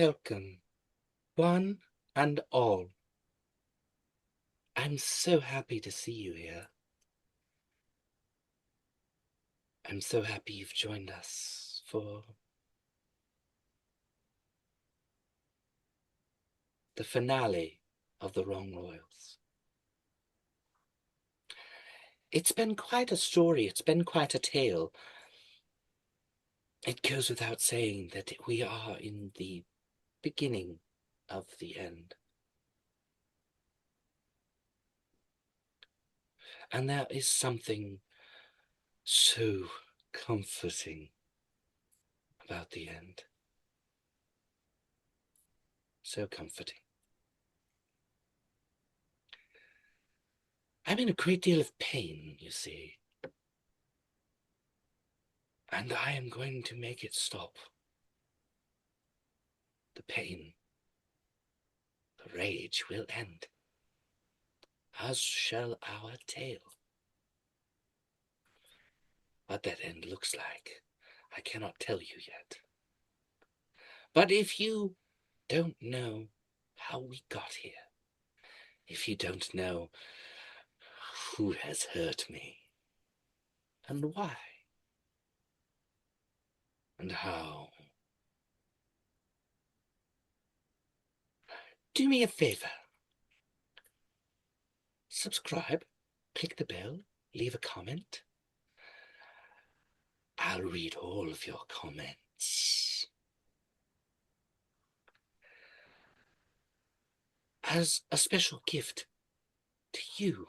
Welcome, one and all. I'm so happy to see you here. I'm so happy you've joined us for the finale of The Wrong Royals. It's been quite a story, it's been quite a tale. It goes without saying that we are in the beginning of the end. And there is something so comforting about the end. So comforting. I'm in a great deal of pain, you see. And I am going to make it stop. The pain, the rage will end, as shall our tale. What that end looks like, I cannot tell you yet. But if you don't know how we got here, if you don't know who has hurt me, and why, and how, do me a favor. Subscribe, click the bell, leave a comment. I'll read all of your comments. As a special gift to you,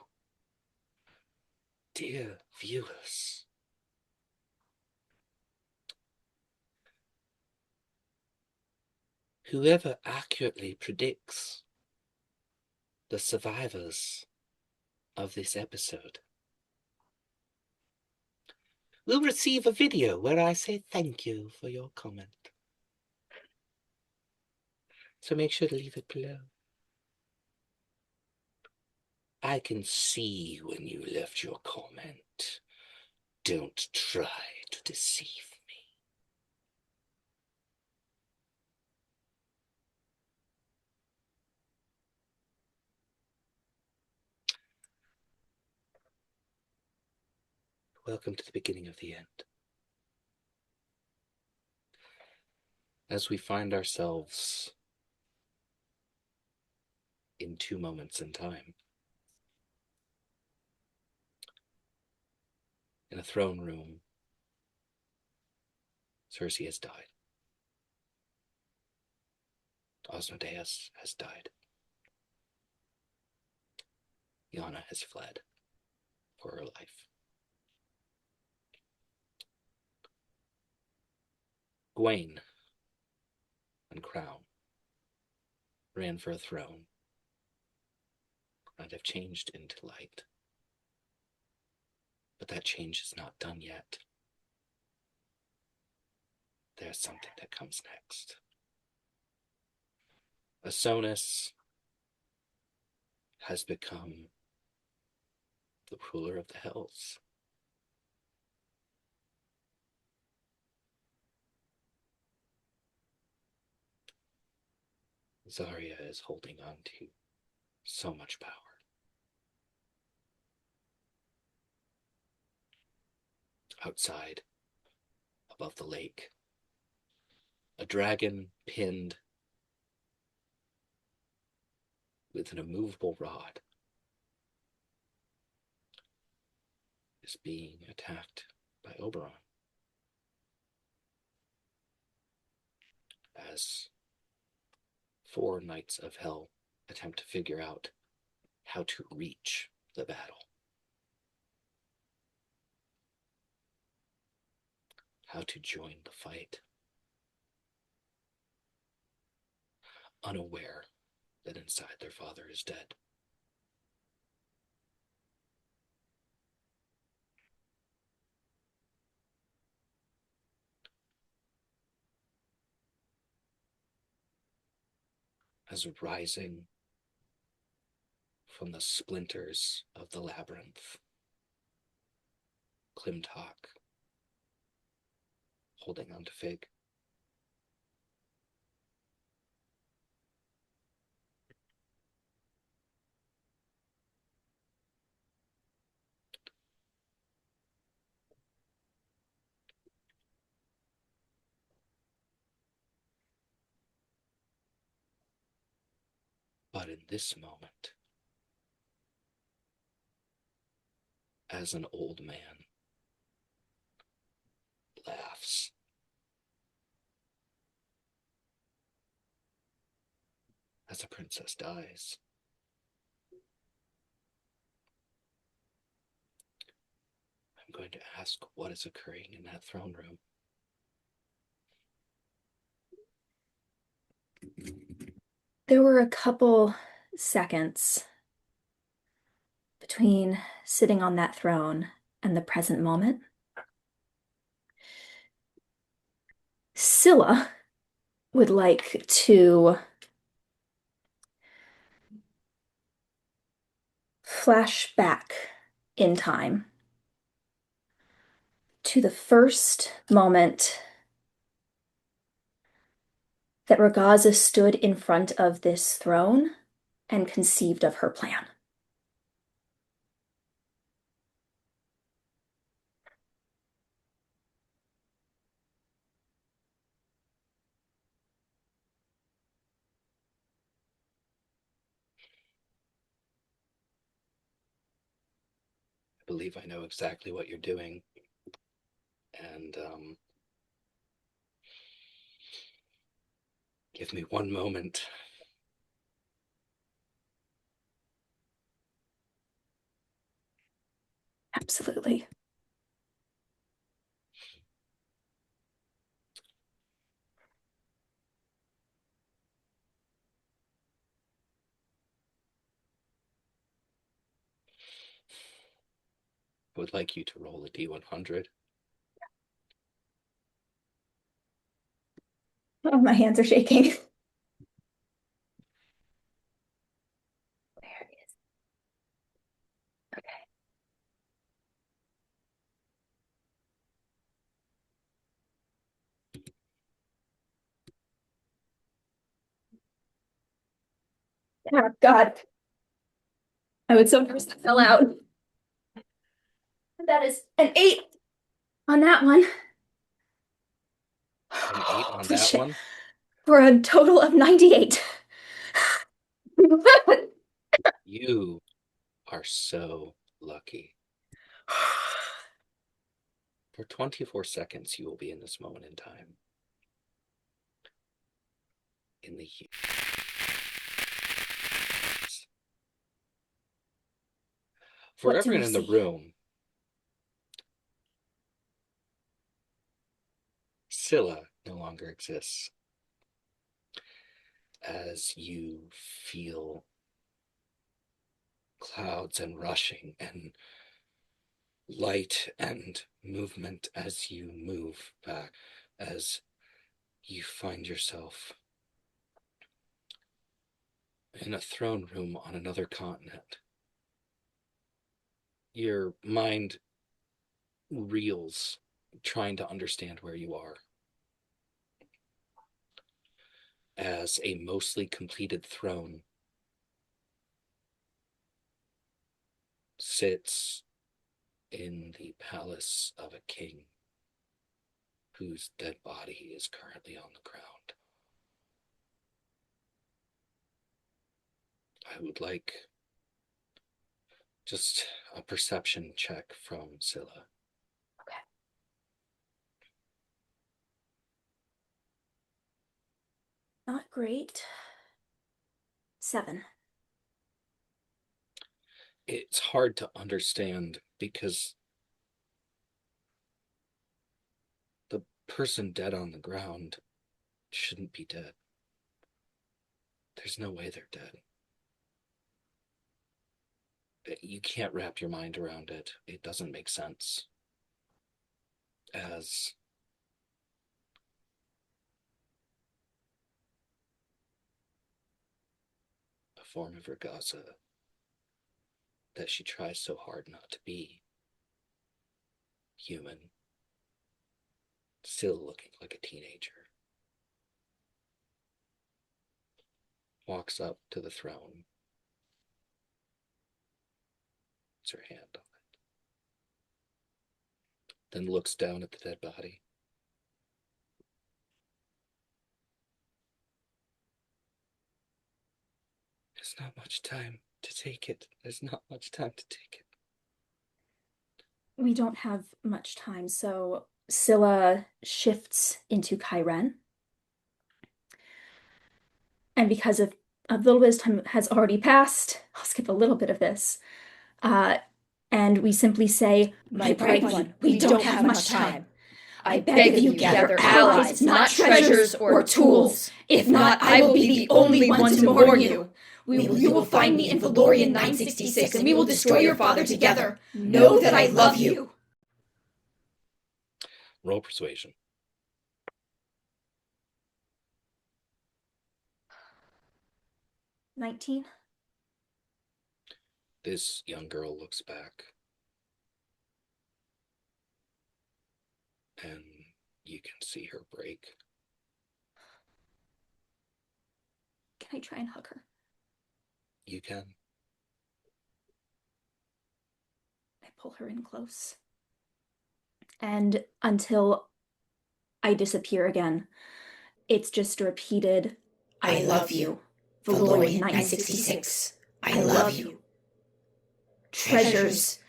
dear viewers. Whoever accurately predicts the survivors of this episode will receive a video where I say thank you for your comment. So make sure to leave it below. I can see when you left your comment. Don't try to deceive me. Welcome to the beginning of the end. As we find ourselves in 2 moments in time, in a throne room, Cersei has died. Osmodeus has died. Lyanna has fled for her life. Gwaine and Crown ran for a throne and have changed into light. But that change is not done yet. There's something that comes next. Asonis has become the ruler of the Hells. Zarya is holding on to so much power. Outside, above the lake, a dragon pinned with an immovable rod is being attacked by Oberon. As 4 knights of hell attempt to figure out how to reach the battle. How to join the fight. Unaware that inside their father is dead. As rising from the splinters of the labyrinth, Klimtok, holding on to Fig, But in this moment, as an old man laughs, as a princess dies, I'm going to ask what is occurring in that throne room. There were a couple seconds between sitting on that throne and the present moment. Scylla would like to flash back in time to the first moment that Ragaza stood in front of this throne and conceived of her plan. I believe I know exactly what you're doing. And give me one moment. Absolutely. I would like you to roll a D100. Oh, my hands are shaking. There it is. Okay. Oh, God. I was so nervous that fell out. That is an 8 on that one. An 8 on Holy that shit. one? For a total of 98. You are so lucky. For 24 seconds, you will be in this moment in time. In the years. For What do everyone we in the see? room, Scylla no longer exists. As you feel clouds and rushing and light and movement as you move back, as you find yourself in a throne room on another continent. Your mind reels, trying to understand where you are. As a mostly completed throne sits in the palace of a king whose dead body is currently on the ground. I would like just a perception check from Scylla. Okay. Not great. 7. It's hard to understand because the person dead on the ground shouldn't be dead. There's no way they're dead. You can't wrap your mind around it. It doesn't make sense. As a form of Ragaza that she tries so hard not to be human, still looking like a teenager, walks up to the throne, puts her hand on it, then looks down at the dead body. There's not much time to take it. There's not much time to take it. We don't have much time, so Scylla shifts into Chiren. And because of a little bit of time has already passed, I'll skip a little bit of this. And we simply say, My bright one, we don't have much time. I beg of you, gather allies, not treasures or tools. If not, I will be the only one to mourn you. You will find me in Valorian 966, and we will destroy your father together. Know that I love you. Roll persuasion. "19." This young girl looks back, and you can see her break. Can I try and hug her? You can. I pull her in close. And until I disappear again, it's just a repeated, I love you. Valorian 966. I love you. Treasures,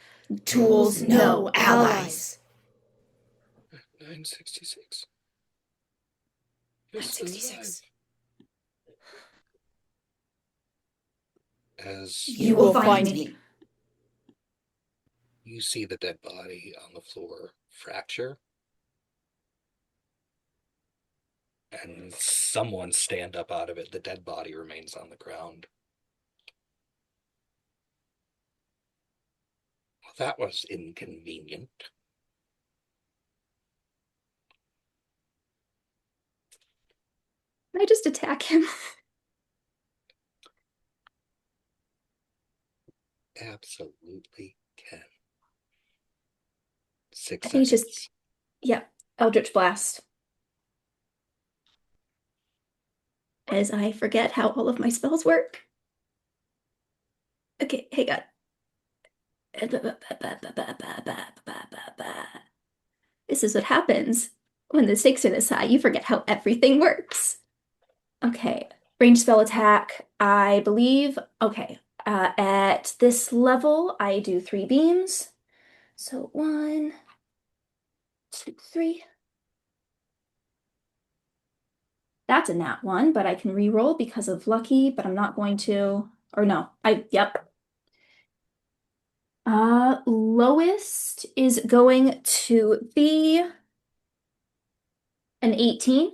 tools, no allies. 966. You're still alive. As You will find me. you see the dead body on the floor fracture, and someone stand up out of it. The dead body remains on the ground. Well, that was inconvenient. Can I just attack him? Absolutely can. 6 I think seconds. it's just, yeah, Eldritch Blast. As I forget how all of my spells work. Okay, hang on. This is what happens when the stakes are this high. You forget how everything works. Okay, range spell attack, I believe. Okay, at this level, I do 3 beams. So 1, 2, 3. That's a nat 1, but I can re-roll because of lucky, but I'm not going to. Or no, yep. Lowest is going to be an 18.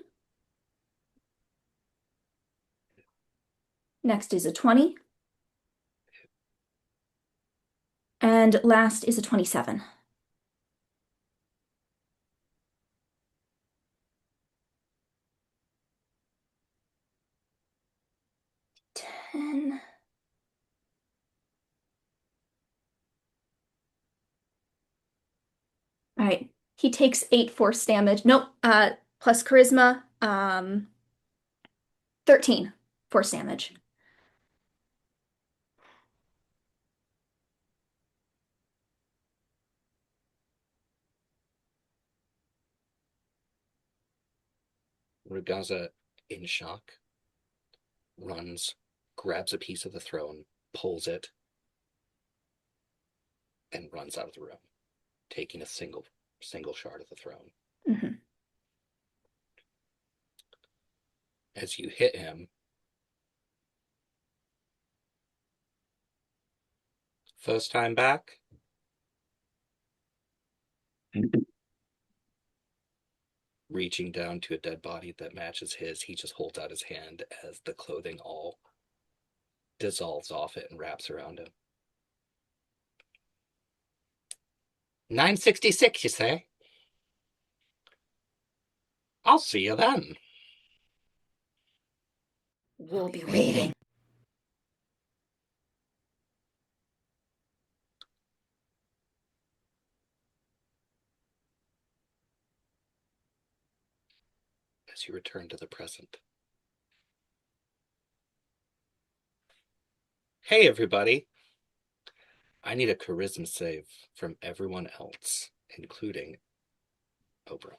Next is a 20. And last is a 27. Ten. All right. He takes 8 force damage. Nope. Plus charisma. 13 force damage. Rugaza, in shock, runs, grabs a piece of the throne, pulls it, and runs out of the room, taking a single shard of the throne. Mm-hmm. As you hit him, first time back, reaching down to a dead body that matches his, he just holds out his hand as the clothing all dissolves off it and wraps around him. 966, you say? I'll see you then. We'll be waiting. As you return to the present. Hey, everybody. I need a charisma save from everyone else, including Oberon.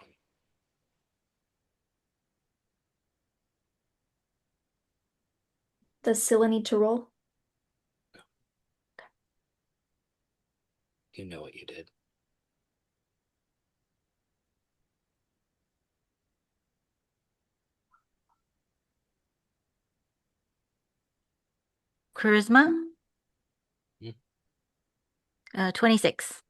Does Scylla need to roll? You know what you did. Charisma? 26.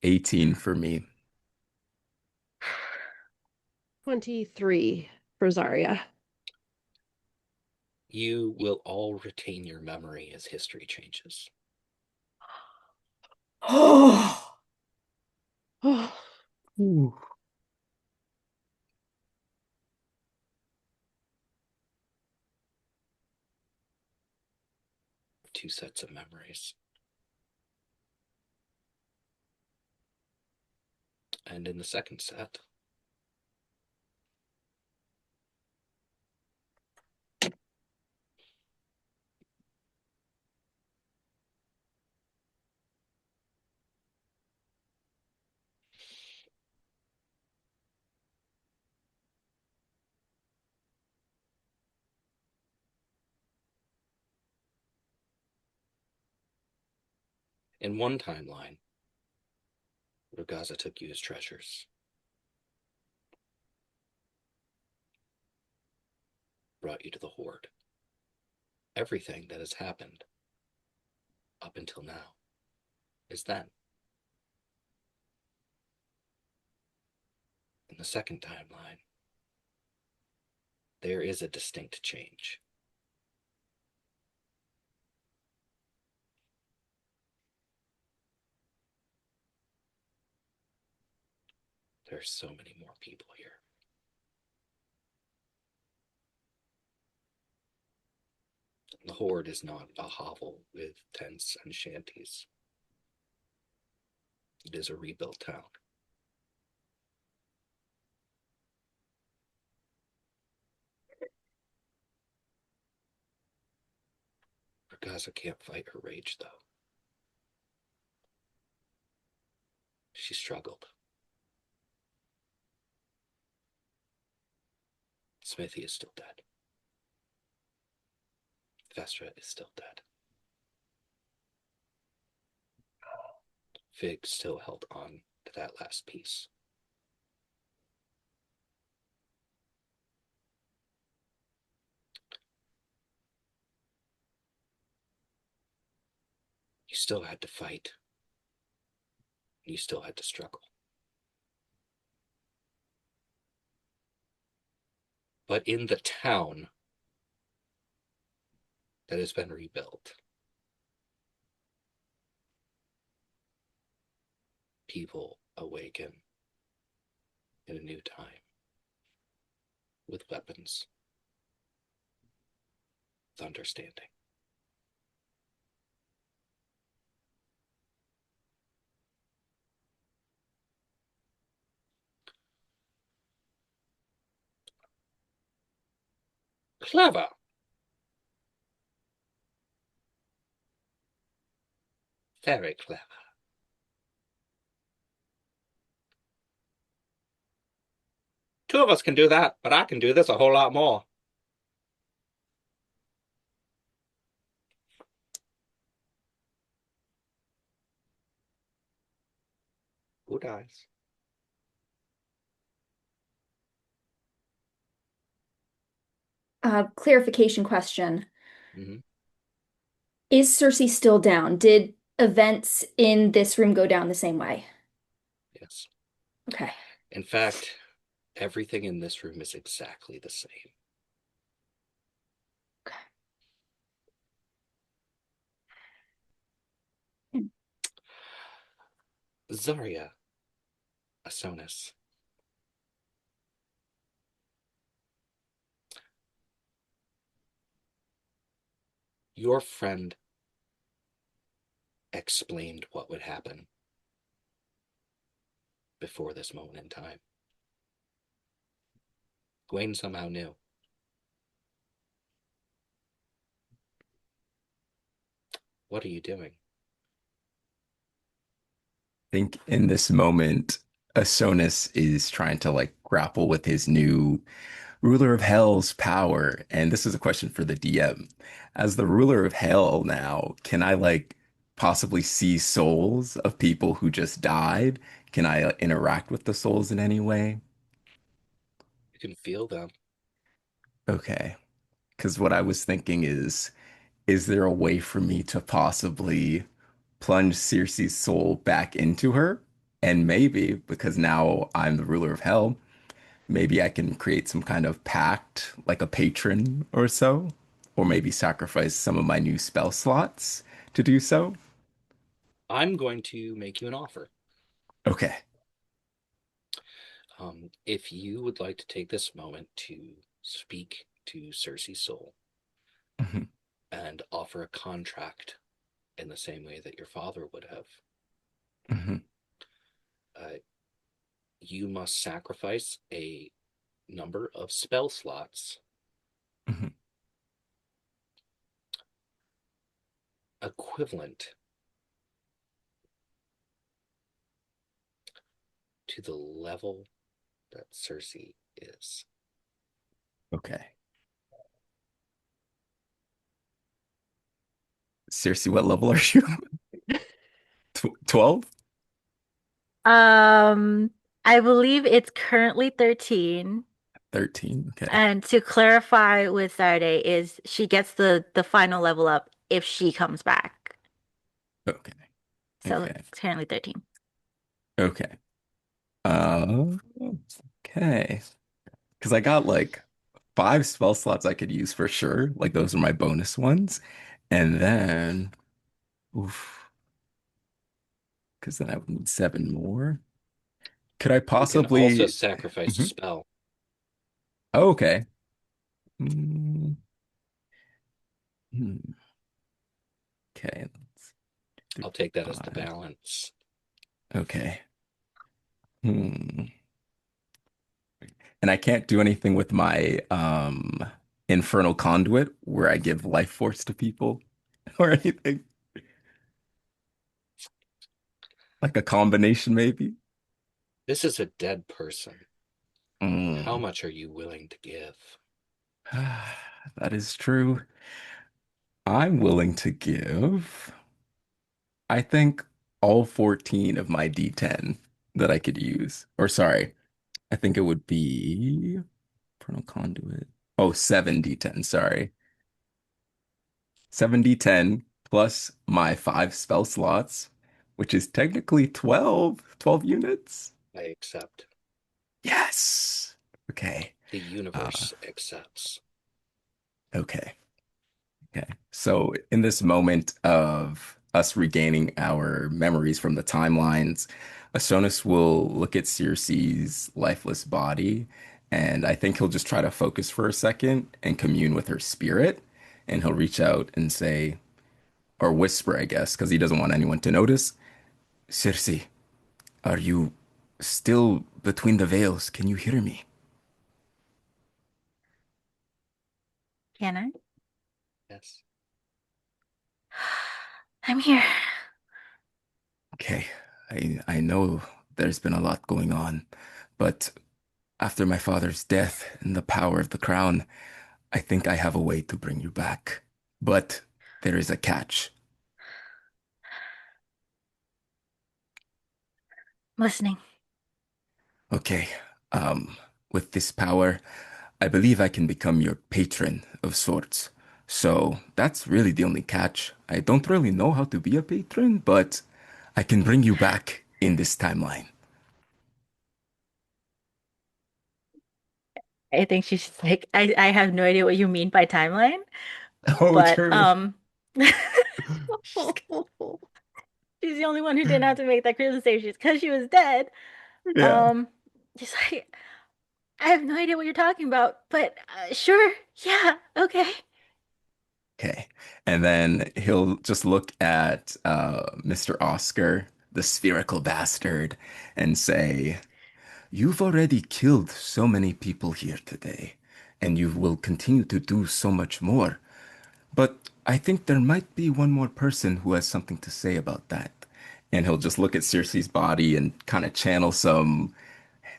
18 for me. 23 for Zarya. You will all retain your memory as history changes. Oh. Ooh. Two sets of memories. And in the second set, in one timeline, Ragaza took you as treasures. Brought you to the Horde. Everything that has happened up until now is then. In the second timeline, there is a distinct change. There's so many more people here. The Horde is not a hovel with tents and shanties. It is a rebuilt town. Ragaza can't fight her rage, though. She struggled. Smithy is still dead. Vestra is still dead. Fig still held on to that last piece. You still had to fight. You still had to struggle. But in the town that has been rebuilt, people awaken in a new time with weapons, with understanding. Clever. Very clever. Two of us can do that, but I can do this a whole lot more. Who dies? Clarification question. Mm-hmm. Is Cersei still down? Did events in this room go down the same way? Yes. Okay. In fact, everything in this room is exactly the same. Okay. Zarya, Asonis. Your friend explained what would happen before this moment in time. Gwen somehow knew. What are you doing? I think in this moment, Asonis is trying to like grapple with his new ruler of hell's power, and this is a question for the DM. As the ruler of hell now, can I like possibly see souls of people who just died? Can I interact with the souls in any way? You can feel them. Okay. Because what I was thinking is there a way for me to possibly plunge Circe's soul back into her? And maybe, because now I'm the ruler of hell, maybe I can create some kind of pact, like a patron or so, or maybe sacrifice some of my new spell slots to do so. I'm going to make you an offer. Okay. If you would like to take this moment to speak to Circe's soul Mhm. and offer a contract in the same way that your father would have, Mhm. uh, you must sacrifice a number of spell slots Mhm. equivalent to the level that Circe is. Okay. Seriously, what level are you? 12? Um, I believe it's currently 13. 13. Okay. And to clarify with Saturday is she gets the final level up if she comes back. Okay. So Okay. it's currently 13. Okay. Uh, okay. Because I got like 5 spell slots I could use for sure. Like those are my bonus ones. And then, oof, because then I would need 7 more. Could I You can also possibly? sacrifice a Mhm. spell. Oh, okay. Mm, hmm. Okay. Let's do I'll take that as the 5. balance. Okay. Hmm. And I can't do anything with my infernal conduit where I give life force to people or anything. Like a combination, maybe. This is a dead person. How Mm. much are you willing to give? That is true. I'm willing to give, I think, all 14 of my D10 that I could use. Or sorry, I think it would be Infernal Conduit. Oh, 7 D10, sorry. 7 D10 plus my 5 spell slots, which is technically 12 units. I accept. Yes. Okay. The Uh, universe accepts. okay. Okay. So in this moment of us regaining our memories from the timelines, Astonus will look at Circe's lifeless body, and I think he'll just try to focus for a second and commune with her spirit, and he'll reach out and say, or whisper, I guess, because he doesn't want anyone to notice, Circe, are you still between the veils? Can you hear me? Can I? Yes. I'm here. Okay, I know there's been a lot going on, but after my father's death and the power of the crown, I think I have a way to bring you back. But there is a catch. I'm listening. Okay, with this power, I believe I can become your patron of sorts. So that's really the only catch. I don't really know how to be a patron, but I can bring you back in this timeline. I think she's like, I have no idea what you mean by timeline, Oh, but true. she's, she's the only one who didn't have to make that realization because she was dead. Yeah. Um, she's like, I have no idea what you're talking about, but sure, yeah, okay. Okay. And then he'll just look at Mr. Oscar, the spherical bastard, and say, you've already killed so many people here today, and you will continue to do so much more. But I think there might be one more person who has something to say about that. And he'll just look at Circe's body and kind of channel some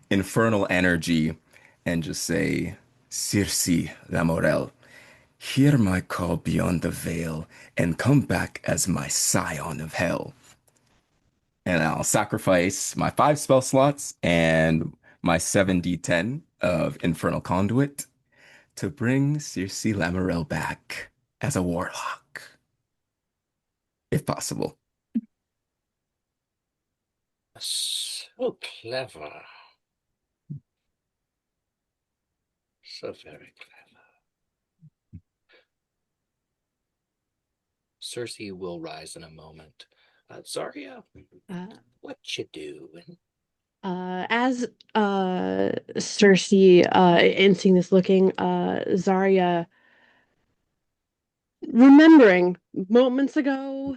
infernal energy and just say, Circe Lamorel, hear my call beyond the veil and come back as my scion of hell. And I'll sacrifice my 5 spell slots and my 7d10 of Infernal Conduit to bring Circe Lamorel back as a warlock, if possible. So clever. So very clever. Circe will rise in a moment. Zarya, what you doing? As Circe in seeing this looking, Zarya remembering moments ago,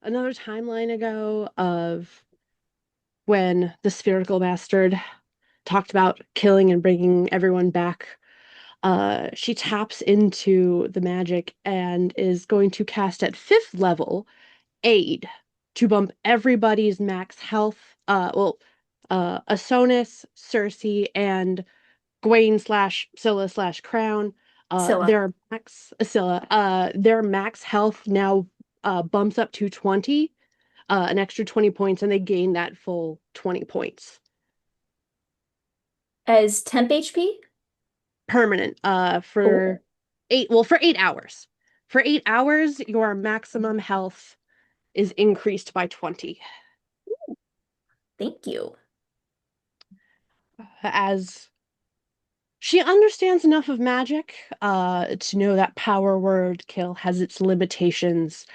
another timeline ago of when the spherical bastard talked about killing and bringing everyone back. She taps into the magic and is going to cast at 5th level Aid to bump everybody's max health. Asonis, Circe, and Gwaine slash Scylla slash Crown. Scylla. Their max health now bumps up to 20, an extra 20 points, and they gain that full 20 points. As temp HP? Permanent, for 8 hours. For 8 hours, your maximum health is increased by 20. Thank you. As she understands enough of magic to know that power word kill has its limitations,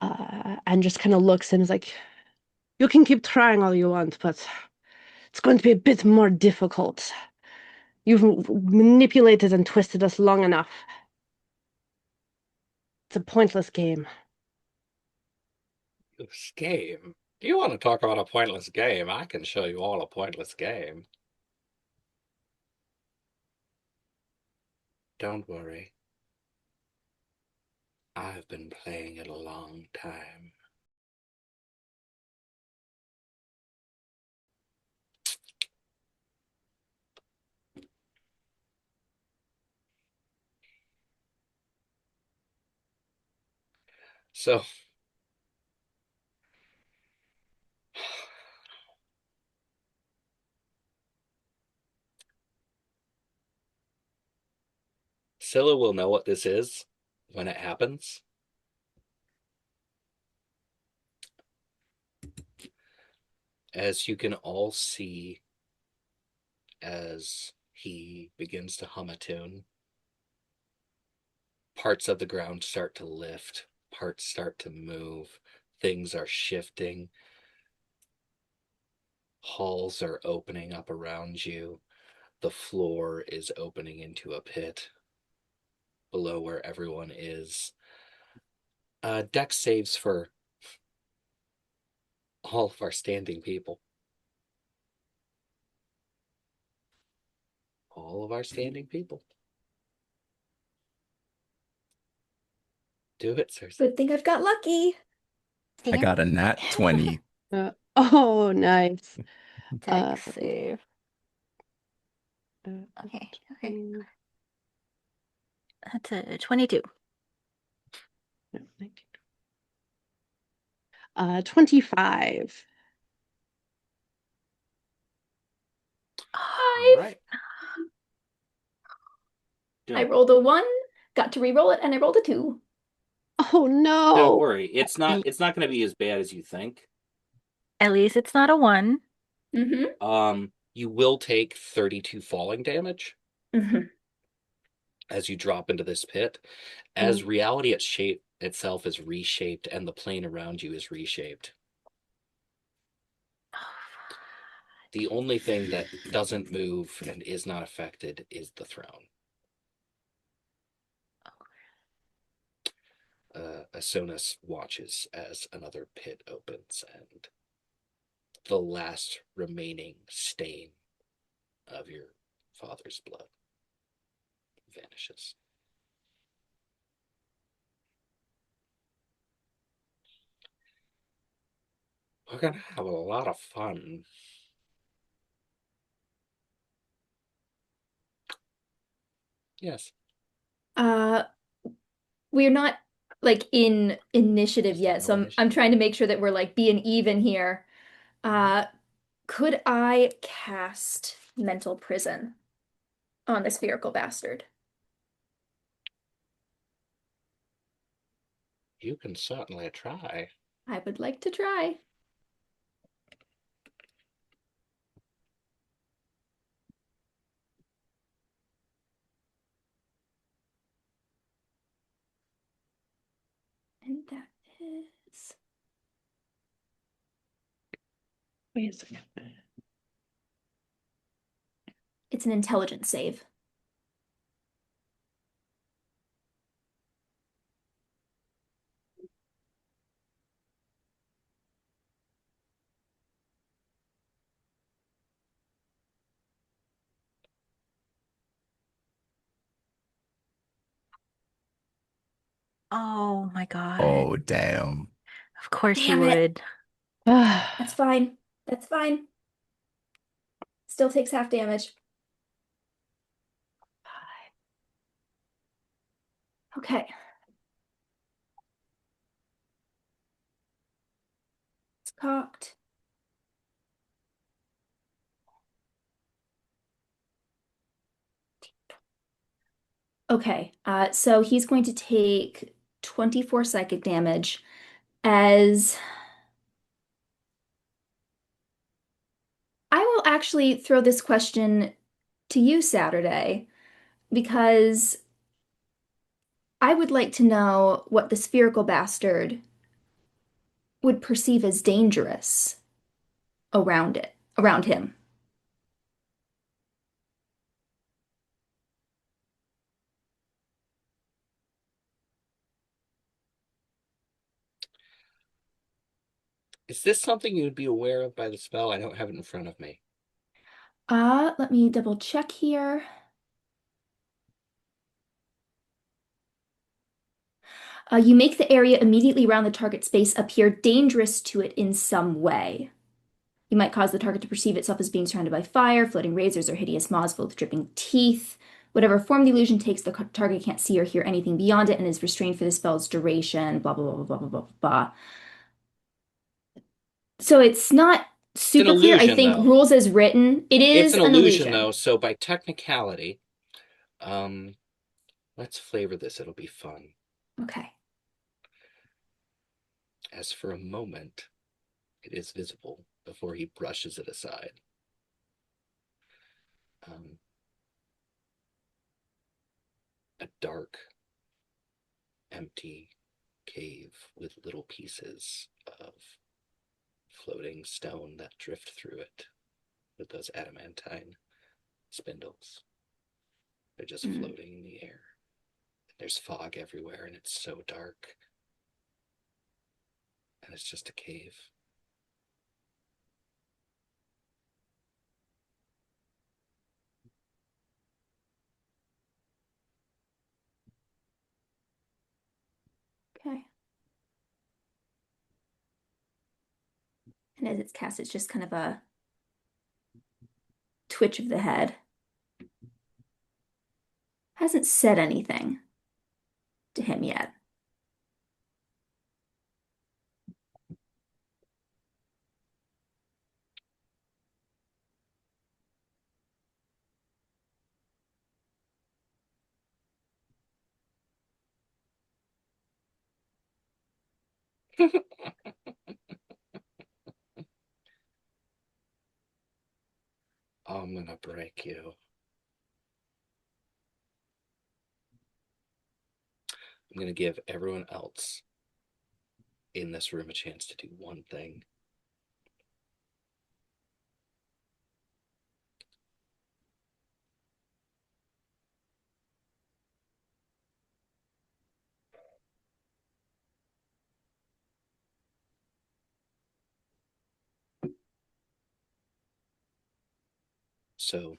and just kind of looks and is like, you can keep trying all you want, but it's going to be a bit more difficult. You've manipulated and twisted us long enough. It's a pointless game. This game? Do you want to talk about a pointless game? I can show you all a pointless game. Don't worry. I've been playing it a long time. So, Scylla will know what this is when it happens. As you can all see, as he begins to hum a tune, parts of the ground start to lift, parts start to move, things are shifting, halls are opening up around you, the floor is opening into a pit below where everyone is. Dex saves for all of our standing people. All of our standing people. Do it, Circe. Good thing I've got lucky. I got a nat 20. Oh, nice. Dex save. Okay. That's a 22. 25. All right. I rolled a 1, got to re-roll it, and I rolled a 2. Oh no! Don't worry. It's not going to be as bad as you think. At least it's not a 1. Mm-hmm. You will take 32 falling damage Mm-hmm. as you drop into this pit. As reality itself is reshaped and the plane around you is reshaped. The only thing that doesn't move and is not affected is the throne. Asonis watches as another pit opens and the last remaining stain of your father's blood vanishes. We're gonna have a lot of fun. Yes. We're not like in initiative Just yet, no so I'm initiative. trying to make sure that we're like being even here. Could I cast Mental Prison on the spherical bastard? You can certainly try. I would like to try. And that is Wait a second. it's an intelligence save. Oh my God. Oh, damn. Of course he Damn it. would. That's fine. That's fine. Still takes half damage. Okay. It's cocked. Okay, so he's going to take 24 psychic damage as I will actually throw this question to you, Saturday, because I would like to know what the spherical bastard would perceive as dangerous around him. Is this something you would be aware of by the spell? I don't have it in front of me. Let me double check here. You make the area immediately around the target space appear dangerous to it in some way. You might cause the target to perceive itself as being surrounded by fire, floating razors, or hideous moths filled with dripping teeth. Whatever form the illusion takes, the target can't see or hear anything beyond it and is restrained for the spell's duration, blah, blah, blah, blah, blah, blah, blah. So it's not It's an super clear. I illusion, think though. rules as written, it It's is an an illusion, illusion. though, so by technicality, let's flavor this. It'll be fun. Okay. As for a moment, it is visible before he brushes it aside. A dark, empty cave with little pieces of floating stone that drift through it with those adamantine spindles. They're just floating in the air. There's fog everywhere, and it's so dark. And it's just a cave. Okay. And as it's cast, it's just kind of a twitch of the head. Hasn't said anything to him yet. I'm gonna break you. I'm gonna give everyone else in this room a chance to do one thing. So,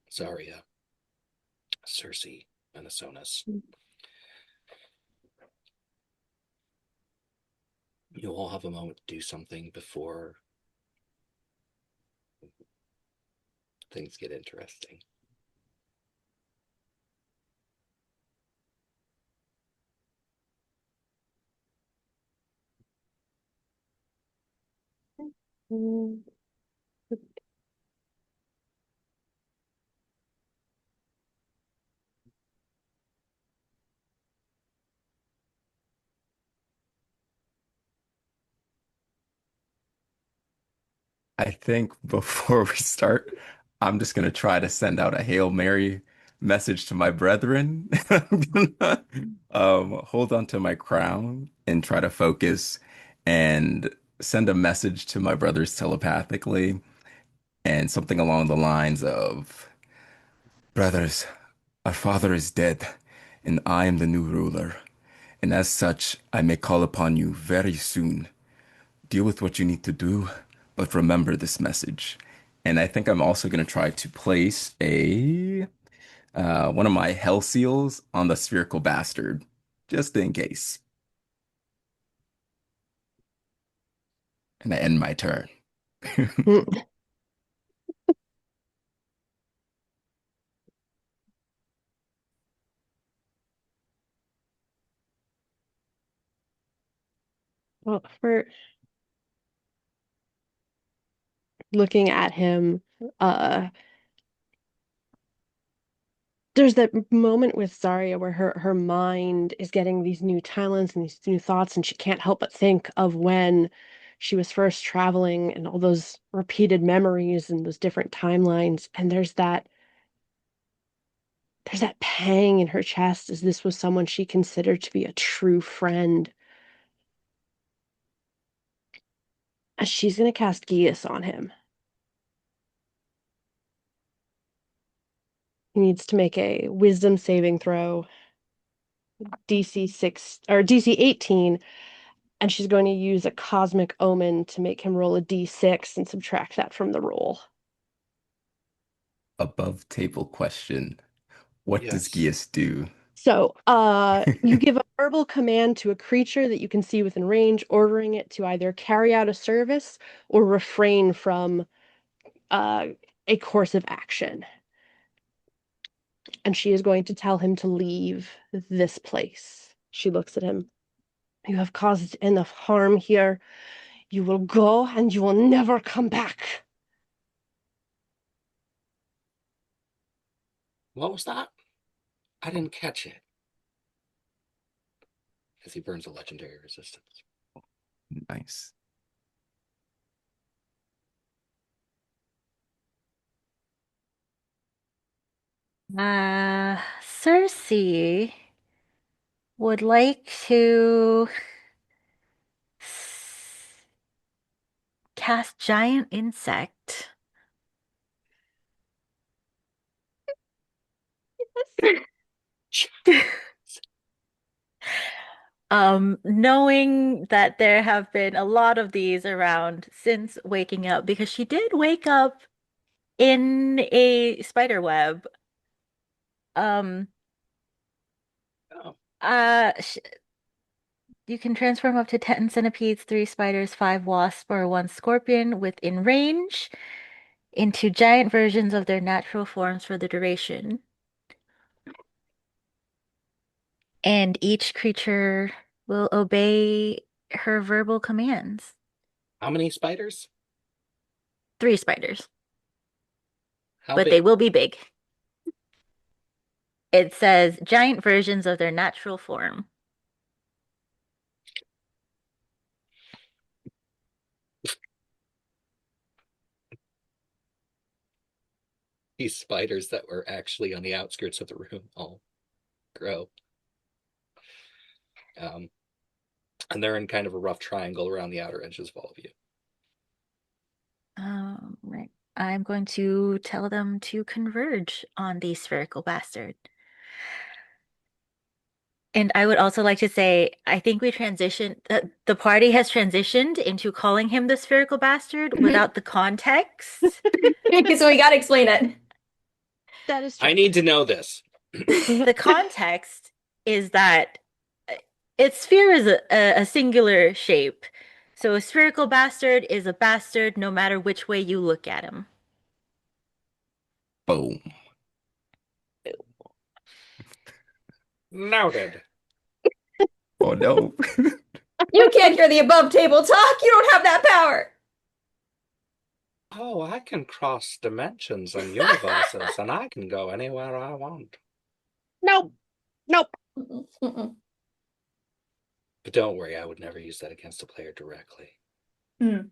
Zarya, Cersei, and Asonis, you all have a moment to do something before things get interesting. Mm, I think before we start, I'm just gonna try to send out a Hail Mary message to my brethren. I'm gonna hold on to my crown and try to focus and send a message to my brothers telepathically and something along the lines of, brothers, our father is dead, and I am the new ruler. And as such, I may call upon you very soon. Deal with what you need to do, but remember this message. And I think I'm also going to try to place a one of my hell seals on the spherical bastard, just in case. And I end my turn. mm. Well, for looking at him, uh, there's that moment with Zarya where her mind is getting these new talents and these new thoughts, and she can't help but think of when she was first traveling and all those repeated memories and those different timelines. And there's that pang in her chest as this was someone she considered to be a true friend. As she's gonna cast Geas on him. He needs to make a wisdom saving throw, DC 6 or DC 18, and she's going to use a cosmic omen to make him roll a D6 and subtract that from the roll. Above table question. What does Yes. Geas do? So, you give a verbal command to a creature that you can see within range, ordering it to either carry out a service or refrain from uh, a course of action. And she is going to tell him to leave this place. She looks at him. You have caused enough harm here. You will go and you will never come back. What was that? I didn't catch it. As he burns a legendary resistance. Nice. Cersei would like to cast giant insect. Knowing that there have been a lot of these around since waking up, because she did wake up in a spider web. Um, Oh. sh You can transform up to 10 centipedes, 3 spiders, 5 wasps, or 1 scorpion within range into giant versions of their natural forms for the duration. And each creature will obey her verbal commands. How many spiders? 3 spiders, How but they big? will be big. It says giant versions of their natural form. These spiders that were actually on the outskirts of the room all grow. And they're in kind of a rough triangle around the outer edges of all of you. Right. I'm going to tell them to converge on the spherical bastard. And I would also like to say, I think we transitioned, the party has transitioned into calling him the spherical bastard without the context. So we gotta explain it. That is true. I need to know this. The context is that its sphere is a singular shape. So a spherical bastard is a bastard no matter which way you look at him. Boom. Noted. Oh no. You can't hear the above table talk. You don't have that power. Oh, I can cross dimensions and universes, and I can go anywhere I want. Nope. Nope. Mm-mm. But don't worry, I would never use that against a player directly. Mm.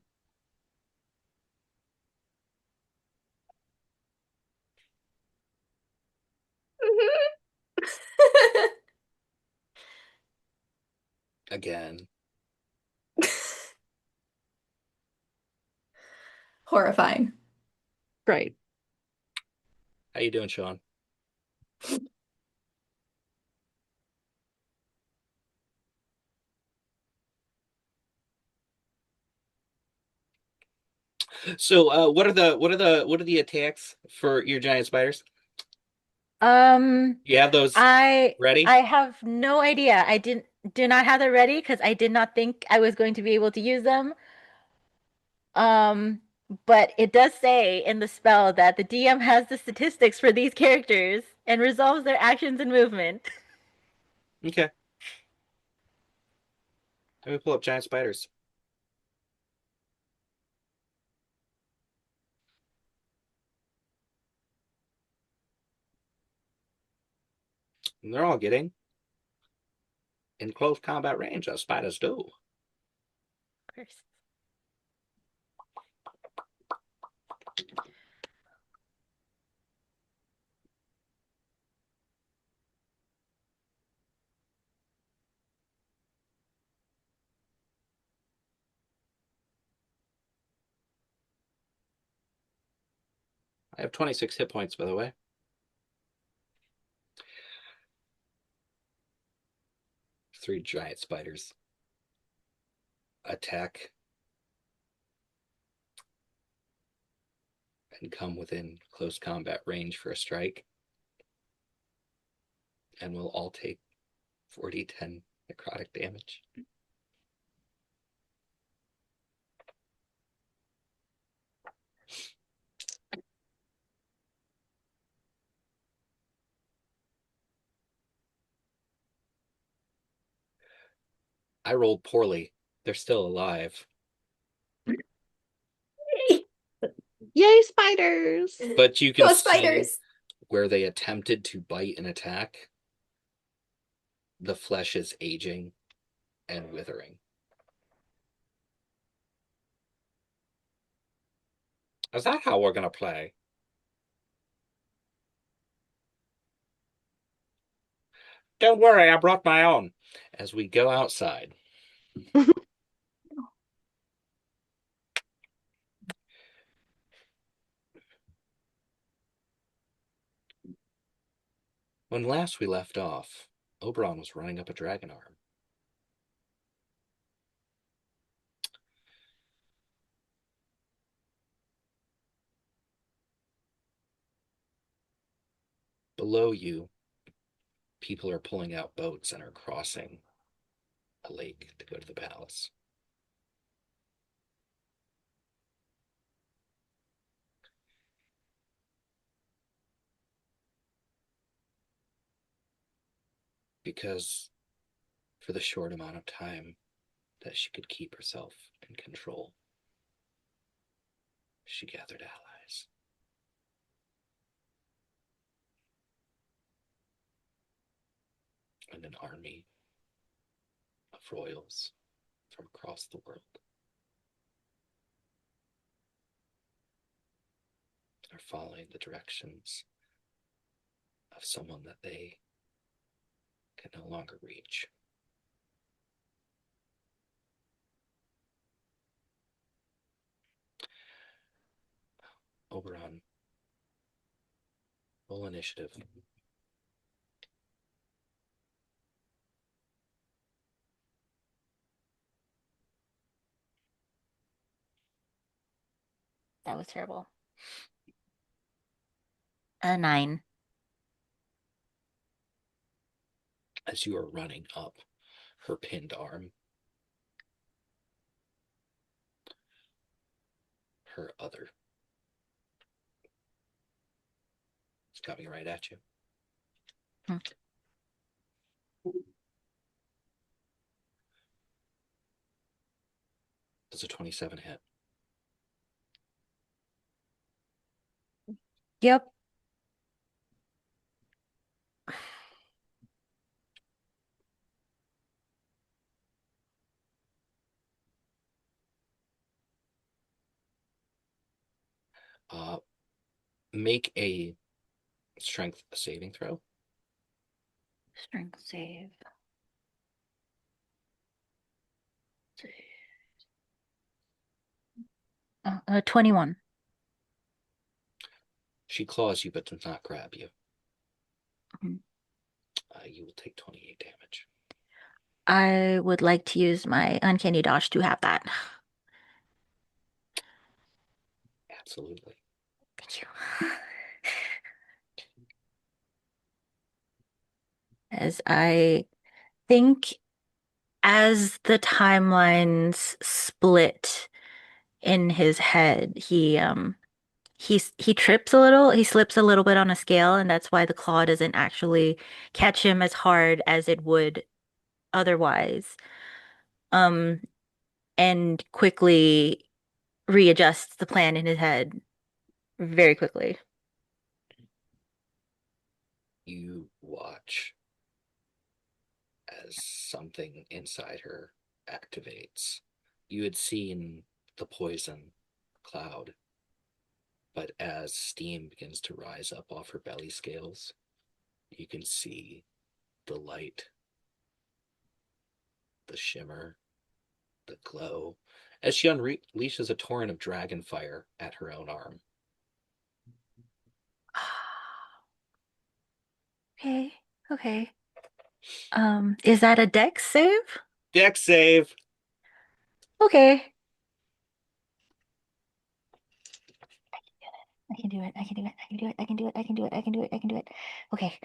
Again. Horrifying. Great. How you doing, Sean? So, what are the attacks for your giant spiders? You have those ready? I have no idea. I do not have that ready because I did not think I was going to be able to use them. Um, but it does say in the spell that the DM has the statistics for these characters and resolves their actions and movement. Okay. Let me pull up giant spiders. And they're all getting in close combat range, as spiders do. Of course. I have 26 hit points, by the way. Three giant spiders attack and come within close combat range for a strike. And we'll all take 4d10 necrotic damage. I rolled poorly. They're still alive. Yay, spiders! But you can Go see spiders! where they attempted to bite and attack. The flesh is aging and withering. Is that how we're going to play? Don't worry, I brought my own. As we go outside. When last we left off, Oberon was running up a dragon arm. Below you, people are pulling out boats and are crossing a lake to go to the palace. Because for the short amount of time that she could keep herself in control, she gathered allies. And an army of royals from across the world are following the directions of someone that they can no longer reach. Oberon, roll initiative. That was terrible. A 9. As you are running up her pinned arm, her other is coming right at you. Does a 27 hit? Yep. Make a strength saving throw. Strength save. 21. She claws you but does not grab you. Mhm. You will take 28 damage. I would like to use my uncanny dodge to have that. Absolutely. Thank you. As I think as the timelines split in his head, he trips a little, he slips a little bit on a scale, and that's why the claw doesn't actually catch him as hard as it would otherwise. Um, and quickly readjusts the plan in his head very quickly. You watch as something inside her activates. You had seen the poison cloud, but as steam begins to rise up off her belly scales, you can see the light, the shimmer, the glow, as she unleashes a torrent of dragon fire at her own arm. Okay, okay. Is that a dex save? Dex save! Okay. I can do it. I can do it. I can do it. I can do it. I can do it. I can do it. I can do it. Okay.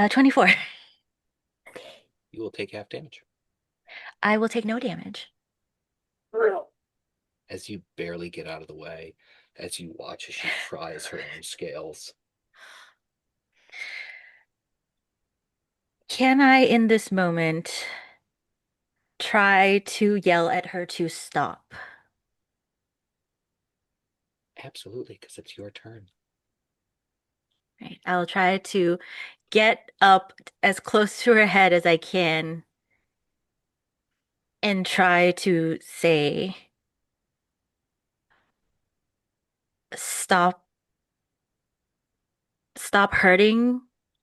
24. You will take half damage. I will take no damage. As you barely get out of the way, as you watch as she fries her own scales. Can I, in this moment, try to yell at her to stop? Absolutely, because it's your turn. Right. I'll try to get up as close to her head as I can and try to say, stop, stop hurting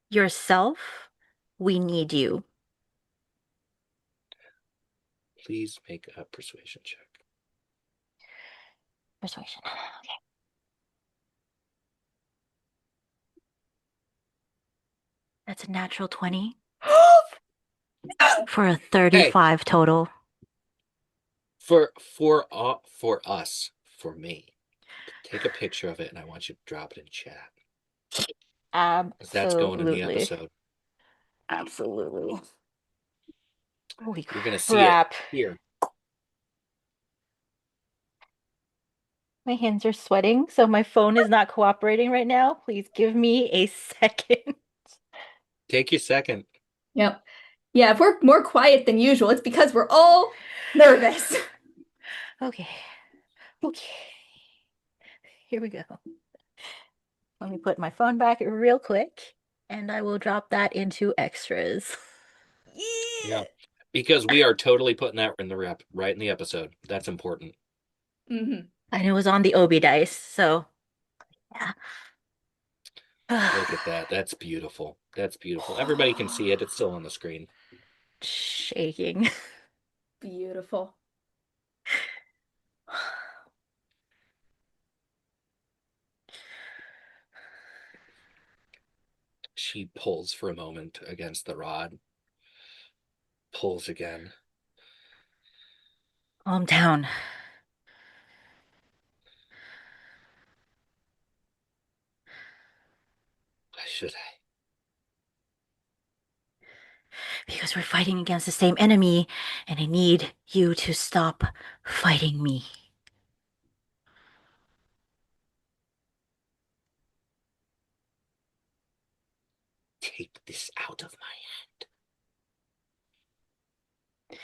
yourself. We need you. Please make a persuasion check. Persuasion. Okay. That's a natural 20 for a 35 total. For us, for me, take a picture of it, and I want you to drop it in chat. That's going in the Absolutely. episode. Absolutely. Holy You're gonna see it crap. here. My hands are sweating, so my phone is not cooperating right now. Please give me a second. Take your second. Yep. Yeah, if we're more quiet than usual, it's because we're all nervous. Okay. Okay. Here we go. Let me put my phone back real quick, and I will drop that into extras. Yeah, because we are totally putting that in the rep right in the episode. That's important. Mm-hmm. And it was on the Obi dice, so yeah. Look at that. That's beautiful. That's beautiful. Everybody can see it. It's still on the screen. Shaking. Beautiful. She pulls for a moment against the rod. Pulls again. Calm down. Why should I? Because we're fighting against the same enemy, and I need you to stop fighting me. Take this out of my hand.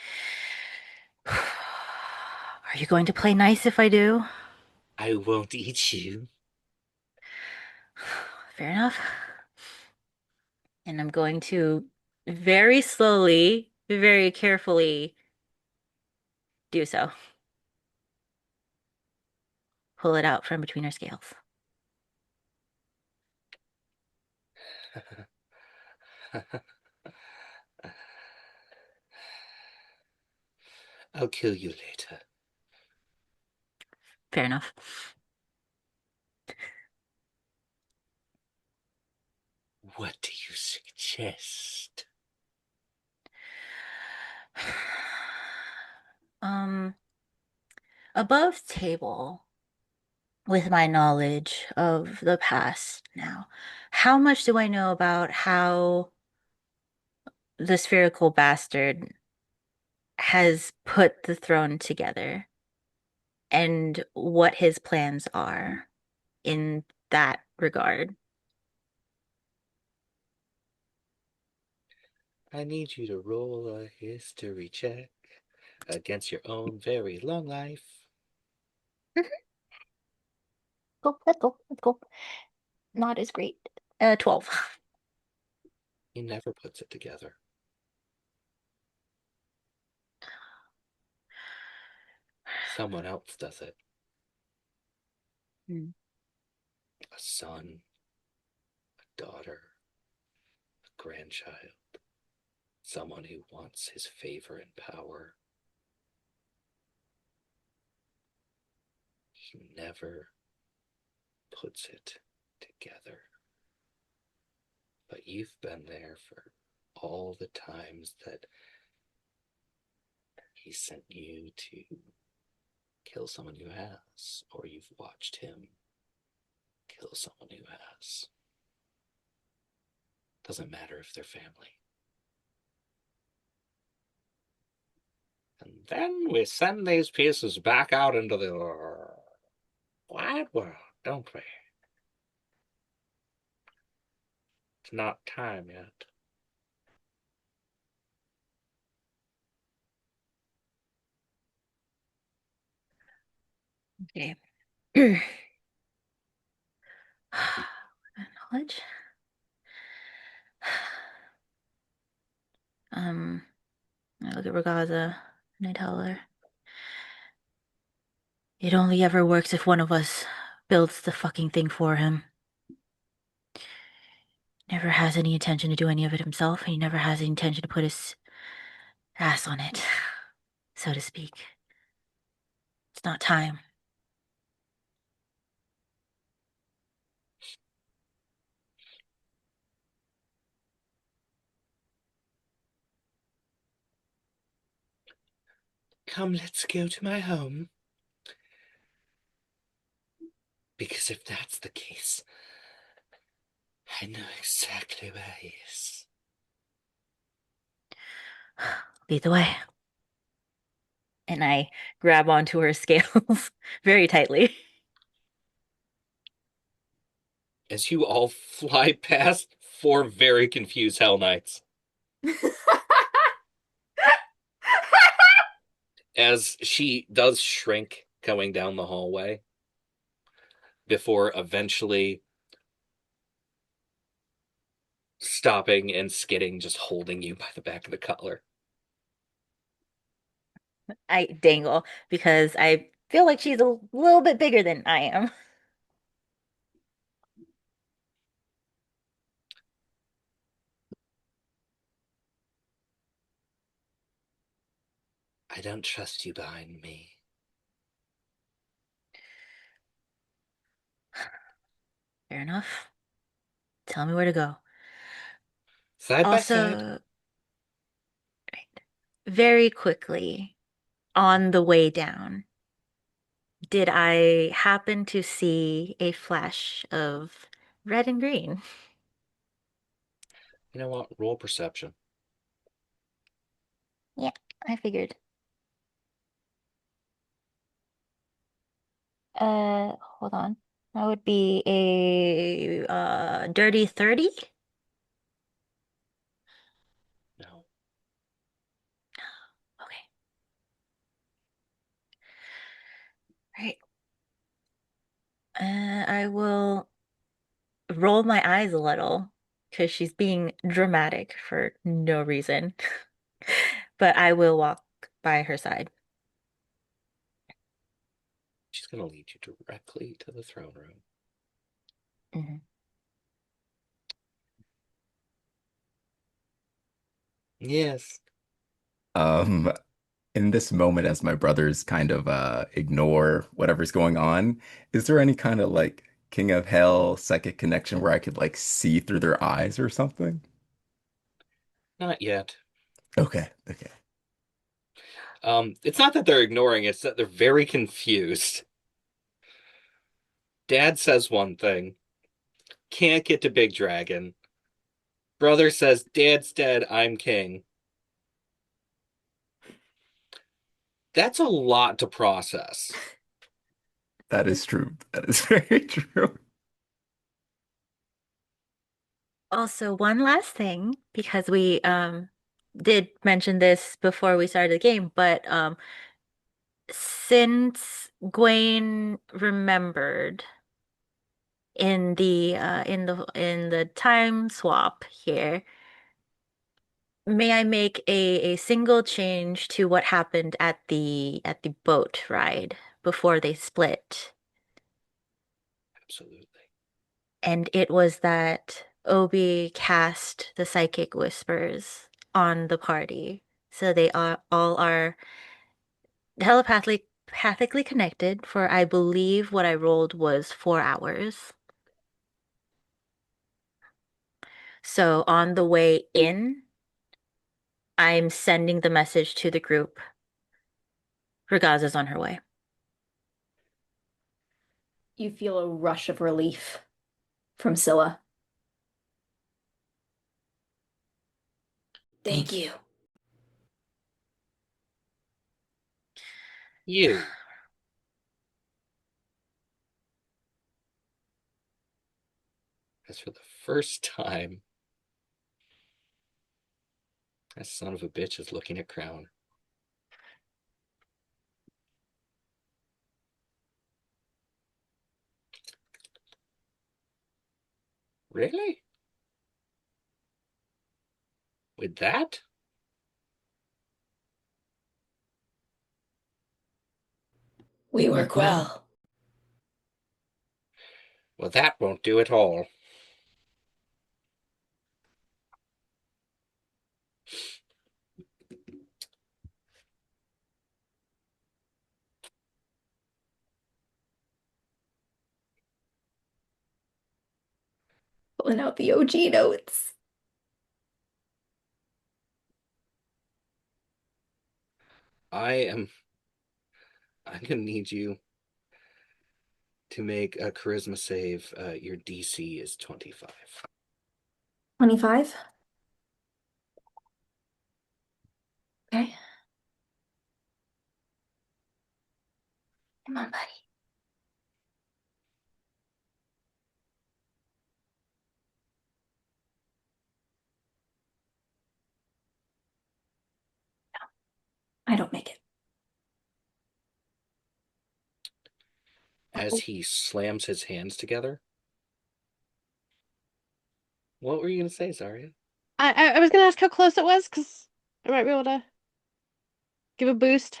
Are you going to play nice if I do? I won't eat you. Fair enough. And I'm going to very slowly, very carefully do so. Pull it out from between her scales. I'll kill you later. Fair enough. What do you suggest? Above table, with my knowledge of the past now, how much do I know about how the spherical bastard has put the throne together and what his plans are in that regard? I need you to roll a history check against your own very long life. Cool, that's cool, that's cool. Not as great. 12. He never puts it together. Someone else does it. Hmm. A son, a daughter, a grandchild, someone who wants his favor and power. He never puts it together. But you've been there for all the times that he sent you to kill someone who has, or you've watched him kill someone who has. Doesn't matter if they're family. And then we send these pieces back out into the wide world, don't we? It's not time yet. Okay. Knowledge. I look at Ragaza and I tell her, it only ever works if one of us builds the fucking thing for him. Never has any intention to do any of it himself, and he never has any intention to put his ass on it, so to speak. It's not time. Come, let's go to my home. Because if that's the case, I know exactly where he is. Lead the way. And I grab onto her scales very tightly. As you all fly past 4 very confused Hell Knights. As she does shrink going down the hallway before eventually stopping and skidding, just holding you by the back of the collar. I dangle because I feel like she's a little bit bigger than I am. I don't trust you behind me. Fair enough. Tell me where to go. Side by side. Also, right, very quickly on the way down, did I happen to see a flash of red and green? You know what? Roll perception. Yeah, I figured. Hold on. That would be a dirty 30? No. Okay. Right. I will roll my eyes a little because she's being dramatic for no reason. But I will walk by her side. She's going to lead you directly to the throne room. Mhm. Yes. In this moment, as my brothers kind of ignore whatever's going on, is there any kind of like King of Hell psychic connection where I could like see through their eyes or something? Not yet. Okay, okay. It's not that they're ignoring it, it's that they're very confused. Dad says one thing, can't get to Big Dragon. Brother says, Dad's dead, I'm king. That's a lot to process. That is true. That is very true. Also, one last thing, because we did mention this before we started the game, but since Gwaine remembered in the time swap here, may I make a single change to what happened at the boat ride before they split? Absolutely. And it was that Obi cast the psychic whispers on the party. So they are all are telepathically connected for I believe what I rolled was 4 hours. So on the way in, I'm sending the message to the group. Regaz is on her way. You feel a rush of relief from Scylla. Thank you. You. As for the first time, that son of a bitch is looking at Crown. Really? With that? We work well. Well, that won't do at all. Pulling out the OG notes. I'm gonna need you to make a charisma save. Your DC is 25. 25. Okay. Come on, buddy. I don't make it. As he slams his hands together. What were you gonna say, Zarya? I was gonna ask how close it was because I might be able to give a boost.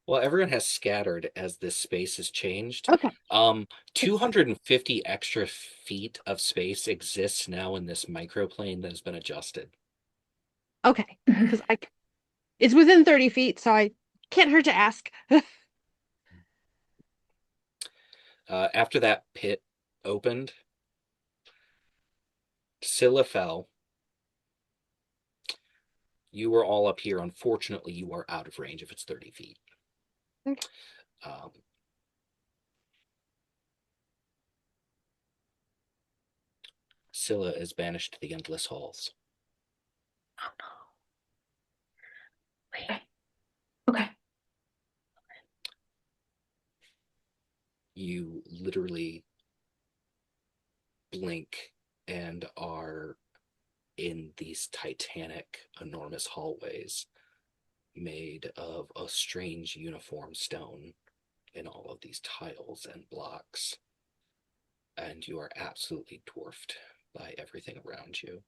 Well, everyone has scattered as this space has changed. Okay. 250 extra feet of space exists now in this microplane that has been adjusted. Okay. Because it's within 30 feet, so I can't hurt to ask. After that pit opened, Scylla fell. You were all up here. Unfortunately, you are out of range if it's 30 feet. Okay. Scylla is banished to the endless halls. Oh no. Wait. Okay. You literally blink and are in these titanic, enormous hallways made of a strange uniform stone in all of these tiles and blocks. and you are absolutely dwarfed by everything around you.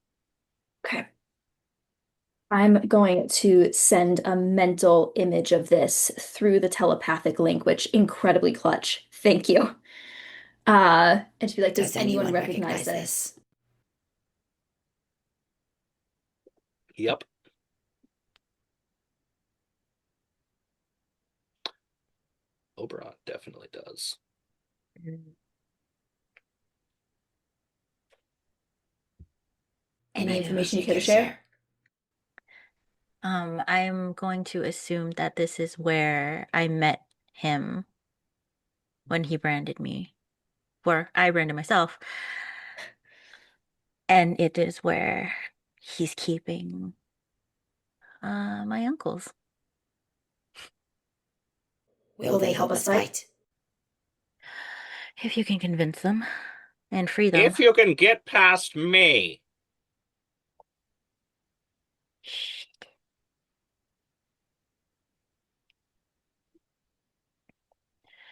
Okay. I'm going to send a mental image of this through the telepathic link, which incredibly clutch. Thank you. And to be like, does anyone recognize this? Yep. Oberon definitely does. Any information you care to share? I'm going to assume that this is where I met him when he branded me, or I branded myself. And it is where he's keeping my uncles. Will they help us fight? If you can convince them and free them. If you can get past me.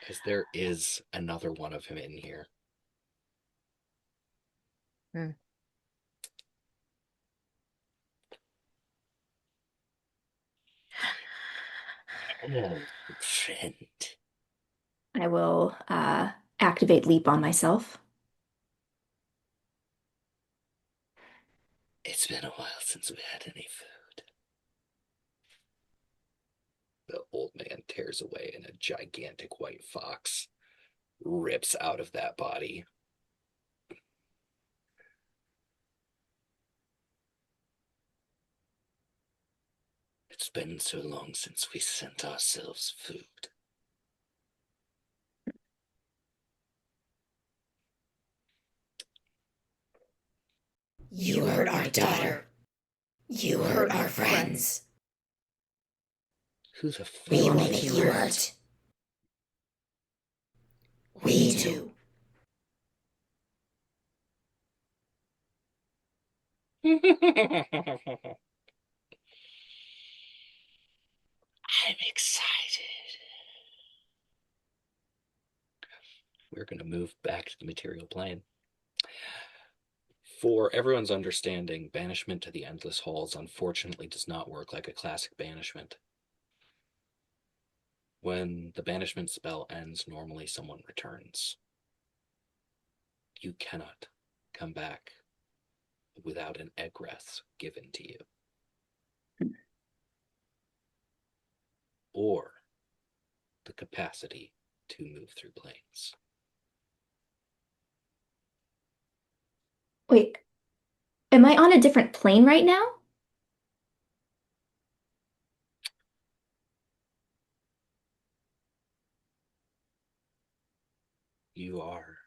As there is another one of him in here. Oh, friend. I will activate leap on myself. It's been a while since we had any food. The old man tears away and a gigantic white fox rips out of that body. It's been so long since we sent ourselves food. You hurt our daughter. You hurt our friends. Who the fuck? We only make you hurt. We do. I'm excited. We're going to move back to the material plane. For everyone's understanding, banishment to the endless halls unfortunately does not work like a classic banishment. When the banishment spell ends, normally someone returns. You cannot come back without an egress given to you. Or the capacity to move through planes. Wait, am I on a different plane right now? You are.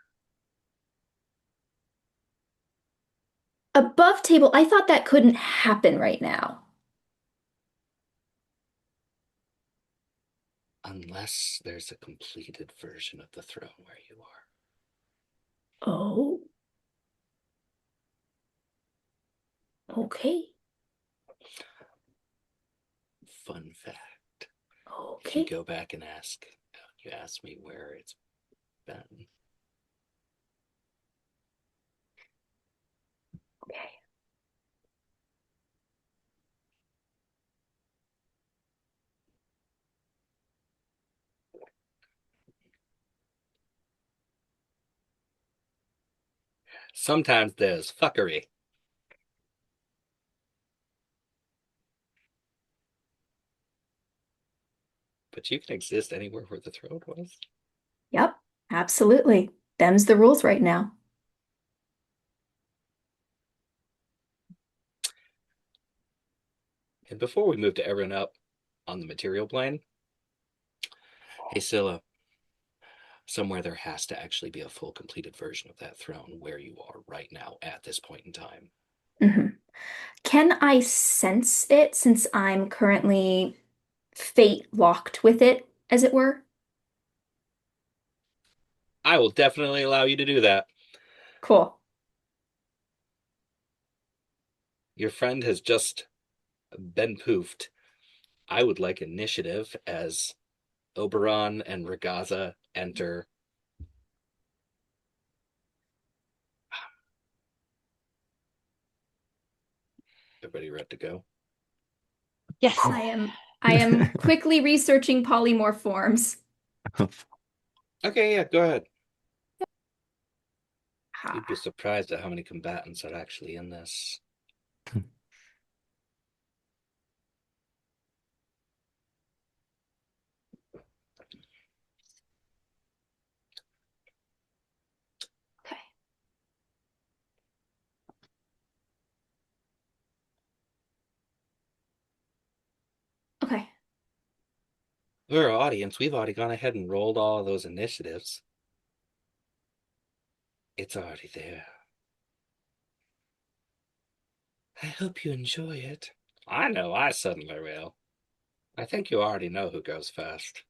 Above table, I thought that couldn't happen right now. Unless there's a completed version of the throne where you are. Oh. Okay. Fun fact. If Okay. you go back and you ask me where it's been. Okay. Sometimes there's fuckery. But you can exist anywhere where the throne was. Yep, absolutely. Them's the rules right now. And before we move to everyone up on the material plane, hey Scylla, somewhere there has to actually be a full completed version of that throne where you are right now at this point in time. Can I sense it since I'm currently fate locked with it, as it were? I will definitely allow you to do that. Cool. Your friend has just been poofed. I would like initiative as Oberon and Ragaza enter Everybody ready to go? Yes. I am quickly researching polymorph forms. Okay, yeah, go ahead. Ha. You'd be surprised at how many combatants are actually in this. Okay. Okay. For our audience, we've already gone ahead and rolled all those initiatives. It's already there. I hope you enjoy it. I know I certainly will. I think you already know who goes first.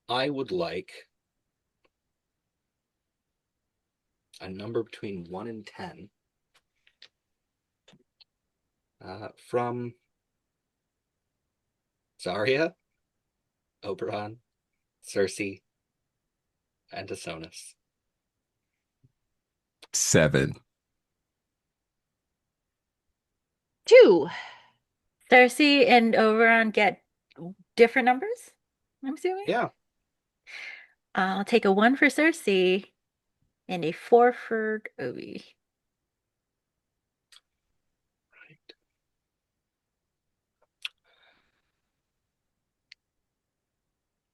I would like a number between 1 and 10 from Zarya, Oberon, Cersei, and Asonus. 7. 2. Cersei and Oberon get different numbers, I'm assuming? Yeah. I'll take a 1 for Cersei and a 4 for Obi. Right.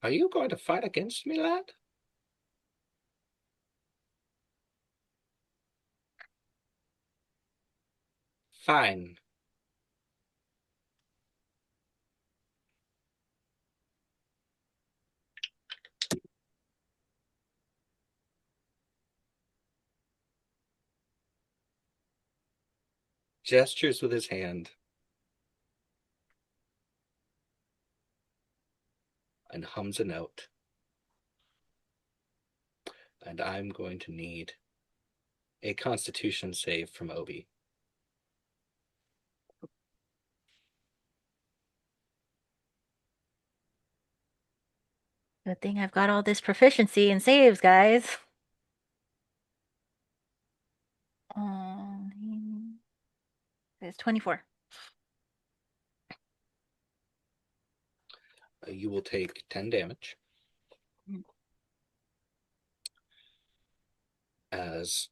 Are you going to fight against me, lad? Fine. Gestures with his hand and hums a note. And I'm going to need a Constitution save from Obi. Good thing I've got all this proficiency in saves, guys. It's 24. You will take 10 damage as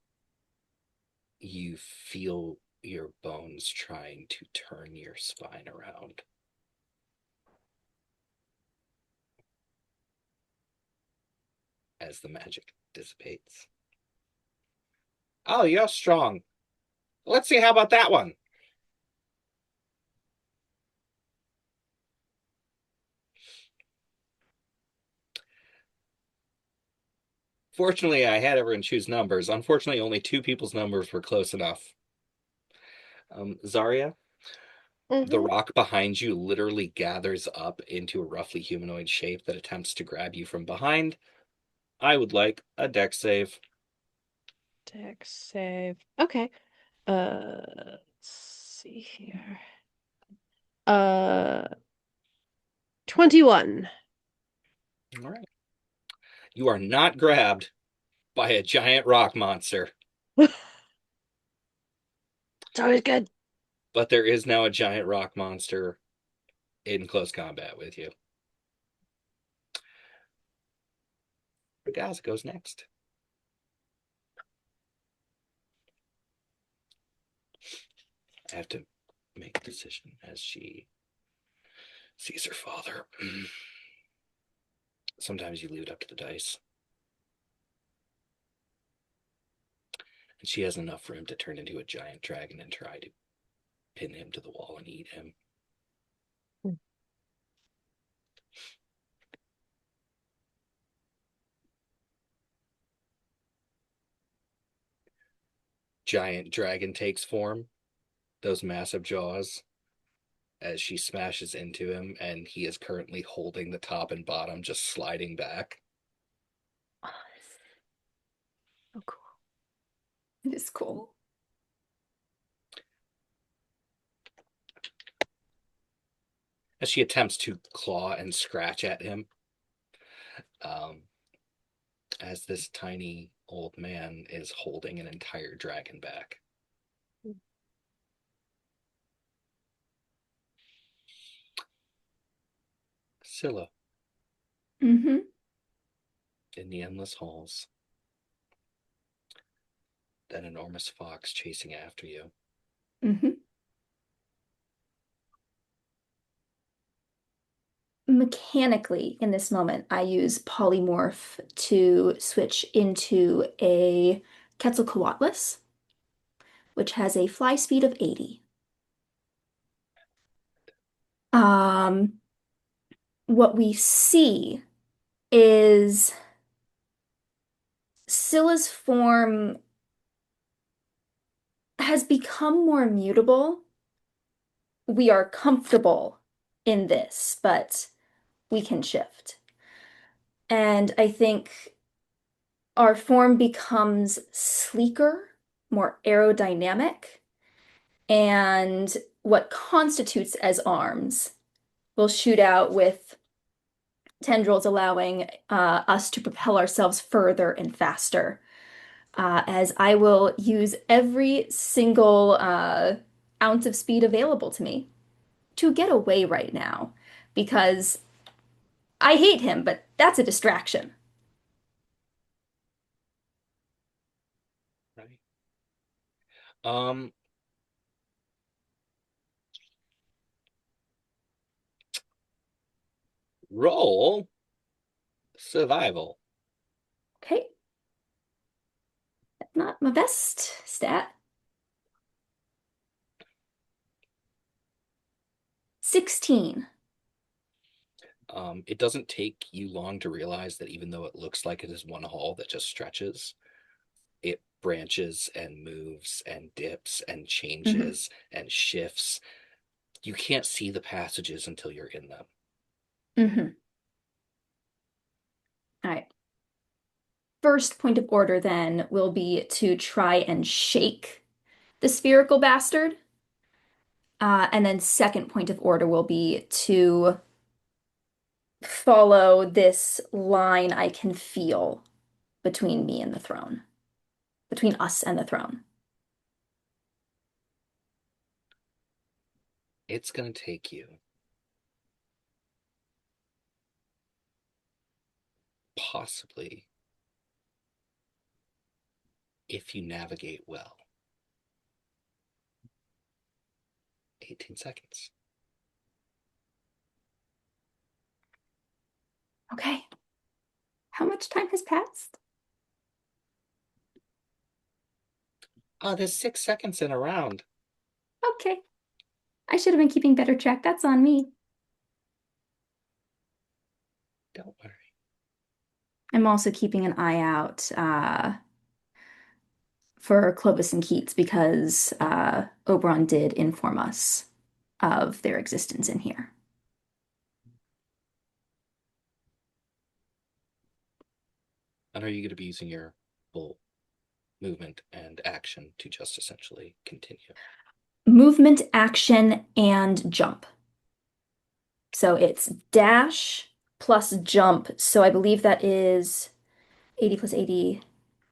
you feel your bones trying to turn your spine around. As the magic dissipates. Oh, you're strong. Let's see how about that one. Fortunately, I had everyone choose numbers. Unfortunately, only 2 people's numbers were close enough. Zarya, the rock behind you literally gathers up into a roughly humanoid shape that attempts to grab you from behind. I would like a dex save. Dex save. Okay. Let's see here. 21. All right. You are not grabbed by a giant rock monster. It's always good. But there is now a giant rock monster in close combat with you. Gaz goes next. I have to make a decision as she sees her father. Sometimes you leave it up to the dice. And she has enough for him to turn into a giant dragon and try to pin him to the wall and eat him. Giant dragon takes form, those massive jaws, as she smashes into him, and he is currently holding the top and bottom, just sliding back. Oh, so cool. It is cool. as she attempts to claw and scratch at him, as this tiny old man is holding an entire dragon back. Scylla, Mm-hmm. in the endless halls, that enormous fox chasing after you. Mm-hmm. Mechanically, in this moment, I use polymorph to switch into a Quetzalcoatlus, which has a fly speed of 80. What we see is Scylla's form has become more mutable. We are comfortable in this, but we can shift. And I think our form becomes sleeker, more aerodynamic, and what constitutes as arms will shoot out with tendrils, allowing us to propel ourselves further and faster. As I will use every single ounce of speed available to me to get away right now, because I hate him, but that's a distraction. Right. Roll survival. Okay. Not my best stat. 16. It doesn't take you long to realize that even though it looks like it is one hall that just stretches, it branches and moves and dips and changes and shifts. You can't see the passages until you're in them. Mm-hmm. All right. First point of order then will be to try and shake the spherical bastard. And then second point of order will be to follow this line I can feel between me and the throne, between us and the throne. It's going to take you possibly, if you navigate well, 18 seconds. Okay. How much time has passed? There's 6 seconds in a round. Okay. I should have been keeping better track. That's on me. Don't worry. I'm also keeping an eye out for Clovis and Keats because Oberon did inform us of their existence in here. And are you going to be using your full movement and action to just essentially continue? Movement, action, and jump. So it's dash plus jump. So I believe that is 80 plus 80,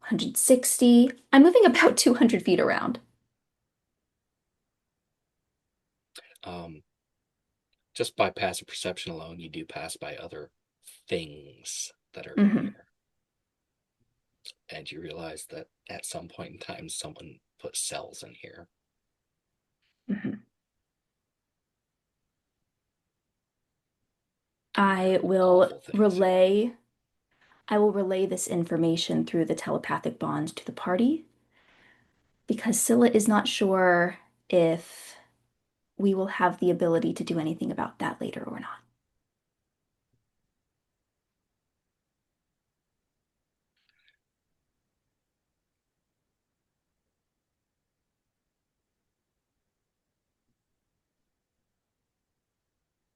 160. I'm moving about 200 feet around. Just by passive perception alone, you do pass by other things that are in Mhm. here. And you realize that at some point in time, someone put cells in here. Mhm. I will Awful things. relay I will relay this information through the telepathic bond to the party because Scylla is not sure if we will have the ability to do anything about that later or not.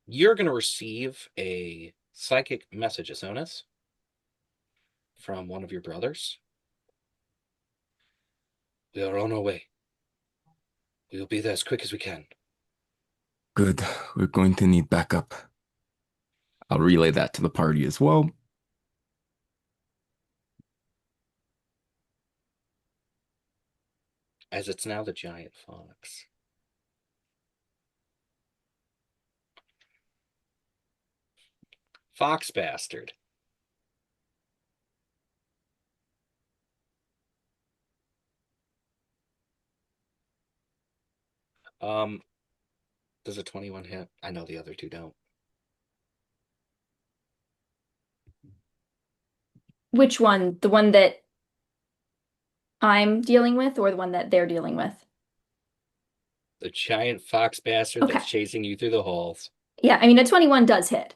You're going to receive a psychic message, Asonis, from one of your brothers. We are on our way. We will be there as quick as we can. Good. We're going to need backup. I'll relay that to the party as well. As it's now the giant fox. Fox bastard. Does a 21 hit? I know the other two don't. Which one? The one that I'm dealing with or the one that they're dealing with? The giant fox bastard Okay. that's chasing you through the halls. Yeah, I mean, a 21 does hit.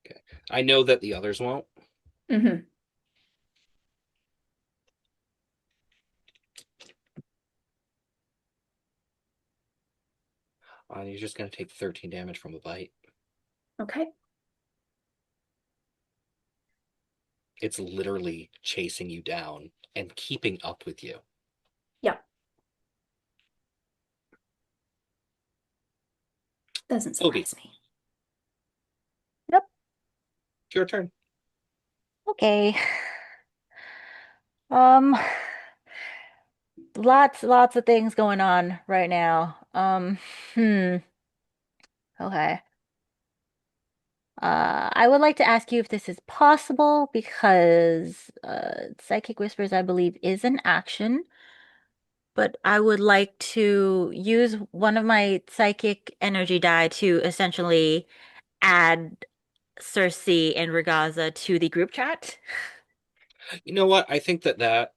Okay. I know that the others won't. Mm-hmm. You're just going to take 13 damage from a bite. Okay. It's literally chasing you down and keeping up with you. Yep. Doesn't surprise me. Yep. It's your turn. Okay. Um, lots of things going on right now. Okay. I would like to ask you if this is possible because Psychic Whispers, I believe, is an action, but I would like to use one of my psychic energy die to essentially add Cersei and Ragaza to the group chat. You know what? I think that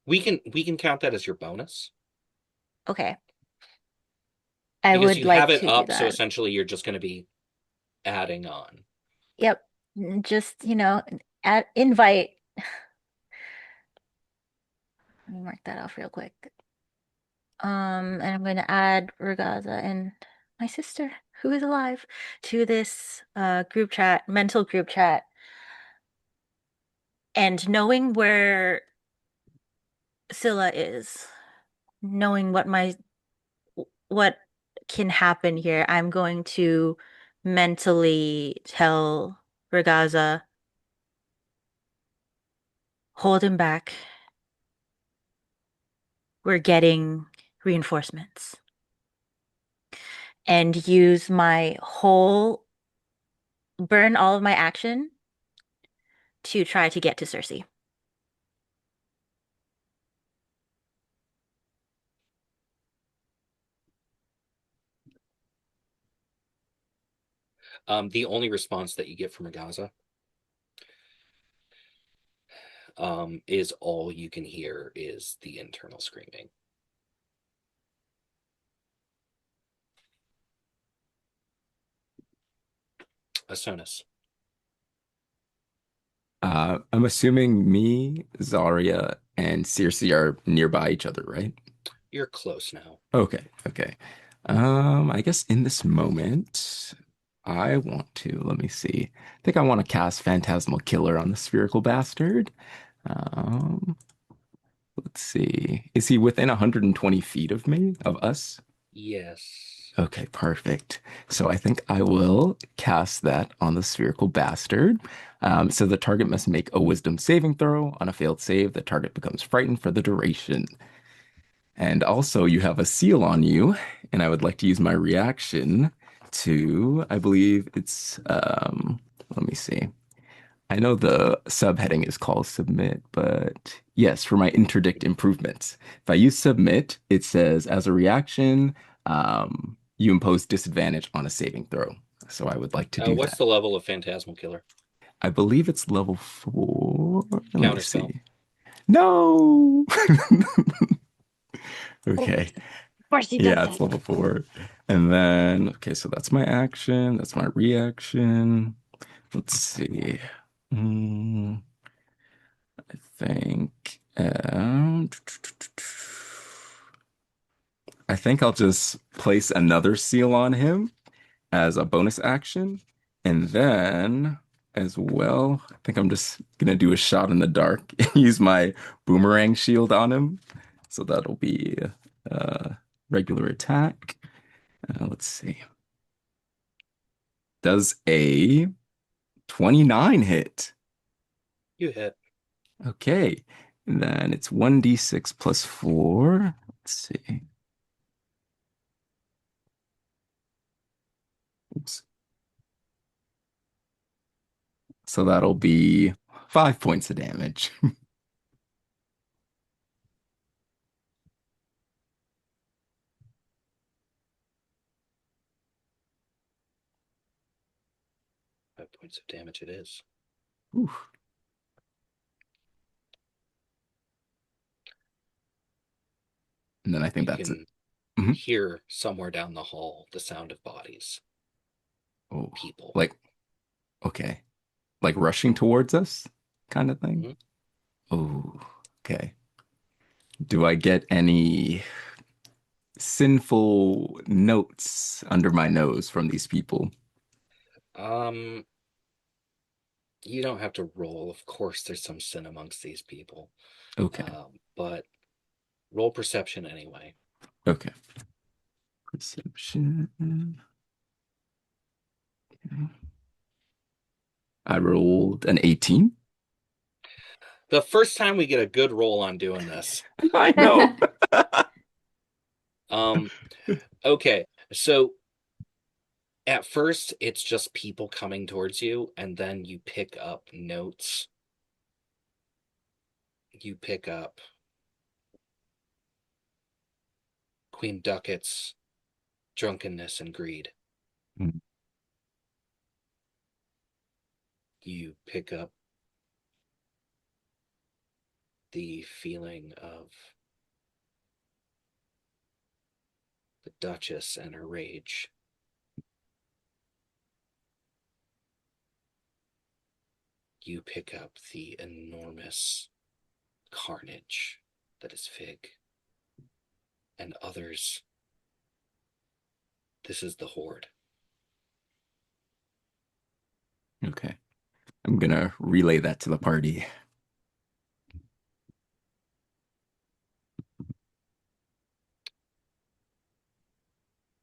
we can count that as your bonus. Okay. I Because would you like have it to do up, so that. essentially you're just going to be adding on. Yep. Just, add invite. Let me mark that off real quick. And I'm going to add Ragaza and my sister, who is alive, to this group chat, mental group chat. And knowing where Scylla is, knowing what can happen here, I'm going to mentally tell Ragaza, hold him back. We're getting reinforcements. And use burn all of my action to try to get to Cersei. The only response that you get from Ragaza is all you can hear is the internal screaming. Asonis. I'm assuming me, Zarya, and Circe are nearby each other, right? You're close now. Okay, okay. I guess in this moment, I want to, let me see. I think I want to cast Phantasmal Killer on the Spherical Bastard. Um, let's see. Is he within 120 feet of me, of us? Yes. Okay, perfect. So I think I will cast that on the Spherical Bastard. So the target must make a Wisdom saving throw. On a failed save, the target becomes frightened for the duration. And also, you have a seal on you, and I would like to use my reaction to, I believe it's, let me see. I know the subheading is called submit, but yes, for my interdict improvements. If I use submit, it says as a reaction, you impose disadvantage on a saving throw. So I would like to do What's that. the level of Phantasmal Killer? I believe it's level 4. Let me Counterspell. see. No. Okay. Of course he does Yeah, it's that. level 4. And then, okay, so that's my action. That's my reaction. Let's see. I think I think I'll just place another seal on him as a bonus action. And then as well, I think I'm just gonna do a shot in the dark and use my boomerang shield on him. So that'll be a regular attack. Let's see. Does a 29 hit? You hit. Okay. And then it's 1d6 plus 4. Let's see. Oops. So that'll be 5 points of damage. 5 points of damage it is. Oof. And then I think You that's it. can Mhm. hear somewhere down the hall the sound of bodies. Oh, People. like, okay. Like rushing towards us kind of thing? Mhm. Oh, okay. Do I get any sinful notes under my nose from these people? You don't have to roll. Of course, there's some sin amongst these people. Okay. But roll perception anyway. Okay. Perception. Okay. I rolled an 18. The first time we get a good roll on doing this. I know. Okay. So at first it's just people coming towards you, and then you pick up notes. You pick up Queen Ducat's drunkenness and greed. Mm. You pick up the feeling of the Duchess and her rage. You pick up the enormous carnage that is Fig. And others, this is the Horde. Okay. I'm gonna relay that to the party.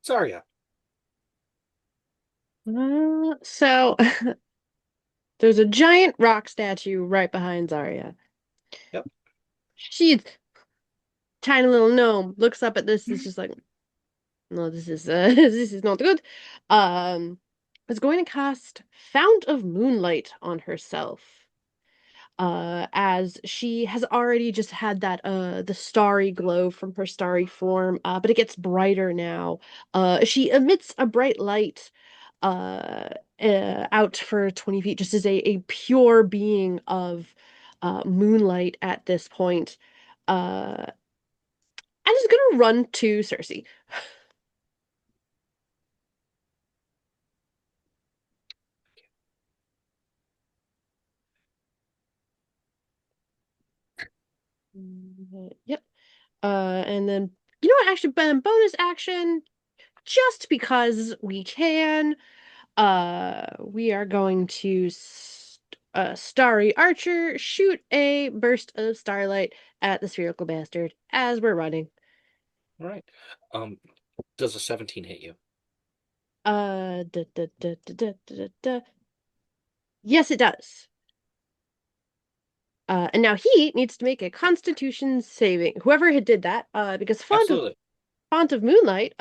Zarya. So there's a giant rock statue right behind Zarya. Yep. She's tiny little gnome, looks up at this, is just like, no, this is this is not good. Is going to cast Fount of Moonlight on herself. As she has already just had that the starry glow from her starry form, but it gets brighter now. She emits a bright light uh, out for 20 feet, just as a pure being of moonlight at this point. And is gonna run to Cersei. Yep. And then you know what? Actually, bonus action, just because we can. We are going to Starry Archer shoot a burst of starlight at the spherical bastard as we're running. All right. Does a 17 hit you? Da, da, da, da, da, da, da. Yes, it does. And now he needs to make a Constitution saving. Whoever had did that, because Absolutely. Font of Moonlight,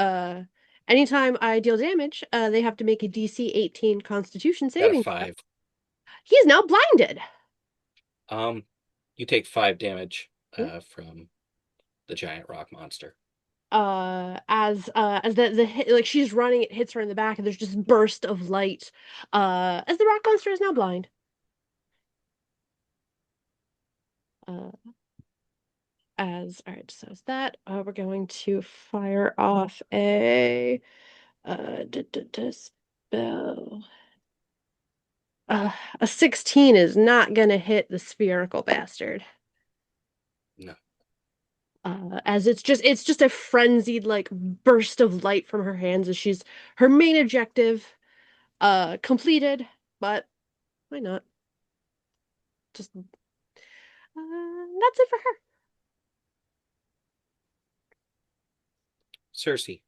anytime I deal damage, they have to make a DC 18 Constitution Got a saving. 5. He's now blinded. You take 5 damage from the giant rock monster. As the hit, like she's running, it hits her in the back, and there's just burst of light. As the rock monster is now blind. Uh, as all right, so is that we're going to fire off a spell. A 16 is not gonna hit the spherical bastard. No. As it's just a frenzied like burst of light from her hands as she's her main objective completed, but why not? Just that's it for her. Cersei.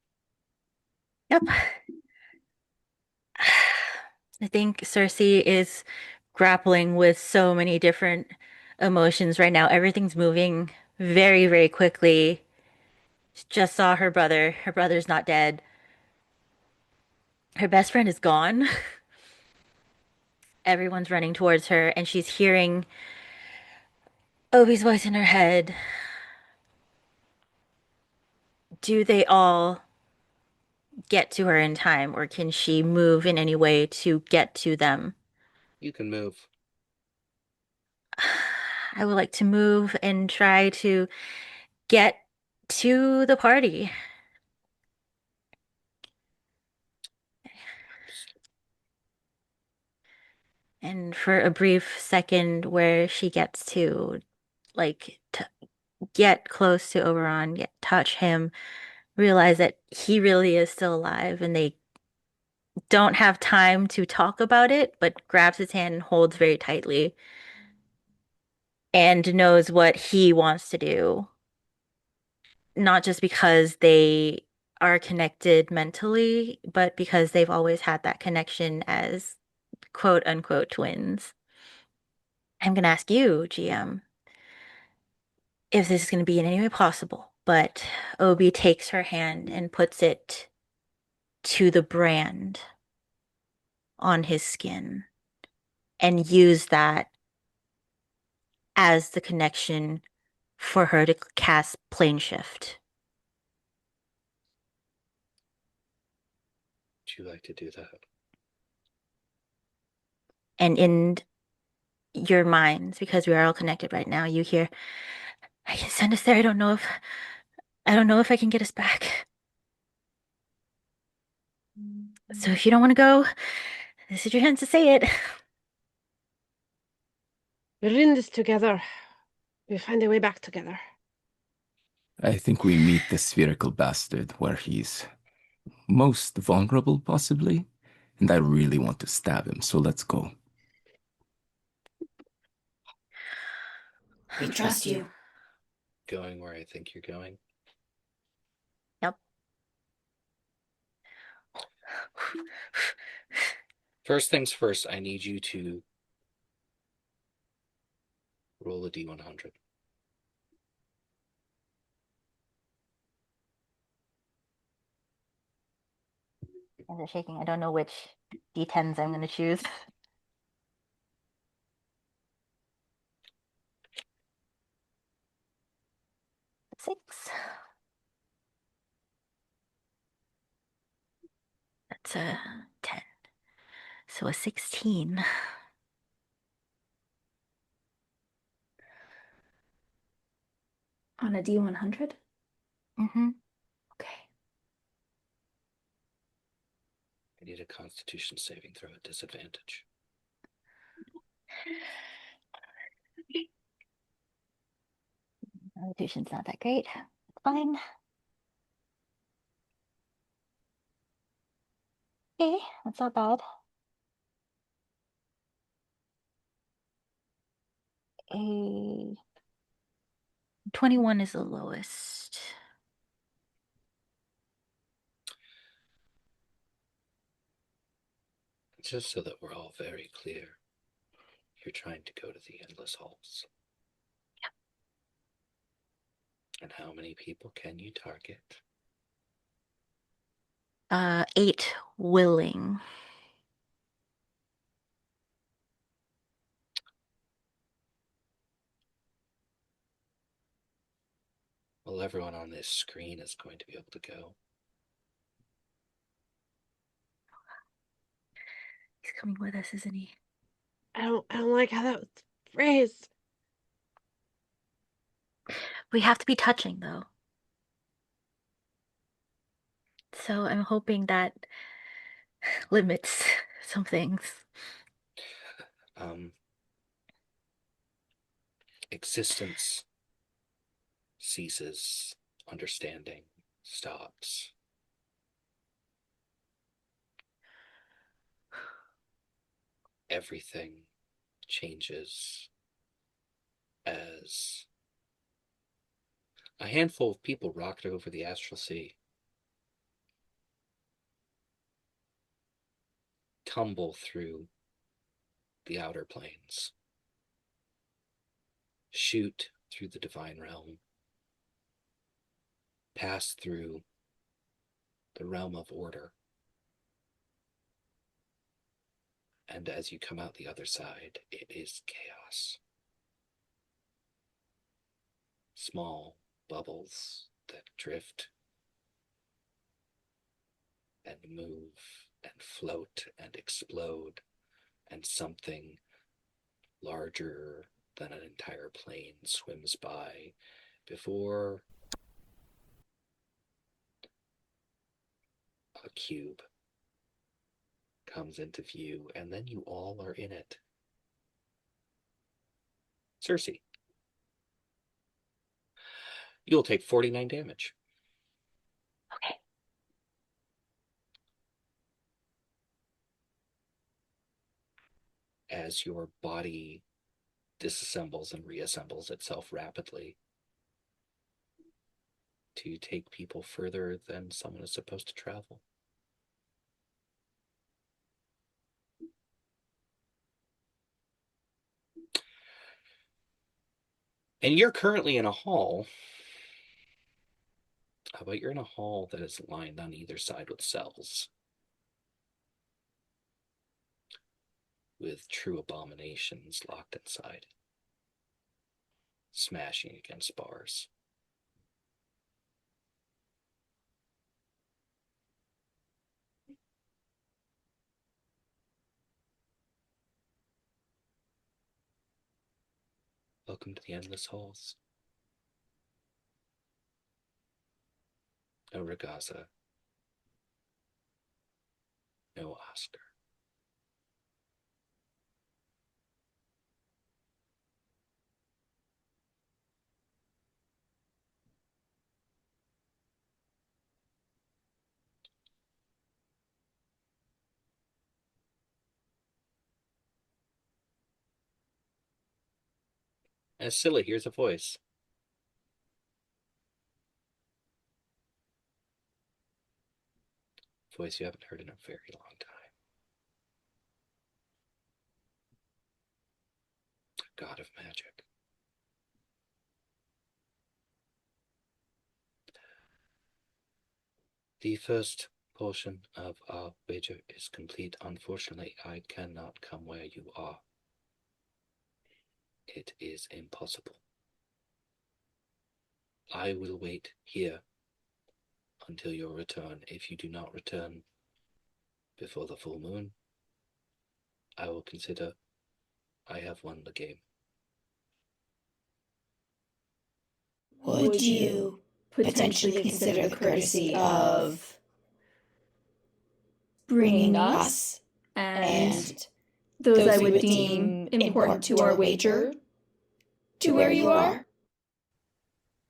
Yep. I think Cersei is grappling with so many different emotions right now. Everything's moving very, very quickly. She just saw her brother. Her brother's not dead. Her best friend is gone. Everyone's running towards her, and she's hearing Obi's voice in her head. Do they all get to her in time, or can she move in any way to get to them? You can move. I would like to move and try to get to the party. And for a brief second where she gets to like t get close to Oberon, get touch him, realize that he really is still alive and they don't have time to talk about it, but grabs his hand and holds very tightly and knows what he wants to do. Not just because they are connected mentally, but because they've always had that connection as quote unquote twins. I'm gonna ask you, GM, if this is gonna be in any way possible, but Obi takes her hand and puts it to the brand on his skin and use that as the connection for her to cast plane shift. Would you like to do that? And in your minds, because we are all connected right now, you hear, I can send us there. I don't know if I can get us back. So if you don't want to go, this is your chance to say it. We're in this together. We'll find a way back together. I think we meet the spherical bastard where he's most vulnerable, possibly. And I really want to stab him, so let's go. We trust you. Going where I think you're going? Yep. First things first, I need you to roll a d100. As they're shaking, I don't know which D10s I'm going to choose. 6. That's a 10. So a 16. On a D100? Mm-hmm. Okay. I need a Constitution saving throw at disadvantage. Constitution's not that great. It's fine. Okay, that's not bad. A 21 is the lowest. Just so that we're all very clear, you're trying to go to the Endless Halls. Yeah. And how many people can you target? 8 willing. Well, everyone on this screen is going to be able to go. He's coming with us, isn't he? I don't like how that was phrased. We have to be touching, though. So I'm hoping that limits some things. Existence ceases, understanding stops. Everything changes as a handful of people rocked over the astral sea. tumble through the outer planes, shoot through the divine realm, pass through the realm of order, and as you come out the other side, it is chaos. Small bubbles that drift and move and float and explode, and something larger than an entire plane swims by before a cube comes into view, and then you all are in it. Cersei, you'll take 49 damage. Okay. As your body disassembles and reassembles itself rapidly to take people further than someone is supposed to travel. And you're currently in a hall. But you're in a hall that is lined on either side with cells, with true abominations locked inside, smashing against bars. Welcome to the endless halls. No Ragaza. No Oscar. And Scylla hears a voice. Voice you haven't heard in a very long time. God of magic. The first portion of our wager is complete. Unfortunately, I cannot come where you are. It is impossible. I will wait here until your return. If you do not return before the full moon, I will consider I have won the game. Would you potentially consider the courtesy of bringing us and those I would deem important to our wager to where you are?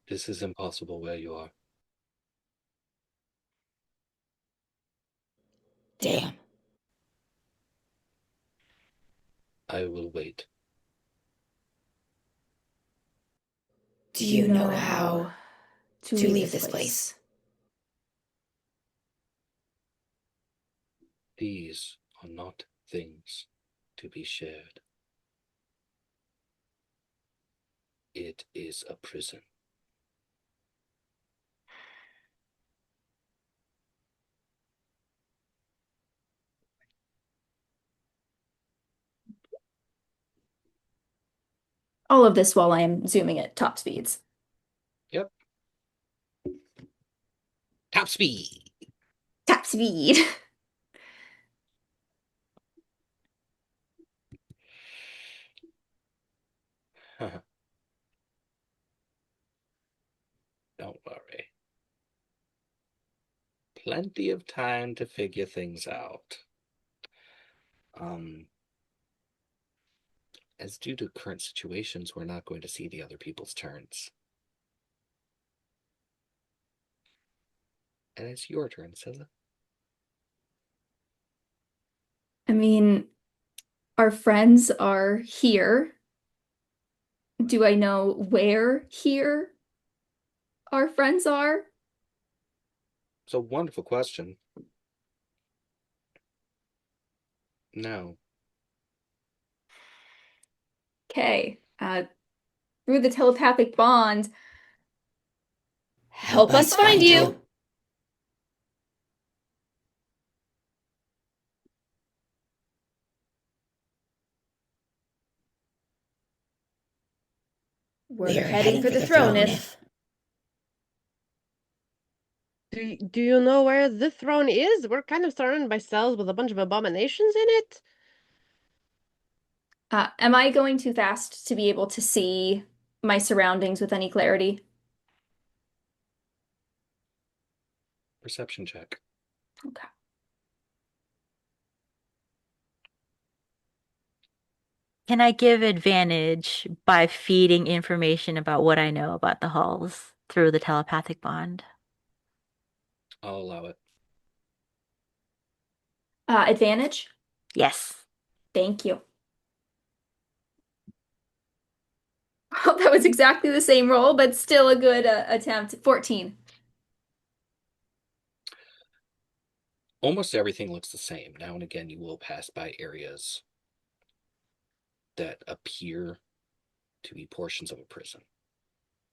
This is impossible where you are. Damn. I will wait. Do you know how to leave this place? These are not things to be shared. It is a prison. All of this while I am zooming at top speeds. Yep. Top speed. Top speed. Don't worry. Plenty of time to figure things out. As due to current situations, we're not going to see the other people's turns. And it's your turn, Scylla. I mean, our friends are here. Do I know where here our friends are? It's a wonderful question. No. Okay. Through the telepathic bond, Help us find you. We're heading for the throne if... Do you know where the throne is? We're kind of surrounded by cells with a bunch of abominations in it. am I going too fast to be able to see my surroundings with any clarity? Perception check. Okay. Can I give advantage by feeding information about what I know about the halls through the telepathic bond? I'll allow it. Advantage? Yes. Thank you. Oh, that was exactly the same roll, but still a good attempt. 14. Almost everything looks the same. Now and again, you will pass by areas that appear to be portions of a prison.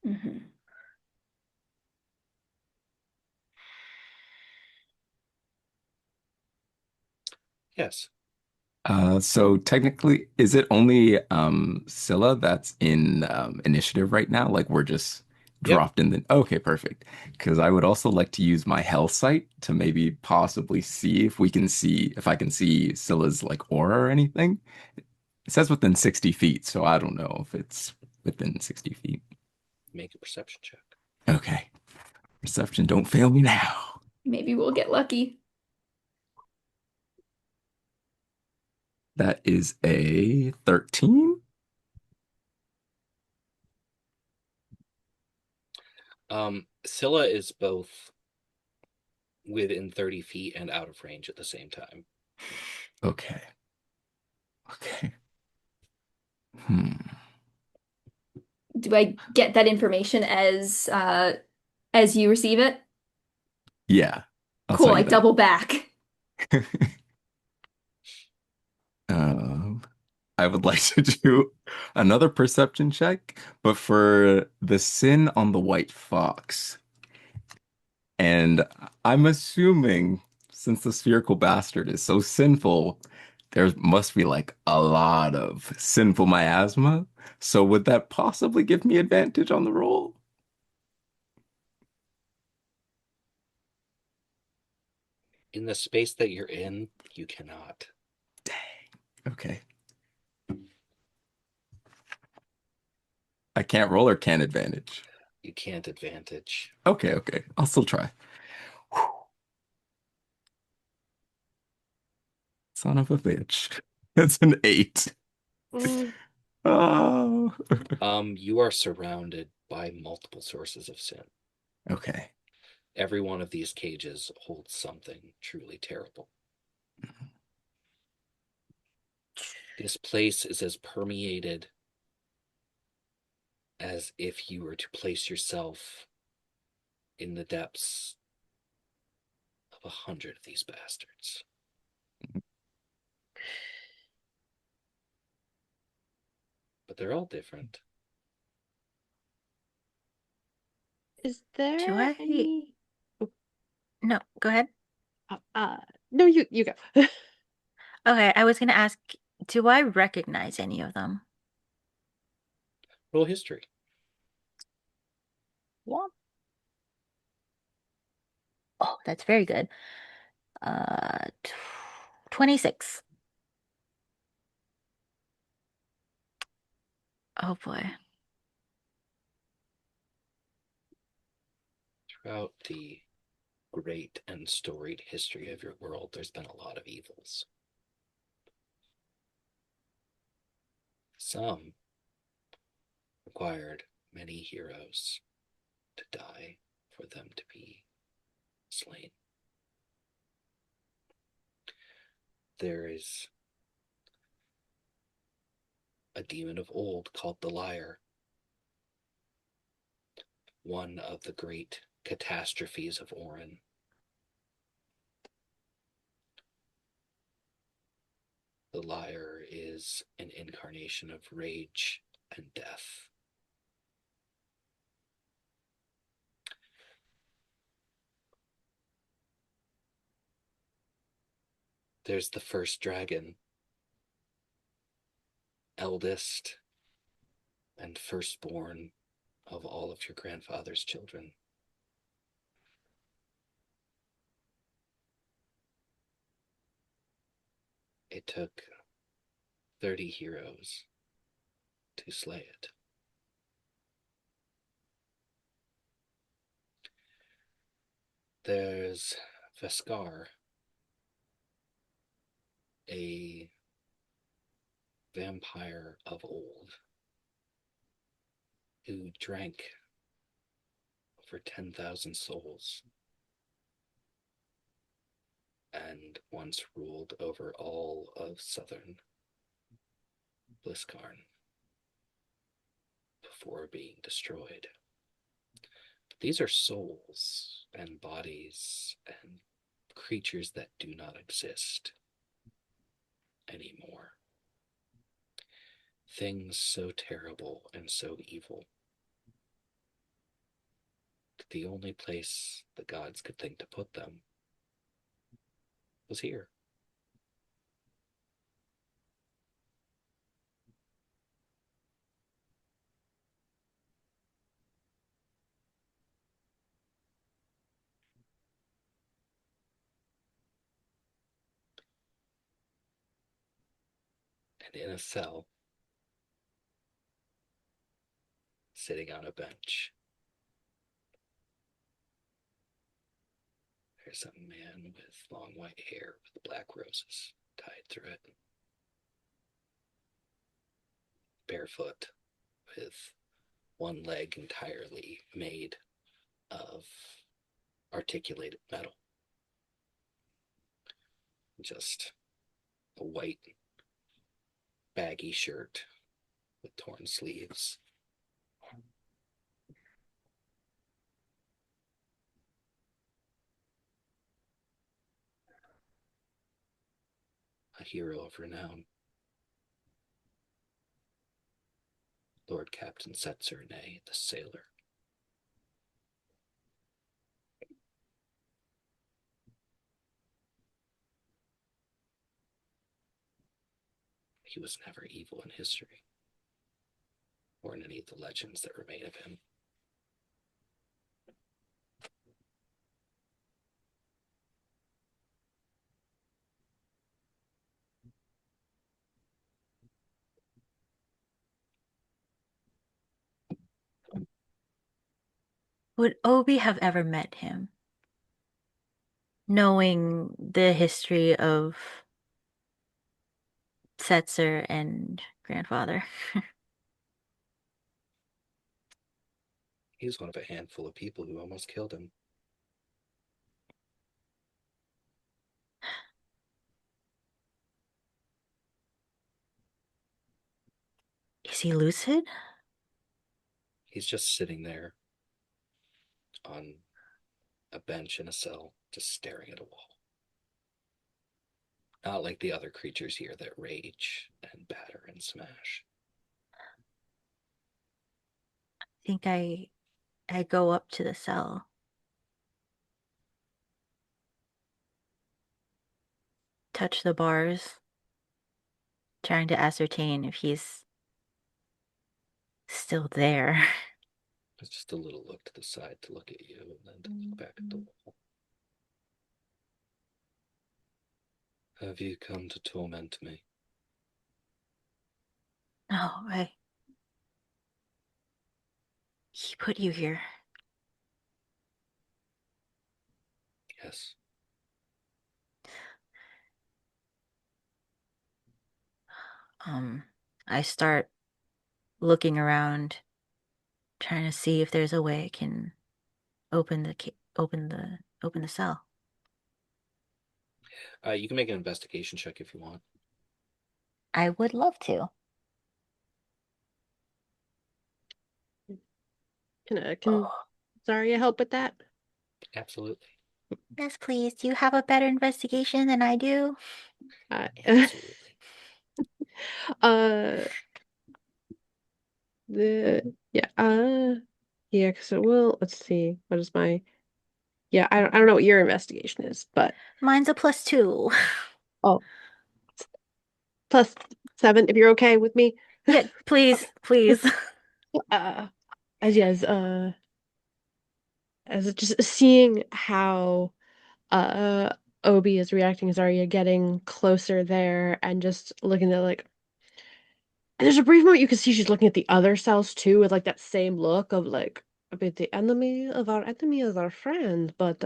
Mm-hmm. Yes. So technically, is it only Scylla that's in initiative right now? Like we're just Yep. dropped in the. Okay, perfect. Because I would also like to use my health sight to maybe possibly see if I can see Scylla's like aura or anything. It says within 60 feet, so I don't know if it's within 60 feet. Make a perception check. Okay. Perception, don't fail me now. Maybe we'll get lucky. That is a 13. Scylla is both within 30 feet and out of range at the same time. Okay. Okay. Do I get that information as you receive it? Yeah. I'll Cool, tell I you that. double back. Um, I would like to do another perception check, but for the sin on the white fox. And I'm assuming since the spherical bastard is so sinful, there must be like a lot of sinful miasma. So would that possibly give me advantage on the roll? In the space that you're in, you cannot. Okay. I can't roll or can advantage. You can't advantage. Okay, okay. I'll still try. Whew. Son of a bitch. That's an 8. Mm. Oh. You are surrounded by multiple sources of sin. Okay. Every one of these cages holds something truly terrible. This place is as permeated as if you were to place yourself in the depths of 100 of these bastards. But they're all different. Is there Do I- any? No, go ahead. No, you go. Okay, I was gonna ask, do I recognize any of them? Roll history. What? Oh, that's very good. 26. Oh boy. Throughout the great and storied history of your world, there's been a lot of evils. Some required many heroes to die for them to be slain. There is a demon of old called the Liar, one of the great catastrophes of Orin. the liar is an incarnation of rage and death. There's the first dragon, eldest and firstborn of all of your grandfather's children. It took 30 heroes to slay it. There's Veskar, a vampire of old, who drank over 10,000 souls and once ruled over all of southern Bliskarn before being destroyed. But these are souls and bodies and creatures that do not exist anymore. Things so terrible and so evil that the only place the gods could think to put them was here. And in a cell, sitting on a bench, there's a man with long white hair with black roses tied through it, barefoot, with one leg entirely made of articulated metal. Just a white, baggy shirt with torn sleeves. A hero of renown. Lord Captain SaberSvn, the sailor. He was never evil in history, or in any of the legends that remain of him. Would Obi have ever met him? Knowing the history of Setzer and grandfather. He was one of a handful of people who almost killed him. Is he lucid? He's just sitting there on a bench in a cell, just staring at a wall. Not like the other creatures here that rage and batter and smash. I think I go up to the cell. Touch the bars, trying to ascertain if he's still there. It's just a little look to the side to look at you and then to look back at the wall. Have you come to torment me? No, he put you here. Yes. I start looking around, trying to see if there's a way I can open the cell. You can make an investigation check if you want. I would love to. Can Zarya help with that? Absolutely. Yes, please. Do you have a better investigation than I do? Absolutely. Uh, yeah, because it will. Let's see. What is my? Yeah, I don't know what your investigation is, but Mine's a +2. oh, +7 if you're okay with me. Yeah, please, please. Uh, as yes, as just seeing how uh Obi is reacting as Arya getting closer there and just looking at like and there's a brief moment you can see she's looking at the other cells too with like that same look of like a bit the enemy is our friend, but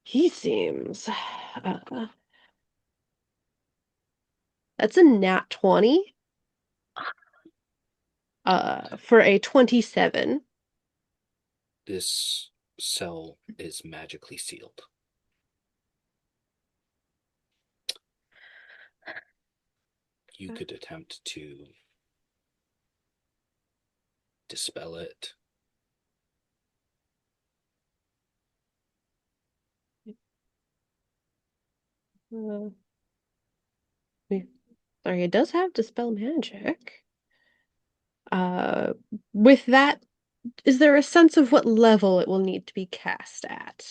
he seems that's a nat 20 for a 27. This cell is magically sealed. You could attempt to dispel it. Uh, sorry, it does have dispel magic. Uh, with that, is there a sense of what level it will need to be cast at?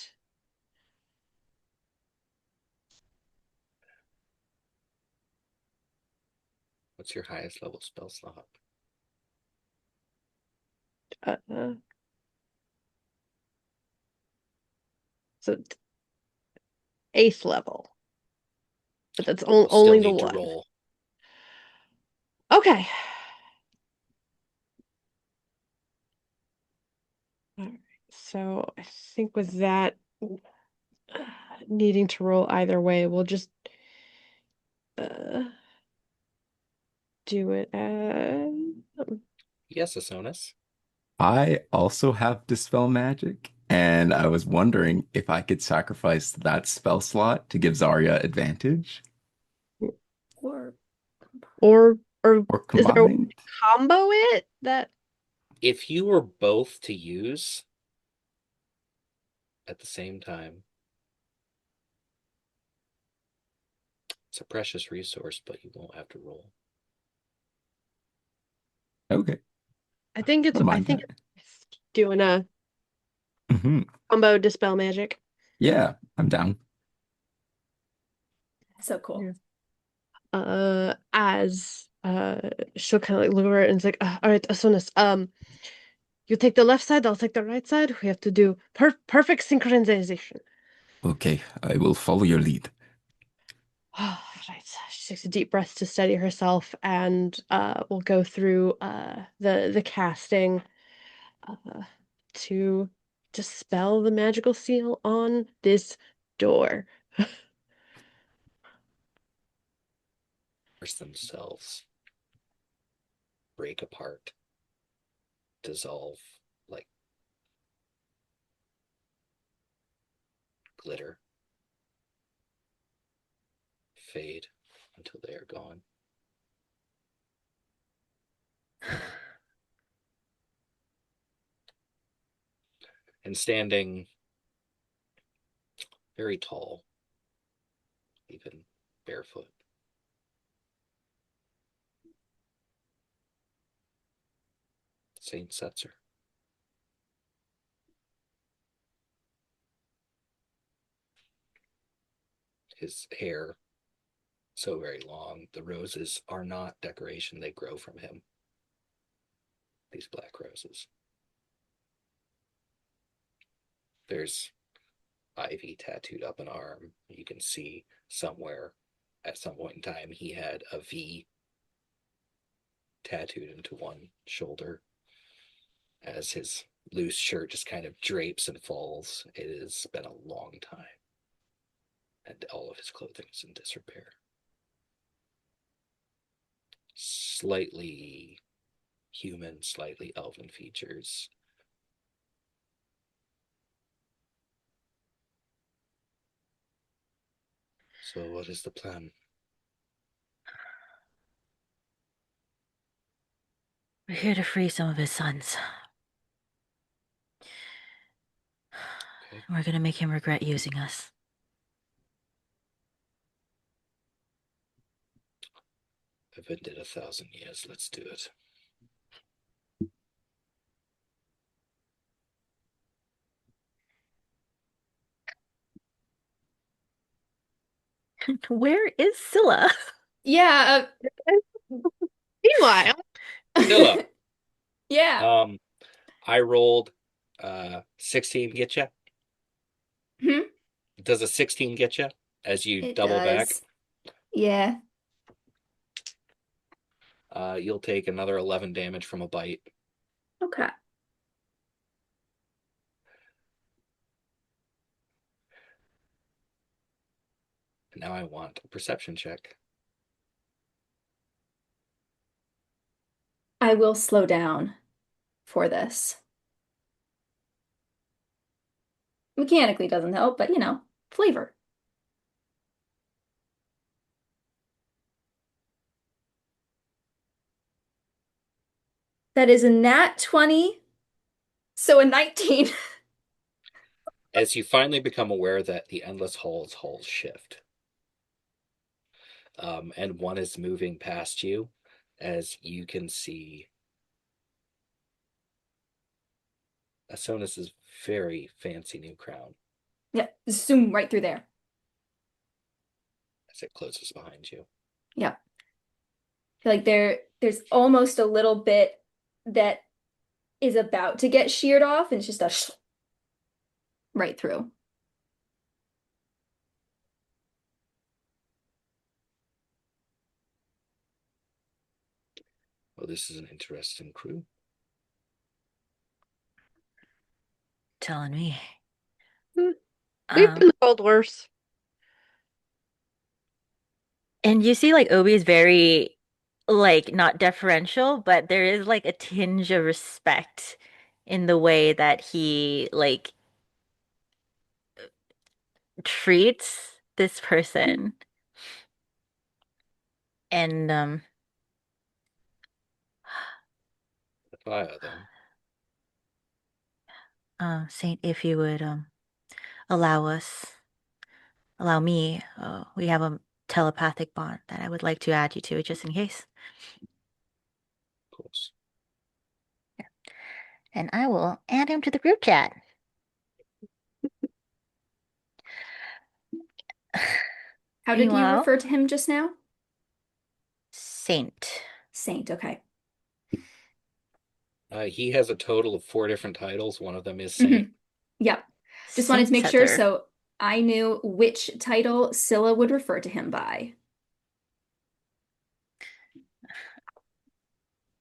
What's your highest level spell slot? Uh, so 8th level, but that's Still only the need to one. roll. Okay. All right. So I think with that needing to roll either way, we'll just uh, do it as Yes, Asonus. I also have Dispel Magic, and I was wondering if I could sacrifice that spell slot to give Zarya advantage Or or or is there a way combined. to combo it that If you were both to use at the same time, it's a precious resource, but you won't have to roll. Okay, I think don't mind it's that. doing a Hmm. combo dispel magic. Yeah, I'm down. so cool. Yeah. As she'll kind of like look over it and it's like, all right, Asunas, you take the left side, I'll take the right side. We have to do perfect synchronization. Okay, I will follow your lead. Right. She takes a deep breath to steady herself, and we'll go through the casting to dispel the magical seal on this door. Themselves break apart, dissolve like glitter, fade until they are gone. And standing very tall, even barefoot, Saint Setzer. His hair so very long. The roses are not decoration, they grow from him. These black roses. There's ivy tattooed up an arm. You can see somewhere at some point in time he had a V tattooed into one shoulder as his loose shirt just kind of drapes and falls. It has been a long time, and all of his clothing is in disrepair. Slightly human, slightly elven features. So, what is the plan? We're here to free some of his sons. Okay. We're gonna make him regret using us. I've been dead 1,000 years. Let's do it. Where is Scylla? Yeah. Meanwhile, Scylla. Yeah. I rolled 16 get you? Hmm? Does a 16 get you as you It double back? does. Yeah. You'll take another 11 damage from a bite. Okay. Now I want a perception check. I will slow down for this. Mechanically doesn't help, but flavor. That is a nat 20, so a 19. As you finally become aware that the endless halls shift. And one is moving past you, as you can see Asonus's very fancy new crown Yep, zoom right through there. as it closes behind you. Yep. I feel like there's almost a little bit that is about to get sheared off, and it's just a right through. Well, this is an interesting crew. Telling me. we've been told worse. And you see, like, Obi is very, like, not deferential, but there is, like, a tinge of respect in the way that he, like, treats this person. And, The fire, then. Saint, if you would, allow me, we have a telepathic bond that I would like to add you to, just in case. Of course. And I will add him to the group chat. How did you Meanwhile, refer to him just now? Saint. Saint, okay. He has a total of 4 different titles. One of them is Saint. Yep. Just wanted to make sure, Saint-Setter. so I knew which title Scylla would refer to him by.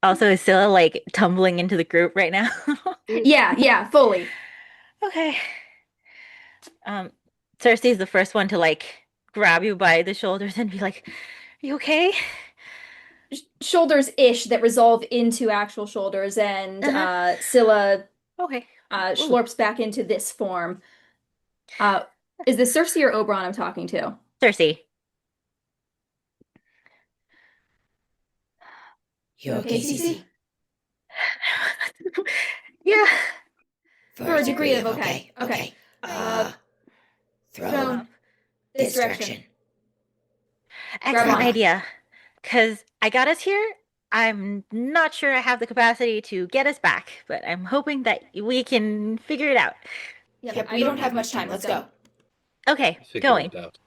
Also, is Scylla, like, tumbling into the group right now? Yeah, fully. Okay. Cersei's the first one to, like, grab you by the shoulders and be like, you okay? Shoulders-ish that resolve into actual shoulders, and Uh-huh. Scylla Okay. schlorps back into this form. Is this Cersei or Oberon I'm talking to? Cersei. You okay, Cece? Yeah. For a degree of okay. Okay. Throne. Throne. This direction. Excellent on. idea. Because I got us here. I'm not sure I have the capacity to get us back, but I'm hoping that we can figure it out. Yep, We don't have much time. Let's go. Okay, Figure going. it out.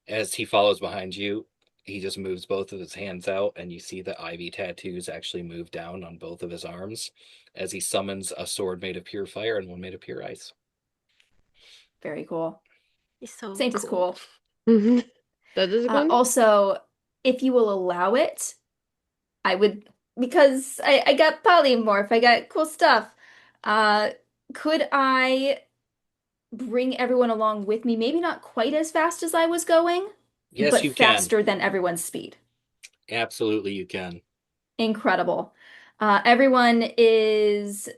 As he follows behind you, he just moves both of his hands out, and you see the ivy tattoos actually move down on both of his arms as he summons a sword made of pure fire and one made of pure ice. Very cool. He's so Saint is cool. That is one. Also, if you will allow it, I would, because I got polymorph, I got cool stuff. Could I bring everyone along with me? Maybe not quite as fast as I was going, Yes, but you can. faster than everyone's speed. Absolutely, you can. Incredible. Everyone is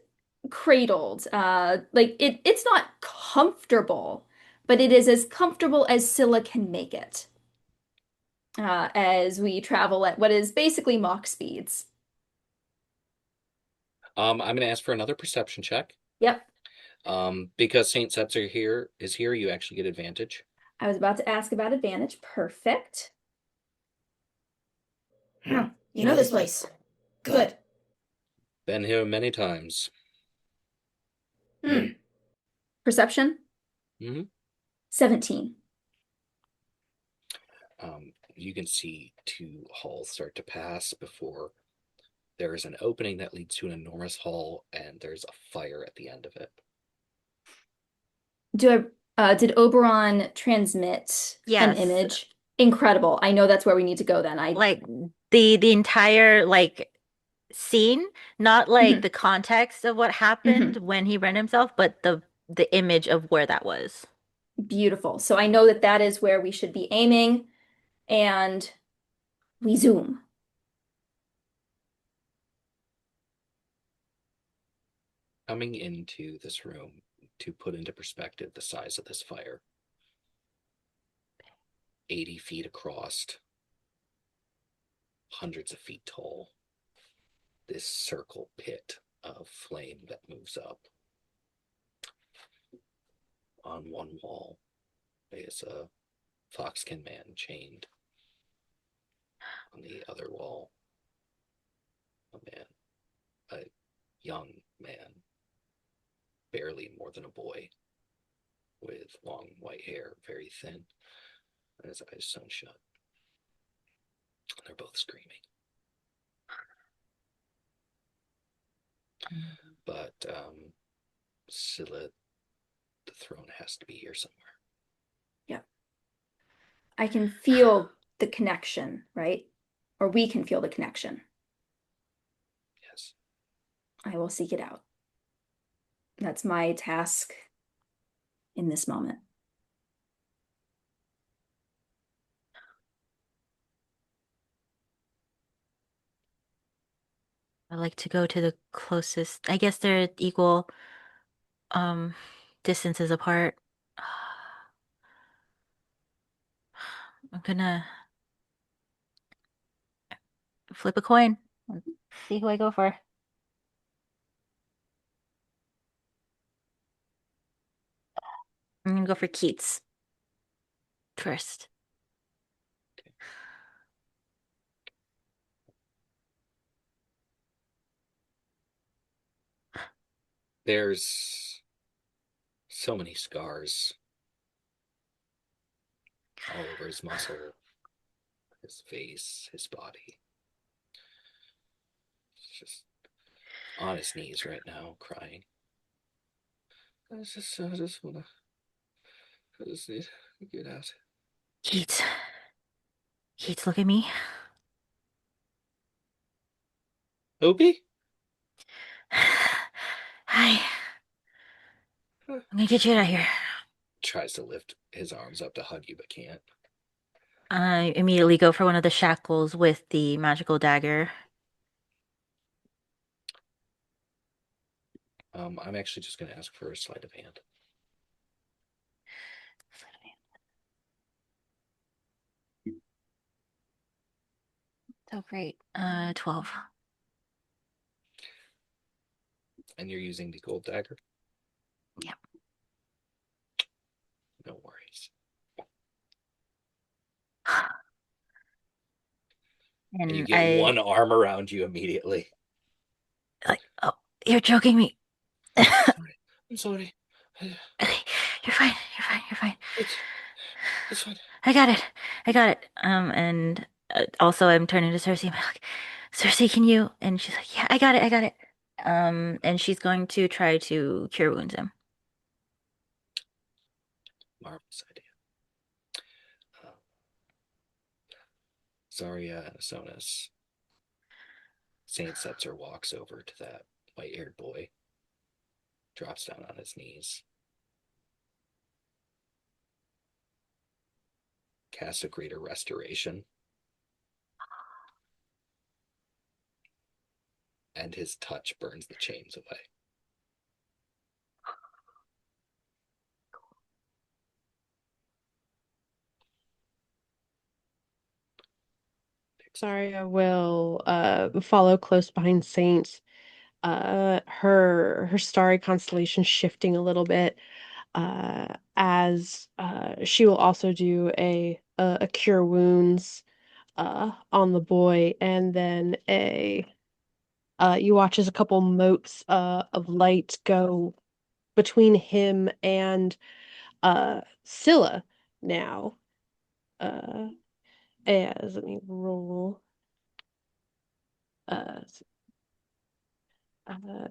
cradled. Like it's not comfortable, but it is as comfortable as Scylla can make it. As we travel at what is basically Mach speeds. I'm going to ask for another perception check. Yep. Because Saint Setzer is here, you actually get advantage. I was about to ask about advantage. Perfect. You know this place. Good. Been here many times. Perception? Hmm. 17. You can see two halls start to pass before there is an opening that leads to an enormous hall, and there's a fire at the end of it. Did Oberon transmit an Yes. image? Incredible. I know that's where we need to go then. Like the entire like scene, not like Mhm. the context of what happened when he ran himself, but the image of where that was. Beautiful. So I know that that is where we should be aiming, and we zoom. Coming into this room, to put into perspective the size of this fire, 80 feet across, hundreds of feet tall, this circle pit of flame that moves up. On one wall is a foxkin man chained. On the other wall, a young man, barely more than a boy, with long white hair, very thin, and his eyes sewn shut. And they're both screaming. But Scylla, the throne has to be here somewhere. Yeah. I can feel the connection, right? Or we can feel the connection. Yes. I will seek it out. That's my task in this moment. I like to go to the closest. I guess they're equal um distances apart. I'm gonna flip a coin. See who I go for. I'm gonna go for Keats first. There's so many scars all over his muscle, his face, his body. He's just on his knees right now, crying. I just wanna, I just need to get out. Keats. Keats, look at me. Opie? Hi. Huh. I'm gonna get you out of here. Tries to lift his arms up to hug you, but can't. I immediately go for one of the shackles with the magical dagger. I'm actually just going to ask for a sleight of hand. So great. 12. And you're using the gold dagger? Yep. No worries. And you And get one arm around you immediately. like, oh, you're joking me. I'm sorry. Okay, you're fine. You're fine. You're fine. It's fine. I got it. I got it. And also I'm turning to Cersei. I'm like, Cersei, can you? And she's like, yeah, I got it. I got it. And she's going to try to cure wounds him. Marvelous idea. Zarya and Asonis. Saint Setzer walks over to that white-haired boy, drops down on his knees, casts a greater restoration, and his touch burns the chains away. Zarya will follow close behind Saint. Her starry constellation shifting a little bit as she will also do a cure wounds on the boy, and then you watch as a couple motes of light go between him and Scylla now. As let me roll. Uh,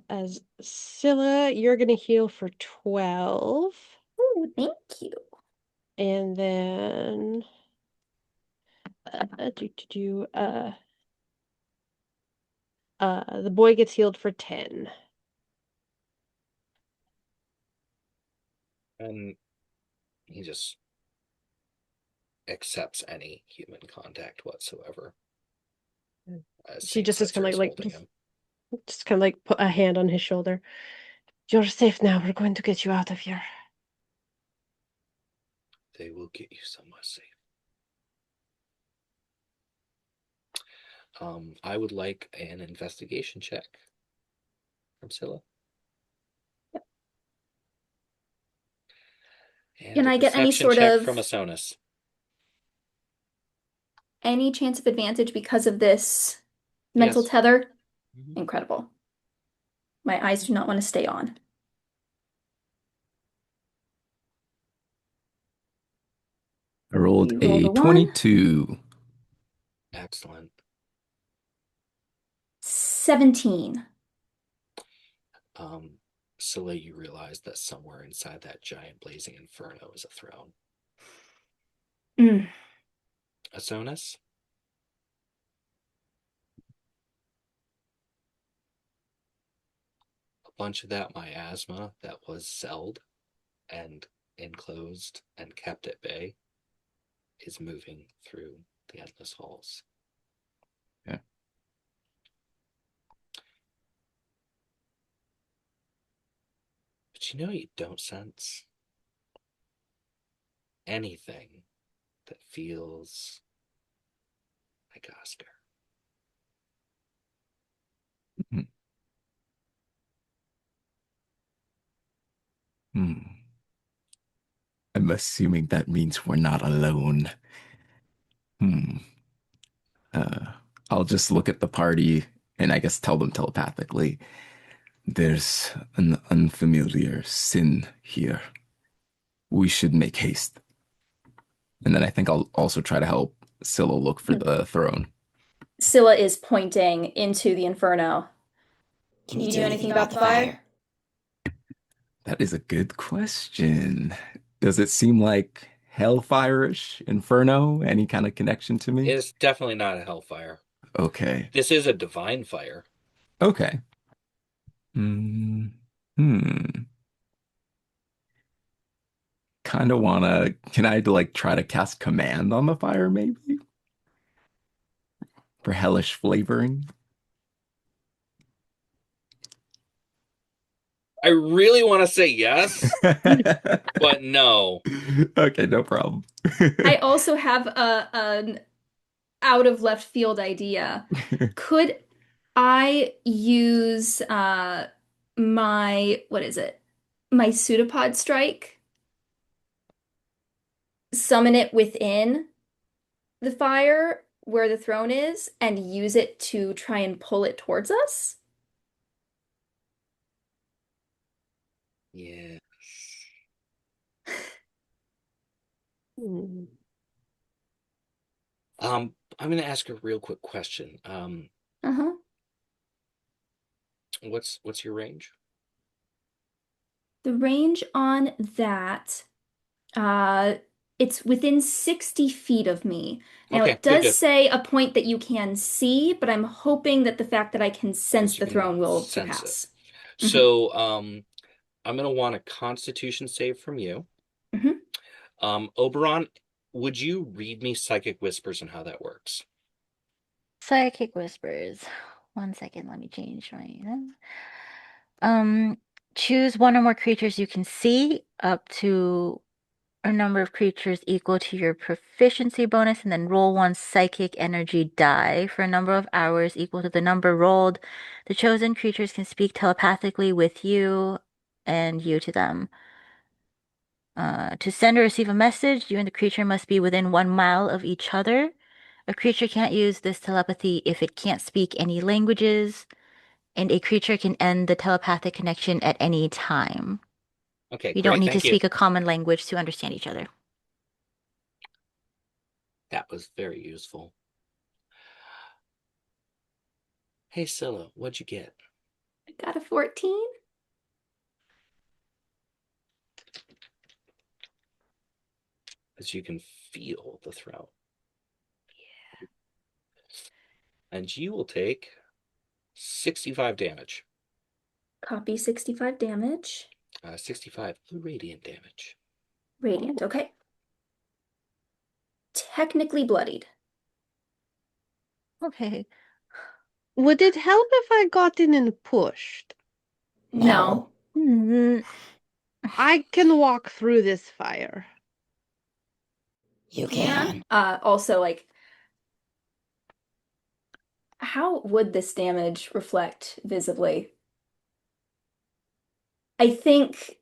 as Scylla, you're gonna heal for 12. Ooh, thank you. And then the boy gets healed for 10. And he just accepts any human contact whatsoever. She just is kind of like holding him. just kind of like put a hand on his shoulder. You're safe now. We're going to get you out of here. They will get you somewhere safe. I would like an investigation check from Scylla. And Can a I get any perception sort check of from Asonus. any chance of advantage because of this mental Yes. tether? Mhm. Incredible. My eyes do not want to stay on. I rolled You rolled a a 1. 22. Excellent. 17. Scylla, you realize that somewhere inside that giant blazing inferno is a throne. Mm. Asonus? A bunch of that miasma that was celled and enclosed and kept at bay is moving through the endless halls. Yeah. But you don't sense anything that feels like Oscar. Hmm. Hmm. I'm assuming that means we're not alone. Hmm. Uh, I'll just look at the party and I guess tell them telepathically. There's an unfamiliar sin here. We should make haste. And then I think I'll also try to help Scylla look for the throne. Scylla is pointing into the inferno. Can you do anything about the fire? That is a good question. Does it seem like hellfire-ish, inferno? Any kind of connection to me? It's definitely not a hellfire. Okay. This is a divine fire. Okay. Hmm. Hmm. Kind of wanna. Can I like try to cast command on the fire, maybe? For hellish flavoring? I really want to say yes, but no. Okay, no problem. I also have an out of left field idea. Could I use my what is it? My pseudopod strike? Summon it within the fire where the throne is and use it to try and pull it towards us? Yeah. Hmm. I'm going to ask a real quick question. Uh-huh. What's your range? The range on that, uh, it's within 60 feet of me. Now, Okay, it good, does good. say a point that you can see, but I'm hoping that the fact that I can sense Because you the can throne will sense it. surpass. So, I'm going to want a Constitution save from you. Mhm. Oberon, would you read me Psychic Whispers and how that works? Psychic whispers. 1 second, let me change my um choose one or more creatures you can see up to a number of creatures equal to your proficiency bonus, and then roll one psychic energy die for a number of hours equal to the number rolled. The chosen creatures can speak telepathically with you and you to them. To send or receive a message, you and the creature must be within 1 mile of each other. A creature can't use this telepathy if it can't speak any languages, and a creature can end the telepathic connection at any time. Okay, You don't great. need to Thank you. speak a common language to understand each other. That was very useful. Hey, Scylla, what'd you get? I got a 14. As you can feel the throw. Yeah. And you will take 65 damage. Copy 65 damage. 65 radiant damage. Radiant, okay. Technically bloodied. Okay. Would it help if I got in and pushed? No. Mm, I can walk through this fire. You can. Also, like, how would this damage reflect visibly? I think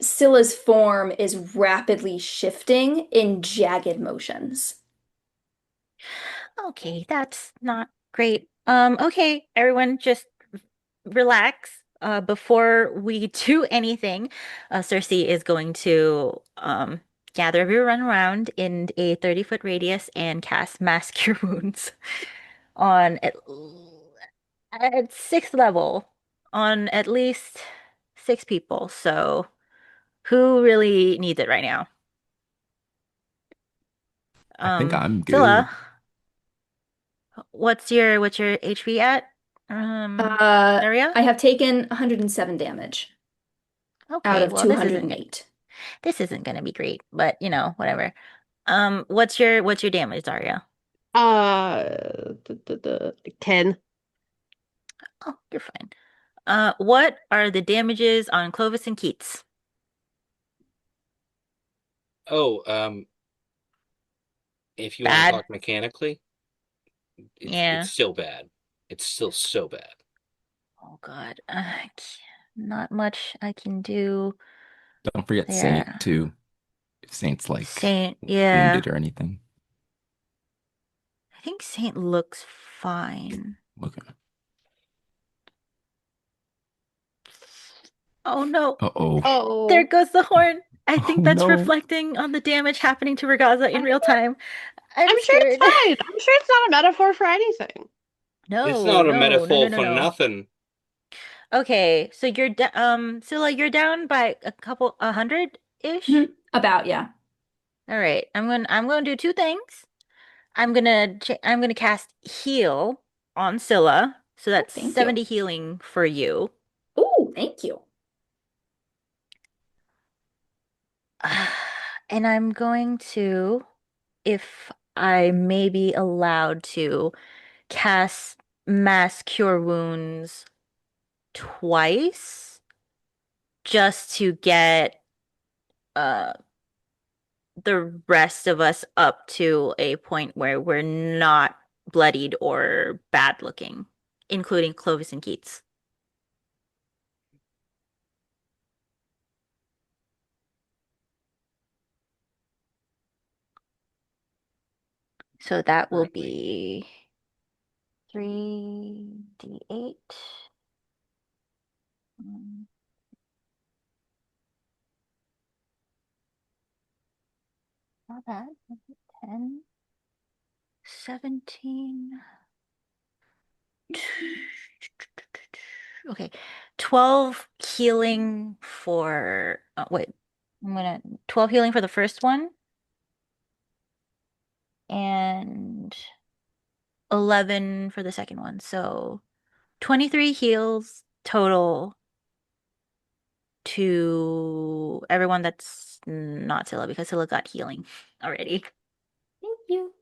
Scylla's form is rapidly shifting in jagged motions. Okay, that's not great. Okay, everyone just relax. Before we do anything, Cersei is going to gather everyone around in a 30-foot radius and cast Mass Cure Wounds on at sixth level on at least 6 people. So who really needs it right now? I think I'm Zilla, good. what's your HP at? Daria? I have taken 107 damage out Okay, of well this isn't gonna be great, but whatever. What's your damage, Daria? The 10. Oh, you're fine. What are the damages on Clovis and Keats? Oh, if you want to Bad. talk mechanically, it's Yeah. still bad. It's still so bad. Oh God. Not much I can do Don't forget Saint there. too. If Saint's like Saint, yeah. wounded or anything. I think Saint looks fine. Okay. Oh no. Uh-oh. There Oh. goes the horn. I Oh think that's no. reflecting on the damage happening to Ragaza in I'm real sure, time. I'm I'm sure it's scared. fine. I'm sure it's not a metaphor for anything. It's No, not a no, no, no, metaphor no, for no. nothing. Okay, so Scylla, you're down by a hundred-ish. About, yeah. All right, I'm gonna do two things. I'm gonna cast heal on Scylla, so Oh, that's thank you. 70 healing for you. Oh, thank you. And I'm going to, if I may be allowed to, cast Mass Cure Wounds twice just to get uh the rest of us up to a point where we're not bloodied or bad looking, including Clovis and Keats. So that will Currently. be 3d8. Not bad. 10, 17. Okay. 12 healing for wait. 12 healing for the first one and 11 for the second one. So 23 heals total to everyone that's not Scylla because Scylla got healing already. Thank you.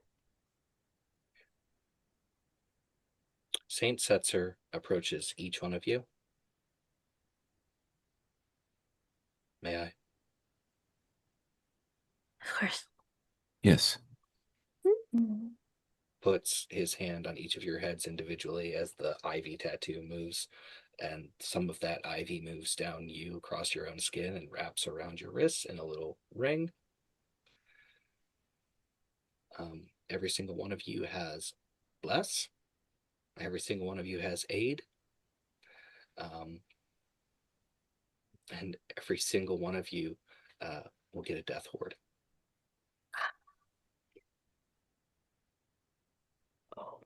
Saint Setzer approaches each one of you. May I? Of course. Yes. Puts his hand on each of your heads individually as the ivy tattoo moves, and some of that ivy moves down you across your own skin and wraps around your wrists in a little ring. every single one of you has bless. Every single one of you has aid. And every single one of you will get a death ward. Oh.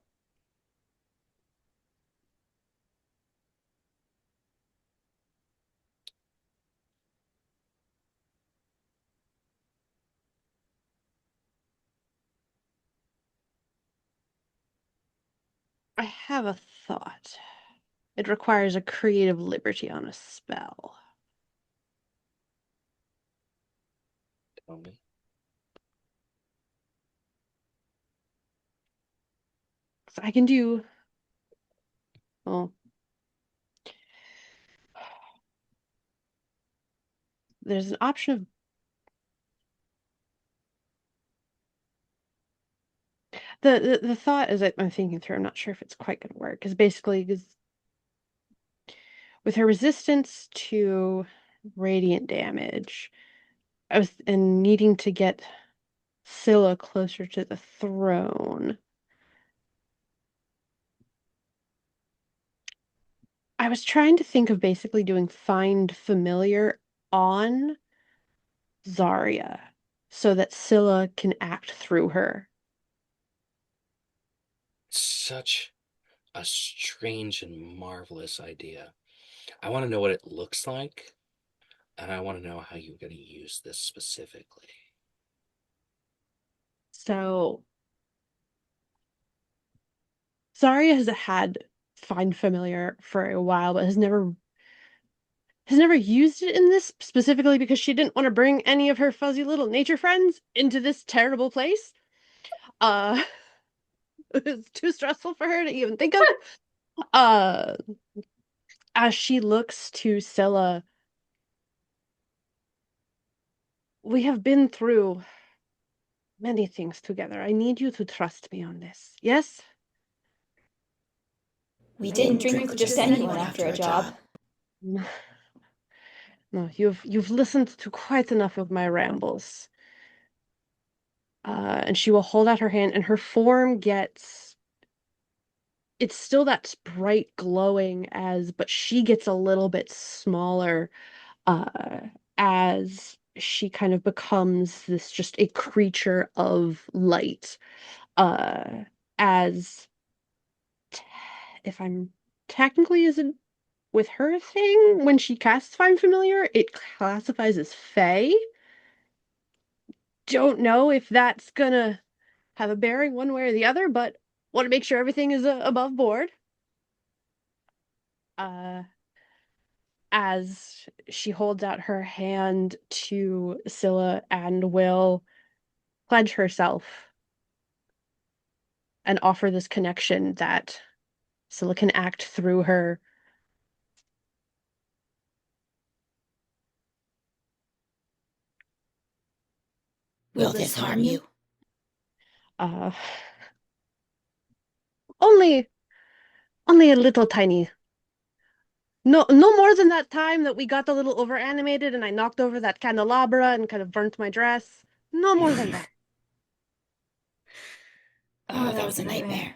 I have a thought. It requires a creative liberty on a spell. Tell me. So I can do. Well, there's an option of. The thought is that I'm thinking through. I'm not sure if it's quite going to work. Is basically with her resistance to radiant damage, and needing to get Scylla closer to the throne. I was trying to think of basically doing Find Familiar on Zarya so that Scylla can act through her. Such a strange and marvelous idea. I want to know what it looks like, and I want to know how you're going to use this specifically. So Zarya has had Find Familiar for a while, but has never used it in this specifically because she didn't want to bring any of her fuzzy little nature friends into this terrible place. It's too stressful for her to even think of. Uh, as she looks to Scylla, we have been through many things together. I need you to trust me on this. Yes? We didn't drink with just anyone after a job. No, you've listened to quite enough of my rambles. And she will hold out her hand, and her form gets. It's still that bright glowing but she gets a little bit smaller as she kind of becomes this just a creature of light. As if I'm technically is it with her thing when she casts Find Familiar, it classifies as Fey. Don't know if that's gonna have a bearing one way or the other, but want to make sure everything is above board. Uh, as she holds out her hand to Scylla and will pledge herself and offer this connection that Scylla can act through her. Will this harm you? Uh, only a little tiny. No more than that time that we got a little over animated and I knocked over that candelabra and kind of burnt my dress. No more than that. Oh, that was a nightmare.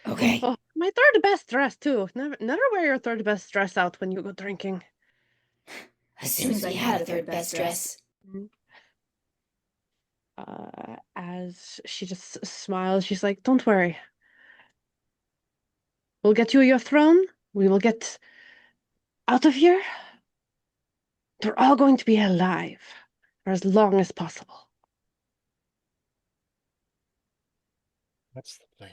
Okay. Oh, my third best dress too. Never wear your third best dress out when you go drinking. As soon as we had a third best dress. As she just smiles, she's like, "Don't worry. We'll get you your throne. We will get out of here. They're all going to be alive for as long as possible." What's the plan?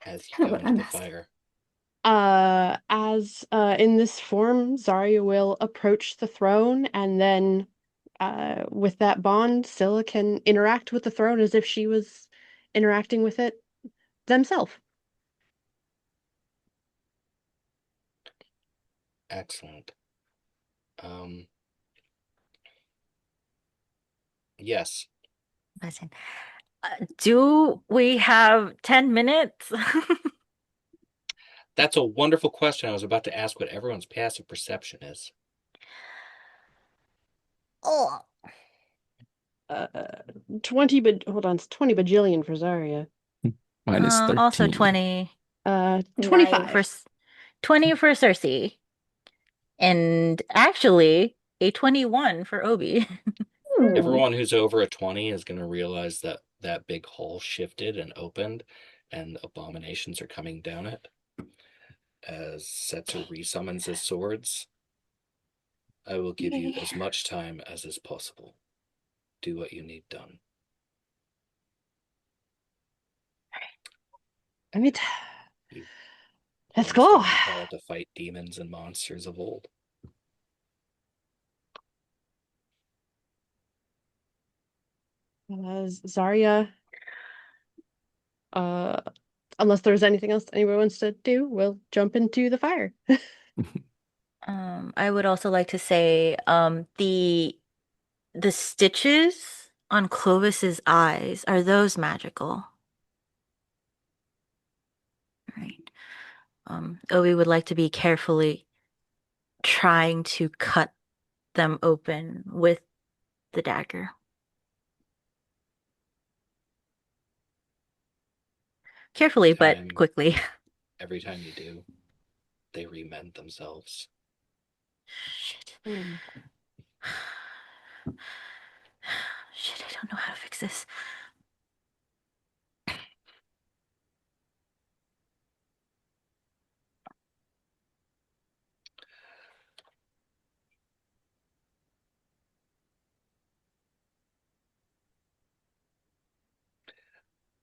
As you Kinda go what into I'm the asking. fire. As in this form, Zarya will approach the throne, and then with that bond, Scylla can interact with the throne as if she was interacting with it themselves. Excellent. Yes. Listen, do we have 10 minutes? That's a wonderful question. I was about to ask what everyone's passive perception is. Oh, Uh, 20, but hold on, it's 20 bajillion for Zarya. Minus Also 13. 20 25. for Nice. 20 for Cersei. And actually, a 21 for Obi. Ooh. Everyone who's over a 20 is going to realize that that big hole shifted and opened, and abominations are coming down it. As Setzer resummons his swords, I will give you as much time as is possible. Do what you need done. I mean, You let's once go. found hell to fight demons and monsters of old. Zarya, uh, unless there's anything else anyone wants to do, we'll jump into the fire. I would also like to say, the stitches on Clovis's eyes, are those magical? Right. Obi would like to be carefully trying to cut them open with the dagger. Carefully, but quickly. Every time you do, they remend themselves. Shit. Shit, I don't know how to fix this.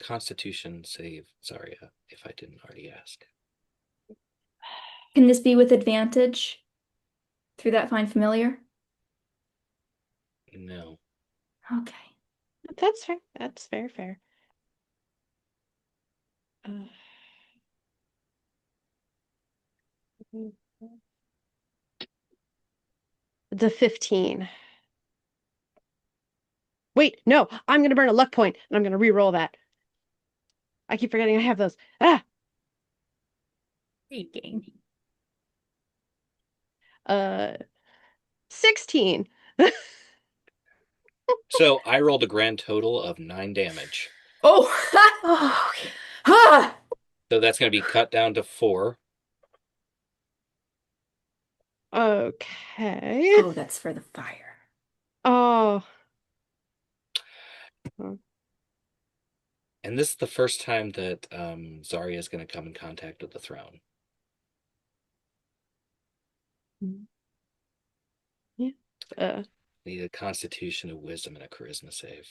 Constitution save, Zarya, if I didn't already ask. Can this be with advantage through that find familiar? No. Okay. That's fair. That's fair. Uh, the 15. Wait, no, I'm gonna burn a luck point, and I'm gonna re-roll that. I keep forgetting I have those. Ah! Freaking. 16. So I rolled a grand total of 9 damage. Oh! Oh, okay. Ha! So that's going to be cut down to 4. Okay. Oh, that's for the fire. Oh. And this is the first time that Zarya is going to come in contact with the throne. Yeah. Need a constitution, a wisdom, and a charisma save.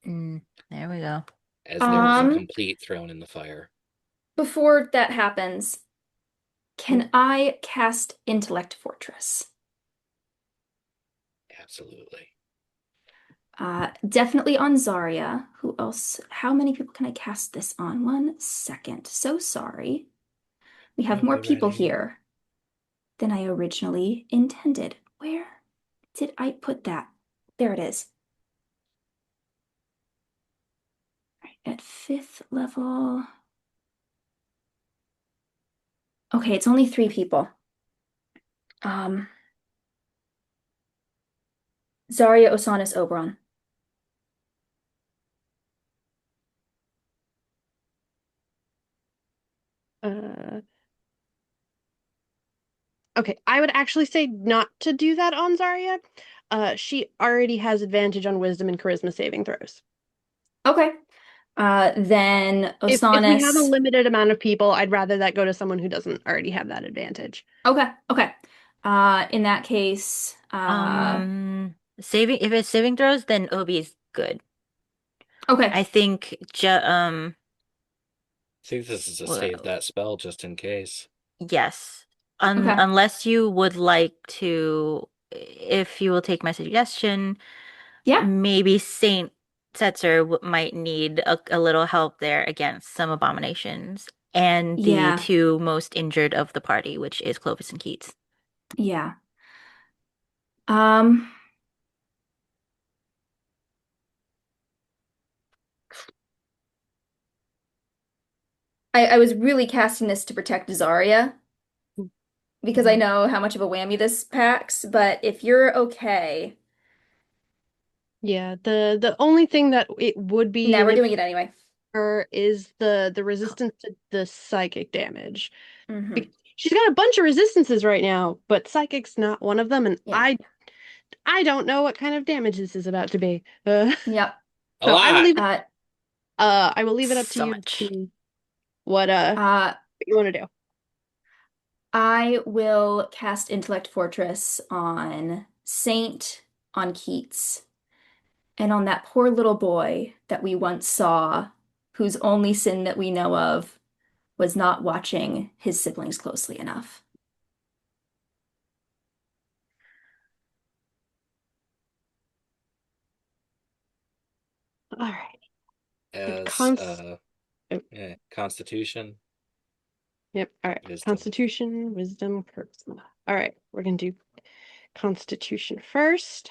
There we go. As there is a complete thrown in the fire. Before that happens, can I cast Intellect Fortress? Absolutely. Definitely on Zarya. Who else? How many people can I cast this on? 1 second. So sorry. We have more people here than I originally intended. Where did I put that? There it is. Right, at 5th level. Okay, it's only 3 people. Zarya, Osanis, Oberon. Okay, I would actually say not to do that on Zarya. She already has advantage on wisdom and charisma saving throws. Okay. Then If we have a Osanis. limited amount of people, I'd rather that go to someone who doesn't already have that advantage. Okay. In that case, Saving if it's saving throws, then Obi is good. okay. I think I think this is a save well, that spell just in case. yes. Okay. Unless you would like to, if you will take my suggestion, Yeah. maybe Saint Setzer might need a little help there against some abominations and the Yeah. 2 most injured of the party, which is Clovis and Keats. Yeah. Um, I was really casting this to protect Zarya because I know how much of a whammy this packs, but if you're okay, Yeah, the only thing that it would be Now we're doing it anyway. her is the resistance to the psychic damage. Mm-hmm. She's got a bunch of resistances right now, but psychic's not one of them, and Yeah. I don't know what kind of damage this is about to be. Yep. A So I will lot. leave it. I will leave it up to So you much. to what Uh, you want to do. I will cast Intellect Fortress on Saint, on Keats, and on that poor little boy that we once saw, whose only sin that we know of was not watching his siblings closely enough. All right. As Oh, Constitution, yep. All right. wisdom. Constitution, wisdom, charisma. All right. We're gonna do Constitution first.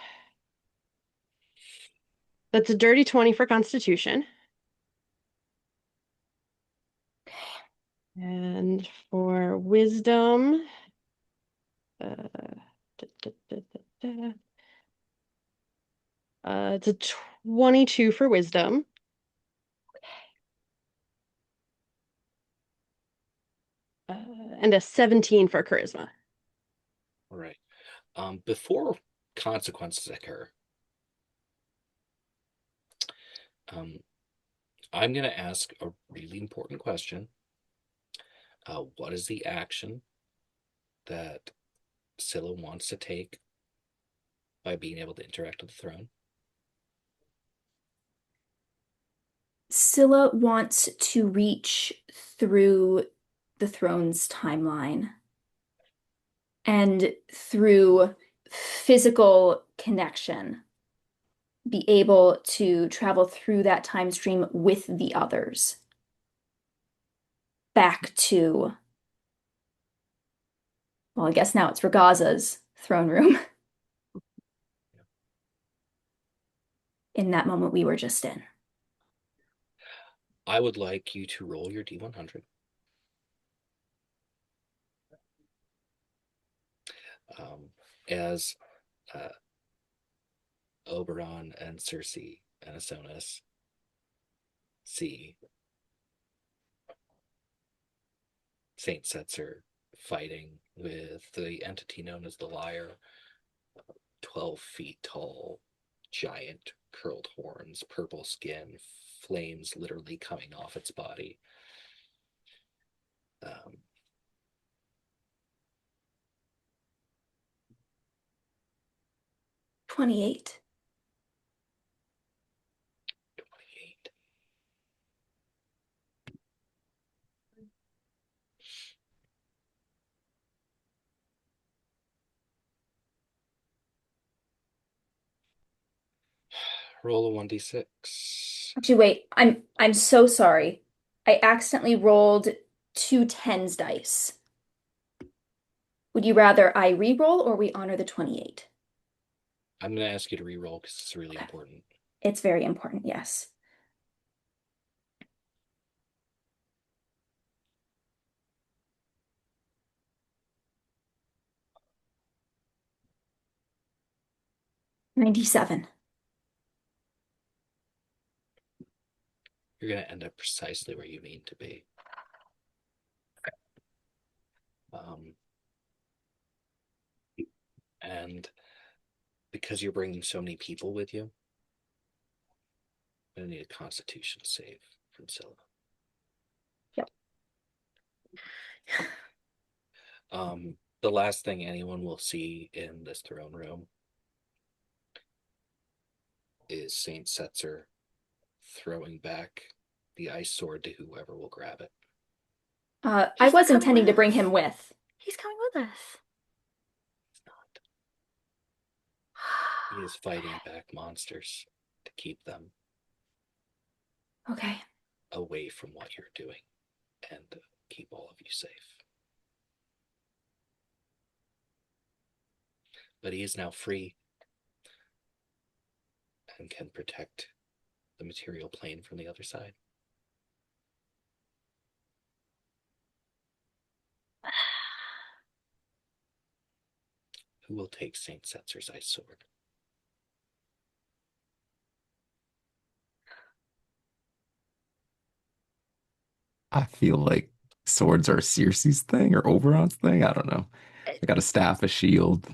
That's a dirty 20 for Constitution. And for wisdom, uh, da, da, da, da, it's a 22 for wisdom. And a 17 for charisma. All right. Before consequences occur, I'm going to ask a really important question. What is the action that Scylla wants to take by being able to interact with the throne? Scylla wants to reach through the throne's timeline and through physical connection, be able to travel through that time stream with the others back to, well, I guess now it's Ragaza's throne room in that moment we were just in. I would like you to roll your D100. As Oberon and Circe and Asonis see Saint Setzer fighting with the entity known as the Liar, 12 feet tall, giant, curled horns, purple skin, flames literally coming off its body. 28. 28. Roll a 1d6. Actually, wait, I'm so sorry. I accidentally rolled two tens dice. Would you rather I re-roll or we honor the 28? I'm going to ask you to re-roll because it's really important. It's very important, yes. $97. You're going to end up precisely where you mean to be. And because you're bringing so many people with you, I'm going to need a Constitution save from Scylla. Yep. The last thing anyone will see in this throne room is Saint Setzer throwing back the ice sword to whoever will grab it. I was intending to bring him with. He's coming with us. It's not. He is fighting back monsters to keep them Okay. away from what you're doing and keep all of you safe. But he is now free and can protect the material plane from the other side. Who will take Saint Setzer's ice sword? I feel like swords are Circe's thing or Oberon's thing. I don't know. I got a staff, a shield.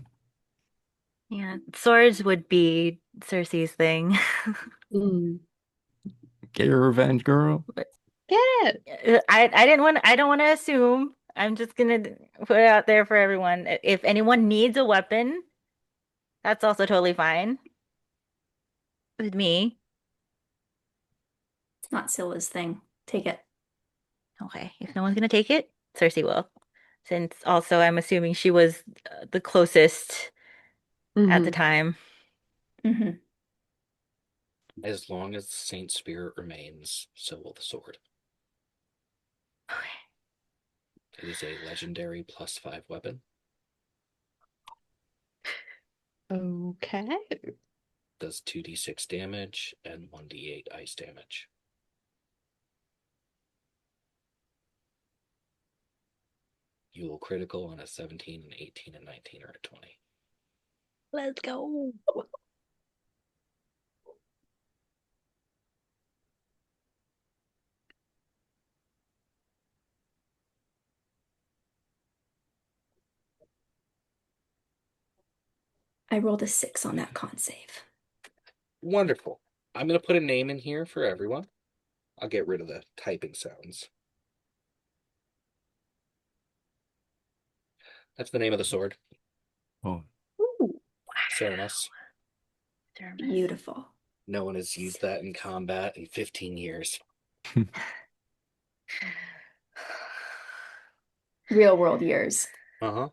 Yeah, swords would be Cersei's thing. Mm. Get your revenge, girl. Get it. I don't want to assume. I'm just gonna put it out there for everyone. If anyone needs a weapon, that's also totally fine with me. It's not Scylla's thing. Take it. Okay, if no one's gonna take it, Cersei will. Since also I'm assuming she was the closest at the Mhm. time. Mm-hmm. As long as the Saint Spirit remains, so will the sword. Okay. It is a legendary +5 weapon. Okay. Does 2d6 damage and 1d8 ice damage. You will critical on a 17, an 18, and 19, or a 20. Let's go. I rolled a 6 on that con save. Wonderful. I'm going to put a name in here for everyone. I'll get rid of the typing sounds. That's the name of the sword. Oh, Ooh, Ceramus. beautiful. No one has used that in combat in 15 years. Real world years. Uh-huh.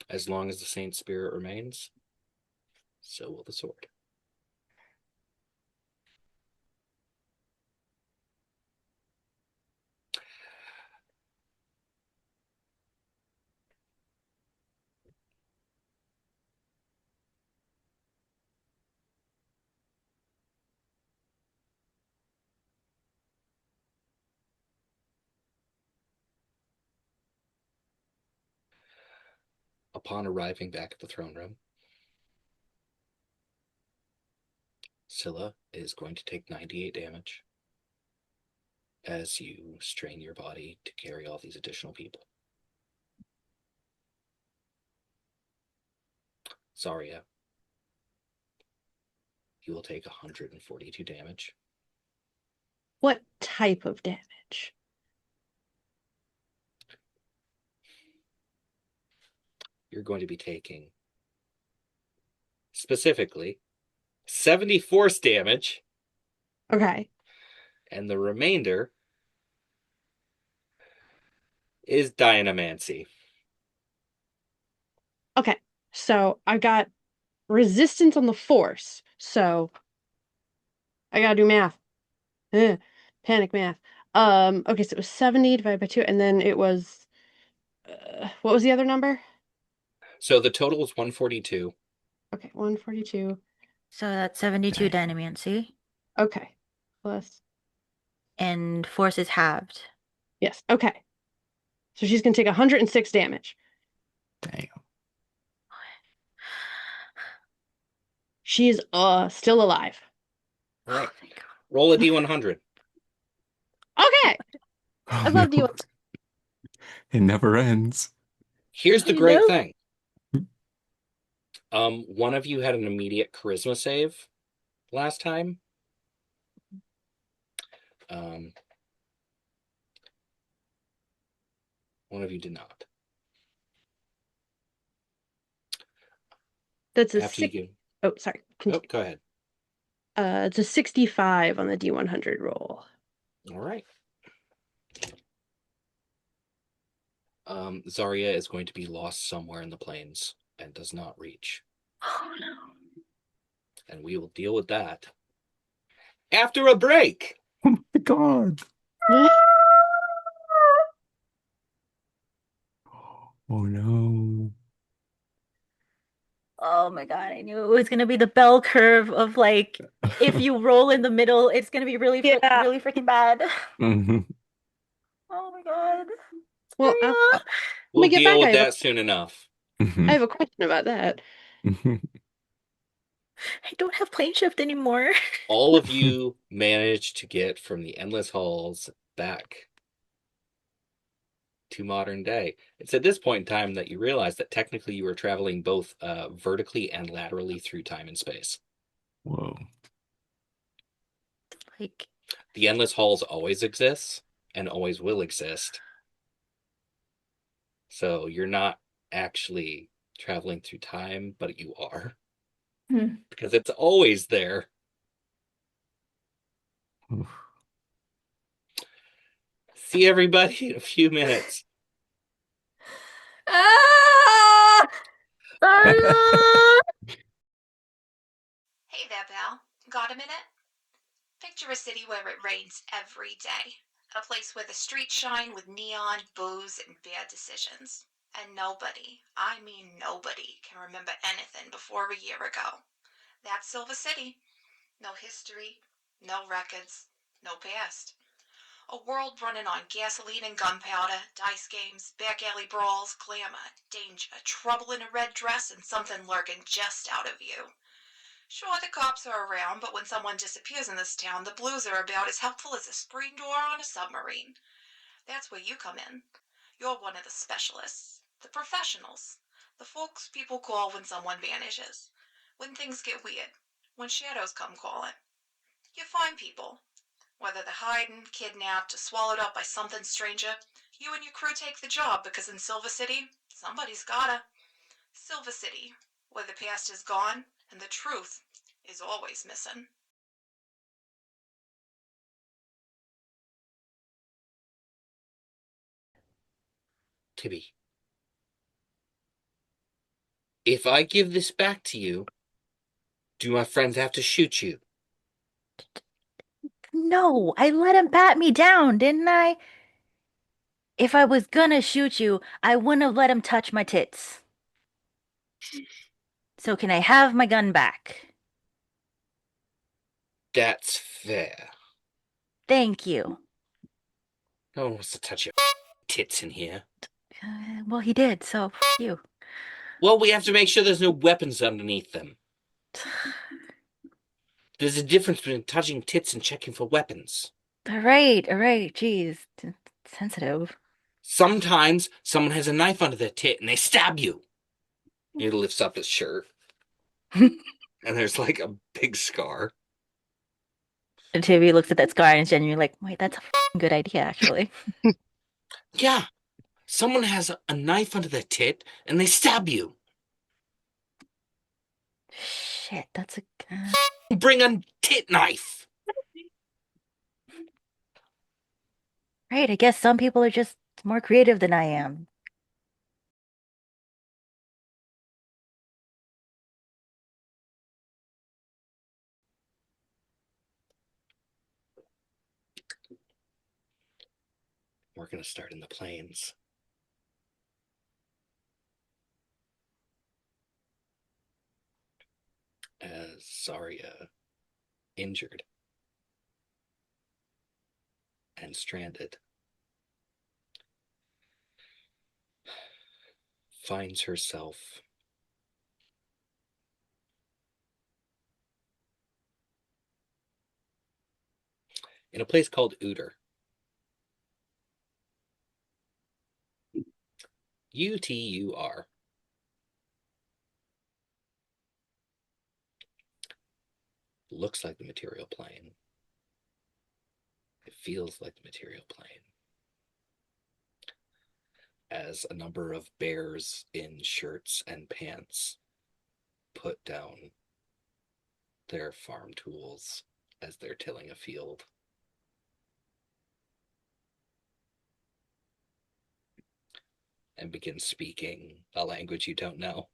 As long as the Saint Spirit remains, so will the sword. Upon arriving back at the throne room, Scylla is going to take 98 damage as you strain your body to carry all these additional people. Zarya, you will take 142 damage. What type of damage? You're going to be taking specifically 70 force damage, Okay. and the remainder is Dynamancy. Okay. So I got resistance on the force. So I gotta do math. Panic math. Okay, so it was 70 divided by 2, and then it was what was the other number? So the total is 142. Okay, 142. So that's 72 dang. dynamancy, Okay. Plus. and force is halved. Yes. Okay. So she's gonna take 106 damage. Damn. She's still alive. All right. Oh my God. Roll a d100. Okay. Oh, I love no. you. It never ends. Here's the I great know. thing. One of you had an immediate charisma save last time. One of you did not. That's a After you 6. give... Oh, sorry. Oh, Continue. go ahead. It's a 65 on the D100 roll. All right. Zarya is going to be lost somewhere in the plains and does not reach. Oh no. And we will deal with that after a break. Oh my God. Oh no. Oh my God, I knew it was gonna be the bell curve of like if you roll in the middle, it's gonna be really Yeah. really freaking bad. Mhm. Oh my God. Well, Zarya. We'll me get deal back. with that soon enough. I have a question about that. Mhm. I don't have plane shift anymore. All of you managed to get from the endless halls back to modern day. It's at this point in time that you realize that technically you were traveling both vertically and laterally through time and space. Whoa. Like, The endless halls always exists and always will exist. So you're not actually traveling through time, but you are. Hmm. Because it's always there. Oof. See everybody in a few minutes. Ah! Hey there, pal. Got a minute? Picture a city where it rains every day. A place where the streets shine with neon, booze, and bad decisions. And nobody, I mean nobody, can remember anything before a year ago. That's Silver City. No history, no records, no past. A world running on gasoline and gunpowder, dice games, back alley brawls, glamour, danger, trouble in a red dress, and something lurking just out of view. Sure, the cops are around, but when someone disappears in this town, the blues are about as helpful as a screen door on a submarine. That's where you come in. You're one of the specialists, the professionals, the folks people call when someone vanishes, when things get weird, when shadows come calling. You find people. Whether they're hiding, kidnapped, or swallowed up by something stranger, you and your crew take the job because in Silver City, somebody's gotta. Silver City, where the past is gone and the truth is always missing. Tibby, if I give this back to you, do my friends have to shoot you? no, I let him pat me down, didn't I? If I was gonna shoot you, I wouldn't have let him touch my tits. So can I have my gun back? That's fair. Thank you. No one wants to touch your tits in here. Well, he did, so you. Well, we have to make sure there's no weapons underneath them. There's a difference between touching tits and checking for weapons. All right, geez. Sensitive. Sometimes someone has a knife under their tit and they stab you. He lifts up his shirt. And there's like a big scar. And Tibby looks at that scar and is genuinely like, wait, that's a good idea, actually. Yeah, someone has a knife under their tit and they stab you. Shit, that's a. Bring a tit knife. Right, I guess some people are just more creative than I am. We're going to start in the plains. As Zarya, injured and stranded, finds herself in a place called Uter. UTUR. Looks like the material plane. It feels like the material plane. As a number of bears in shirts and pants put down their farm tools as they're tilling a field. And begin speaking a language you don't know.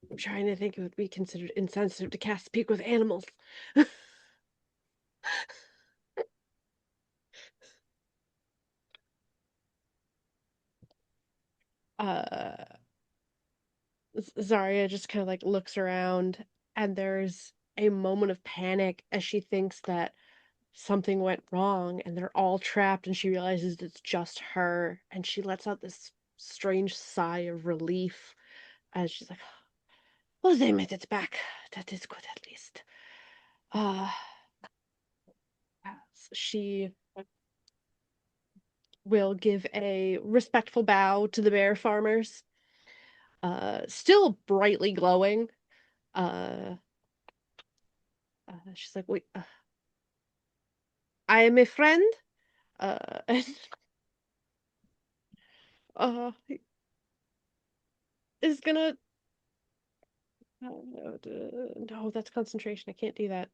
I'm trying to think it would be considered insensitive to cast speak with animals. uh Zarya just kind of like looks around, and there's a moment of panic as she thinks that something went wrong and they're all trapped, and she realizes it's just her, and she lets out this strange sigh of relief as she's like, "Well, they made it back. That is good, at least." She will give a respectful bow to the bear farmers, still brightly glowing. She's like, "Wait, I am a friend." And uh, is gonna. No, that's concentration. I can't do that.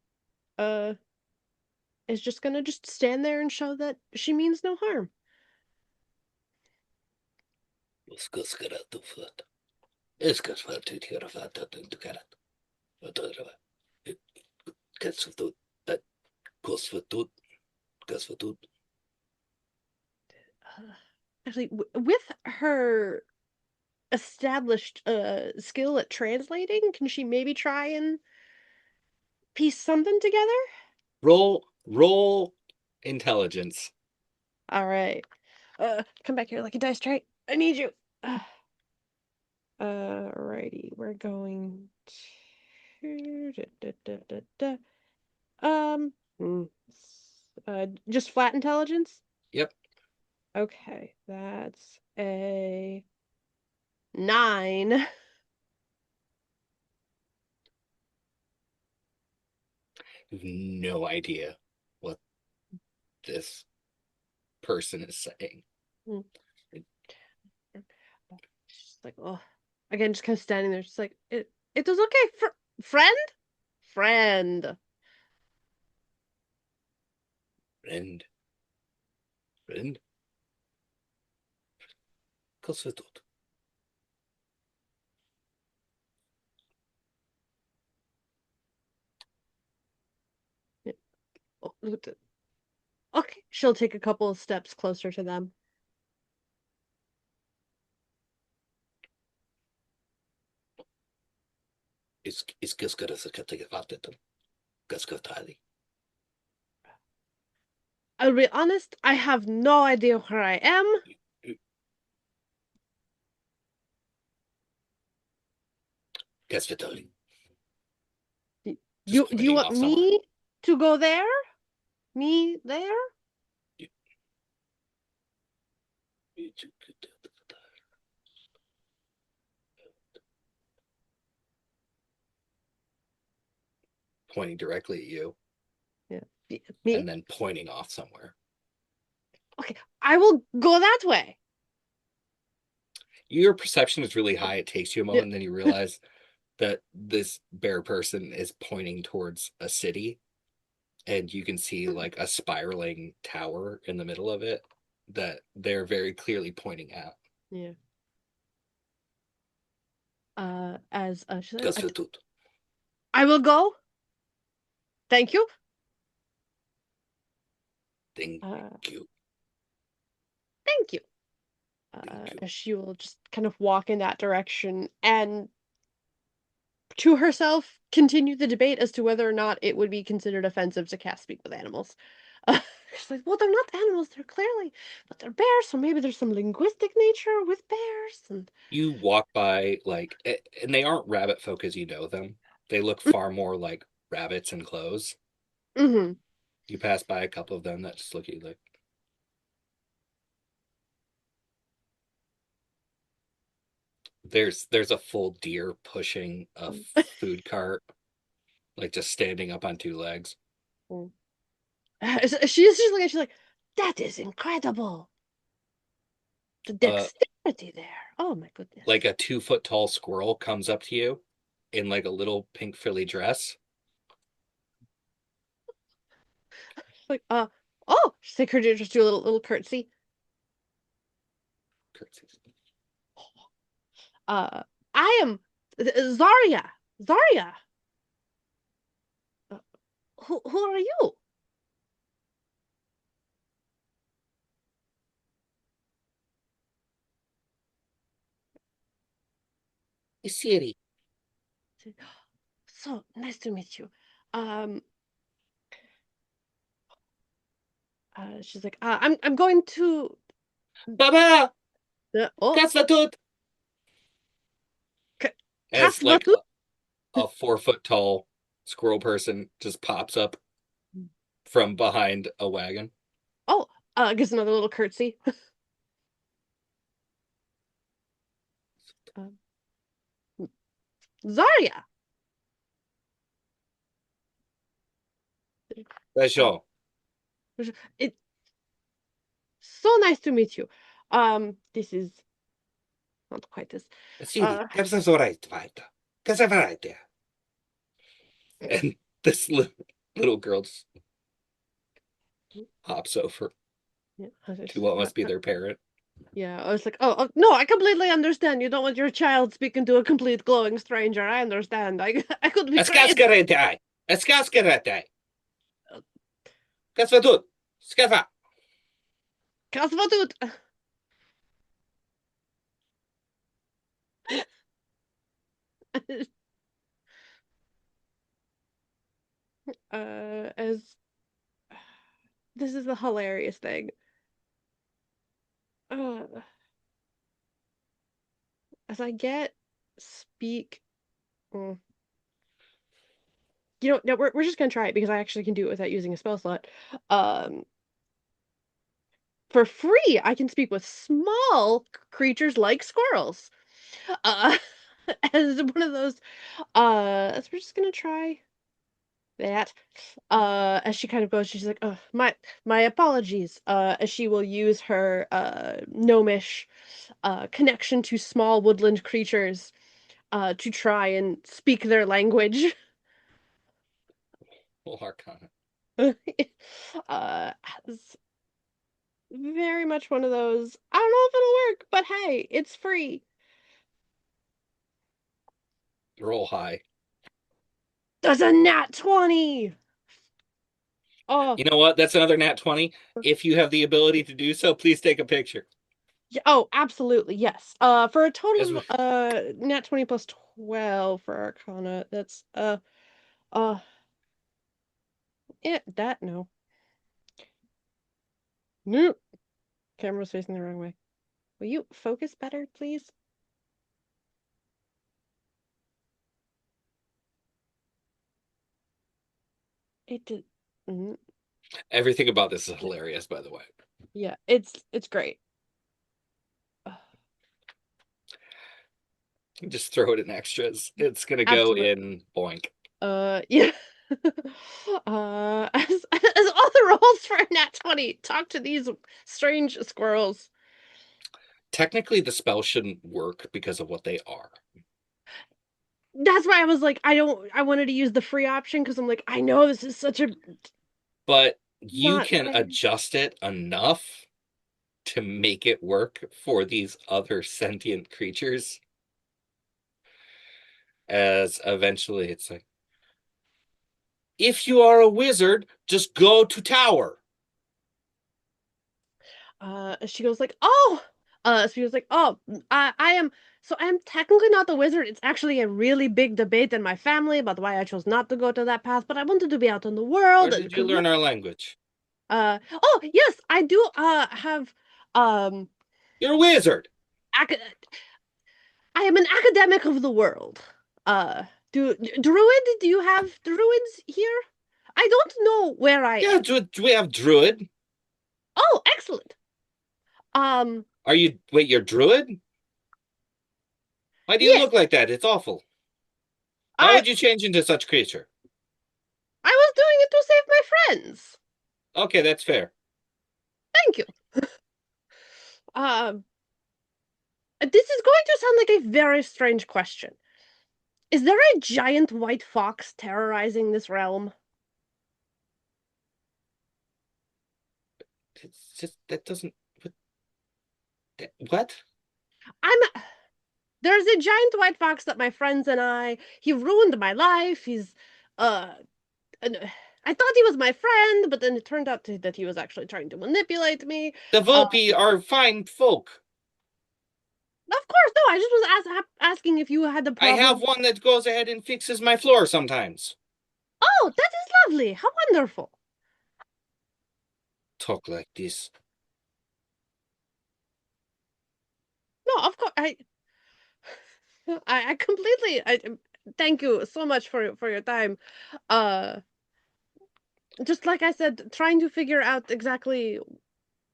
Is just gonna just stand there and show that she means no harm. Actually, with her established skill at translating, can she maybe try and piece something together? Roll intelligence. All right. Come back here like a dice tray. I need you. Alrighty, we're going to just flat intelligence? Yep. Okay, that's a 9. No idea what this person is saying. She's like, oh, again, just kind of standing there. She's like, it was okay, friend, friend. Friend. Kosvetut. Oh, okay, she'll take a couple of steps closer to them. Is I'll be honest, I have no idea where I am. Gasvitoli. Do you want me to go there? Me there? Pointing directly at you. Yeah. Me? And then pointing off somewhere. Okay, I will go that way. Your perception is really high. It takes you a moment, and then you realize that this bear person is pointing towards a city, and you can see like a spiraling tower in the middle of it that they're very clearly pointing at. Yeah. She's like, I will go. Thank you. Thank you. Thank you. She will just kind of walk in that direction and to herself continue the debate as to whether or not it would be considered offensive to cast speak with animals. She's like, well, they're not animals, they're clearly, but they're bears, so maybe there's some linguistic nature with bears. And you walk by, like, and they aren't rabbit folk as you know them. They look far more like rabbits in clothes. Mm-hmm. You pass by a couple of them that just look at you like. There's a full deer pushing a food cart, like just standing up on 2 legs. She's just like, she's like, that is incredible. The dexterity there. Oh my goodness. Like a 2-foot tall squirrel comes up to you in like a little pink frilly dress. Like, oh, she's like, her just do a little curtsy. Curtsies. I am Zarya. Zarya. Who are you? Siri. So nice to meet you. She's like, I'm going to. Baba. Oh, Cat's the tooth! cat's As like the a 4 foot tall squirrel person just pops up from behind a wagon. Oh, gives another little curtsy. Um, Zarya. Bonjour. It so nice to meet you. This is not quite this. Sì, that's all right, weiter. That's all right there. And this little girl just hops over Yeah, to what must be their parent. yeah, I was like, oh, no, I completely understand. You don't want your child speaking to a complete glowing stranger. I understand. I could be crazy. Escascarete! Escascarete! That's what do. Scafa! Kasvatut. As this is the hilarious thing. Uh, as I get speak. mm, You know, no, we're just gonna try it because I actually can do it without using a spell slot. Um, for free, I can speak with small creatures like squirrels. Uh, as one of those. So we're just gonna try that. As she kind of goes, she's like, "Oh, my apologies." As she will use her gnomish connection to small woodland creatures to try and speak their language. Well, Arcana. uh, it's very much one of those. I don't know if it'll work, but hey, it's free. Roll high. There's a nat 20. Oh, You know what? That's another nat 20. If you have the ability to do so, please take a picture. yeah, oh, absolutely, yes. For a total As of nat 20 plus 12 for Arcana. That's that no. Nope. Camera's facing the wrong way. Will you focus better, please? It did. everything about this is hilarious, by the way. Yeah, it's great. Just throw it in extras. It's gonna go Absolutely. in boink. Yeah. As all the rolls for a nat 20, talk to these strange squirrels. Technically, the spell shouldn't work because of what they are. That's why I was like, I wanted to use the free option because I'm like, I know this is such a But you not can fair. adjust it enough to make it work for these other sentient creatures. As eventually it's like, if you are a wizard, just go to tower. She goes like, oh, she was like, oh, I am. So I'm technically not the wizard. It's actually a really big debate in my family about why I chose not to go to that path. But I wanted to be out in the world. Where did you learn our language? Oh yes, I do. Have You're a wizard. ac I am an academic of the world. Druid? Do you have druids here? I don't know where I Yeah, am. do we have druid? Oh, excellent. Um, Are you, wait, you're druid? Why do you yes, look like that? It's awful. Why I would you change into such creature? I was doing it to save my friends. Okay, that's fair. Thank you. Um, this is going to sound like a very strange question. Is there a giant white fox terrorizing this realm? It's just, that doesn't, what? I'm There's a giant white fox that my friends and he ruined my life. He's uh I thought he was my friend, but then it turned out that he was actually trying to manipulate me. The Volpi are fine folk. Of course, no, I just was asking if you had the I have problem. one that goes ahead and fixes my floor sometimes. Oh, that is lovely. How wonderful. Talk like this. No, of course I completely thank you so much for your time. Just like I said, trying to figure out exactly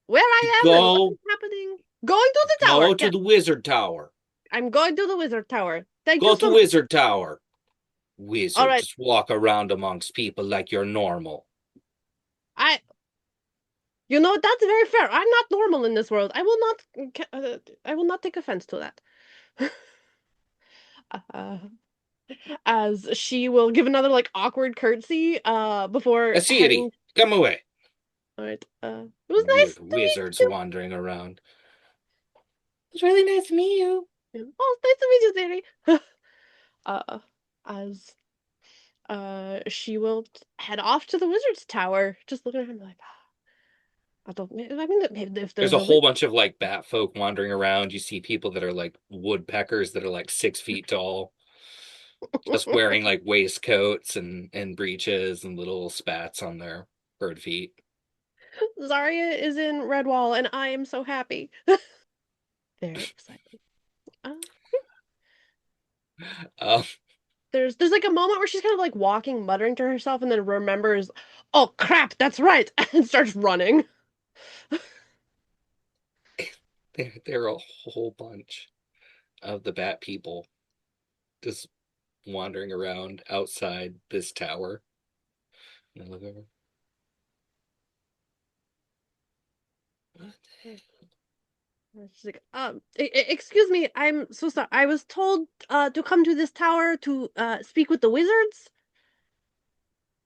where I am and what Go, is happening. Going to the tower. go to Yes, the wizard tower. I'm going to the wizard tower. Thank you Go so to much. wizard tower. All Wizard, right. just walk around amongst people like you're normal. I You know, that's very fair. I'm not normal in this world. I will not take offense to that. uh, as she will give another like awkward curtsy before Asiri, heading. come away. All right. It was nice Weird to meet wizards you. wandering around. It's really nice to meet you. Oh, nice to meet you, Siri. As she will head off to the wizard's tower, just looking at him like, I don't. I mean, if There's there's a a whole bunch of like bat folk wandering around. You see people that are like woodpeckers that are like 6 feet tall, just wearing like waistcoats and breeches and little spats on their bird feet. Zarya is in Redwall, and I am so happy. Very exciting. Uh, Um, there's like a moment where she's kind of like walking, muttering to herself, and then remembers, oh crap, that's right, and starts running. there are a whole bunch of the bat people just wandering around outside this tower. And I look over. What the heck? She's like, excuse me, I'm so sorry. I was told to come to this tower to speak with the wizards.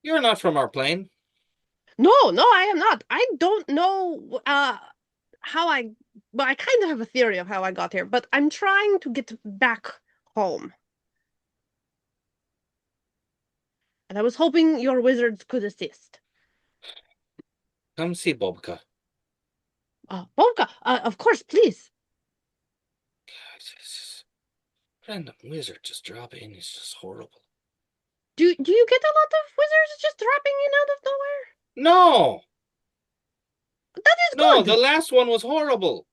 You're not from our plane. No, no, I am not. I don't know how I well, I kind of have a theory of how I got here, but I'm trying to get back home. And I was hoping your wizards could assist. Come see Bobka. Bobka, of course, please. Random wizard just drop in. It's just horrible. Do you get a lot of wizards just dropping in out of nowhere? No, That is no, good. the last one was horrible.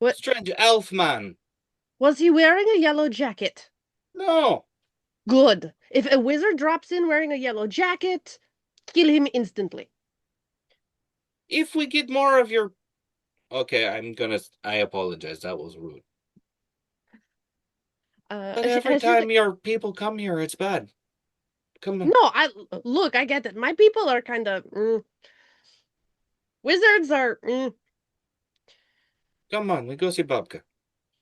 What Strange elf man. was he wearing a yellow jacket? No, Good. If a wizard drops in wearing a yellow jacket, kill him instantly. if we get more of your. Okay, I apologize. That was rude. But every time your people come here, it's bad. Come on. No, look, I get it. My people are kind of wizards are Come on, we go see Bobka.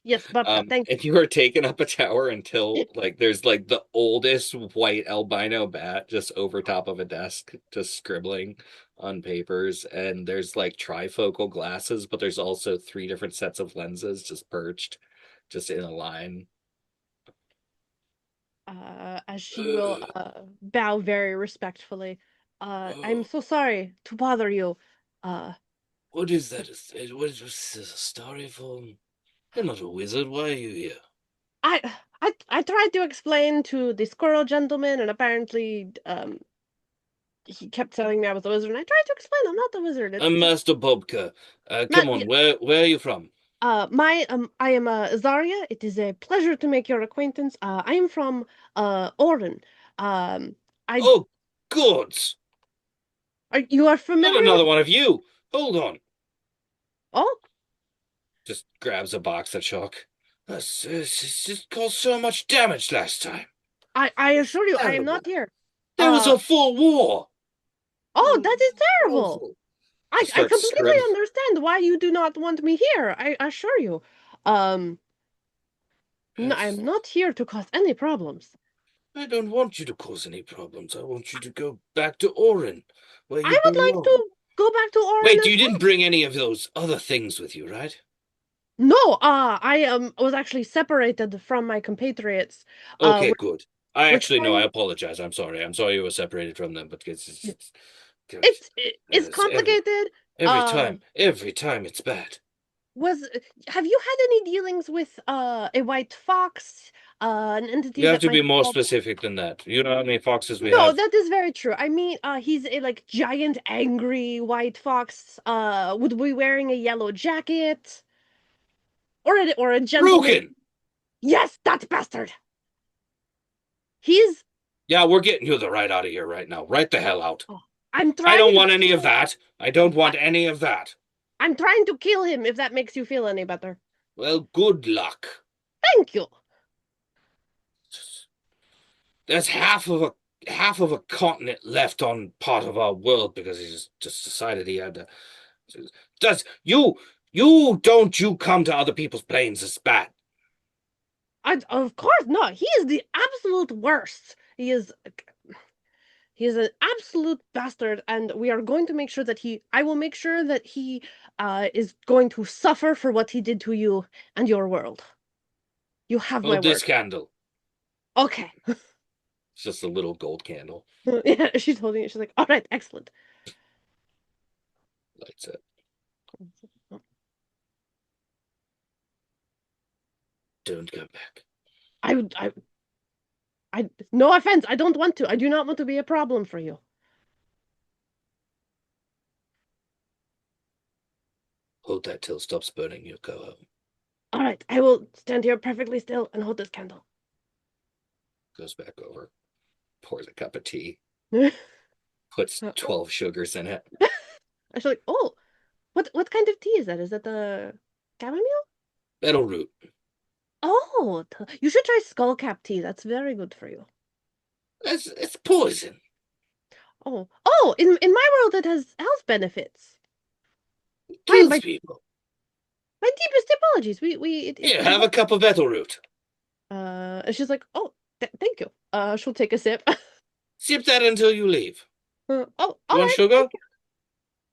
yes, Babka, thank And you are taking up a tower until like there's like the oldest white albino bat just over top of a desk, just scribbling on papers, and there's like trifocal glasses, but there's also 3 different sets of lenses just perched, just in a line. As she will bow very respectfully. I'm so sorry to bother you. Uh, What is that? What is this a story for? You're not a wizard. Why are you here? I tried to explain to the squirrel gentleman, and apparently, he kept telling me I was a wizard, and I tried to explain I'm not the wizard. It's I'm just Master Bobka. Come not. on, where are you from? I am Zarya. It is a pleasure to make your acquaintance. I am from Oren. Um, I Oh, gods! you are Not familiar another with? one of you. Hold on. Oh, Just grabs a box of chalk. This just caused so much damage last time. I assure you, I am Terrible. not here. There was a full war. Oh, that is terrible. Awful. I Start completely scribbling. understand why you do not want me here. I assure you. No, I am not here to cause any problems. I don't want you to cause any problems. I want you to go back to Orin, where you I would like belong. to go back to Orin. Wait, you didn't bring any of those other things with you, right? No, I was actually separated from my compatriots. Okay, good. I we're actually know. I trying- apologize. I'm sorry. I'm sorry you were separated from them, but it's complicated. every time it's bad. Have you had any dealings with a white fox? An entity You have that to be might more called- specific than that. You know how many foxes we No, have? that is very true. I mean, he's a like giant, angry white fox. Would be wearing a yellow jacket. or a gentleman. Rukin! Yes, that bastard. He's. Yeah, we're getting you the right out of here right now. Right the hell out. Oh, I'm trying. I don't want any of that. I don't want any of that. I'm trying to kill him. If that makes you feel any better. Well, good luck. Thank you. There's half of a continent left on part of our world because he just decided he had to. Does you don't you come to other people's planes as bad? Of course not. He is the absolute worst. He is an absolute bastard, and we are going to make sure that I will make sure that he is going to suffer for what he did to you and your world. You have my Hold this word. candle. Okay. It's just a little gold candle. Yeah, she's holding it. She's like, all right, excellent. Lights it. Don't go back. No offense, I don't want to. I do not want to be a problem for you. Hold that till it stops burning. You'll go home. All right, I will stand here perfectly still and hold this candle. Goes back over. Pours a cup of tea. Puts 12 sugars in it. I was like, oh, what kind of tea is that? Is that the chamomile? Betel root. Oh, you should try skullcap tea. That's very good for you. It's poison. Oh, in my world it has health benefits. Kills people. My deepest apologies. Here, have a cup of betel root. And she's like, oh, thank you. She'll take a sip. Sip that until you leave. You want sugar?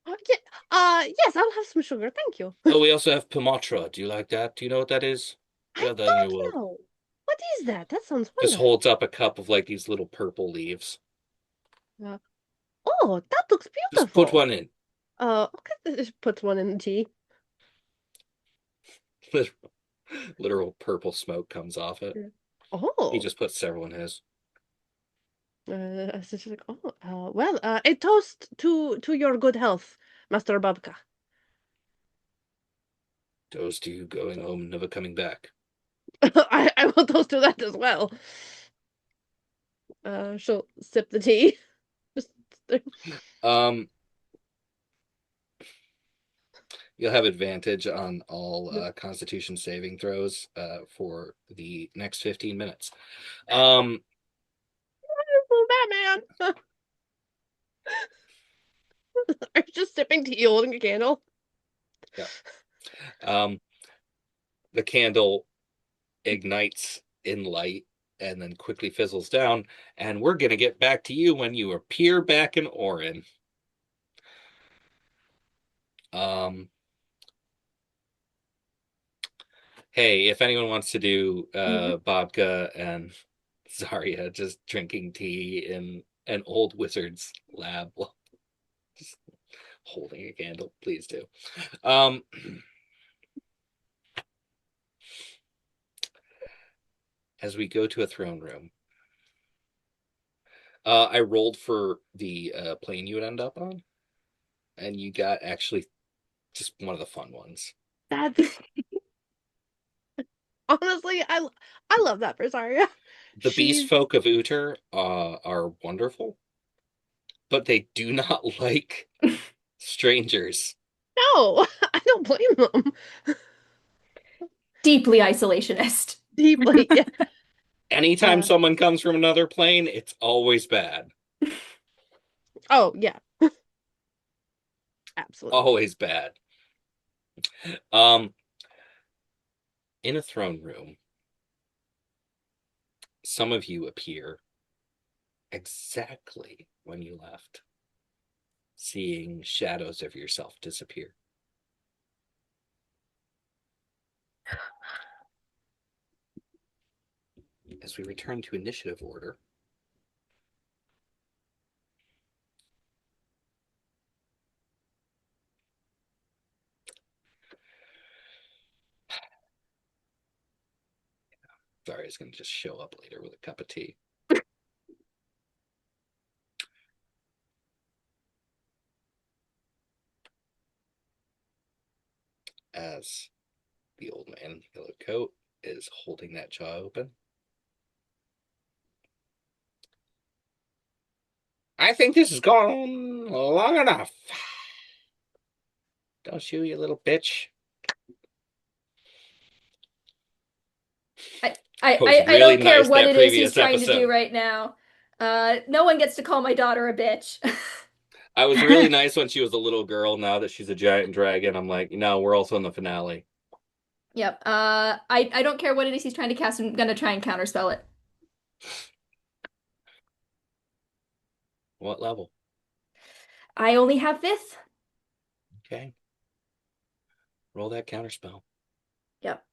Yes, I'll have some sugar. Thank you. Oh, we also have Pimatra. Do you like that? Do you know what that is? I don't know. What is that? That sounds wonderful. Just holds up a cup of like these little purple leaves. Oh, that looks beautiful. Just put one in. Okay, just puts one in the tea. Literal purple smoke comes off it. Oh. He just puts several in his. So she's like, well, a toast to your good health, Master Babka. Toast to you going home and never coming back. I will toast to that as well. She'll sip the tea. You'll have advantage on all Constitution saving throws for the next 15 minutes. Batman. Are you just sipping tea, holding a candle? Yeah. The candle ignites in light and then quickly fizzles down, and we're gonna get back to you when you appear back in Orin. Hey, if anyone wants to do Babka and Zarya just drinking tea in an old wizard's lab, well, just holding a candle, please do. As we go to a throne room, I rolled for the plane you would end up on, and you got actually just one of the fun ones. That's honestly, I love that for Zarya. The beast folk of Uther are wonderful, but they do not like strangers. No, I don't blame them. Deeply isolationist. Deeply, yeah. Anytime someone comes from another plane, it's always bad. Oh, yeah. Absolutely. Always bad. In a throne room, some of you appear exactly when you left, seeing shadows of yourself disappear. As we return to initiative order, sorry, it's going to just show up later with a cup of tea. As The old man in the yellow coat is holding that jaw open. I think this has gone long enough. Don't you little bitch? I really don't care nice what that it is he's previous trying to do episode. right now. No one gets to call my daughter a bitch. I was really nice when she was a little girl. Now that she's a giant dragon, I'm like, no, we're also in the finale. Yep. I don't care what it is he's trying to cast. I'm gonna try and counterspell it. What level? I only have 5th. Okay. Roll that counterspell. Yep.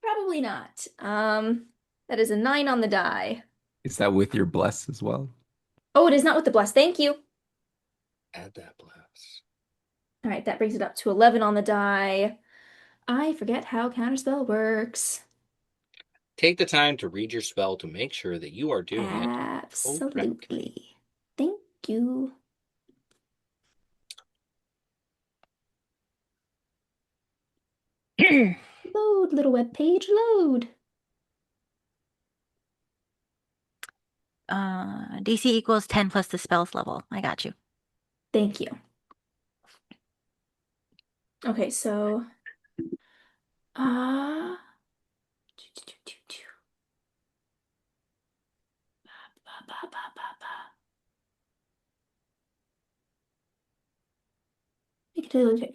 Probably not. That is a 9 on the die. Is that with your bless as well? Oh, it is not with the bless. Thank you. Add that bless. All right, that brings it up to 11 on the die. I forget how counterspell works. Take the time to read your spell to make sure that you are doing it correctly. Absolutely. Thank you. Load, little web page, load. DC equals 10 plus the spell's level. I got you. Thank you. Okay, so uh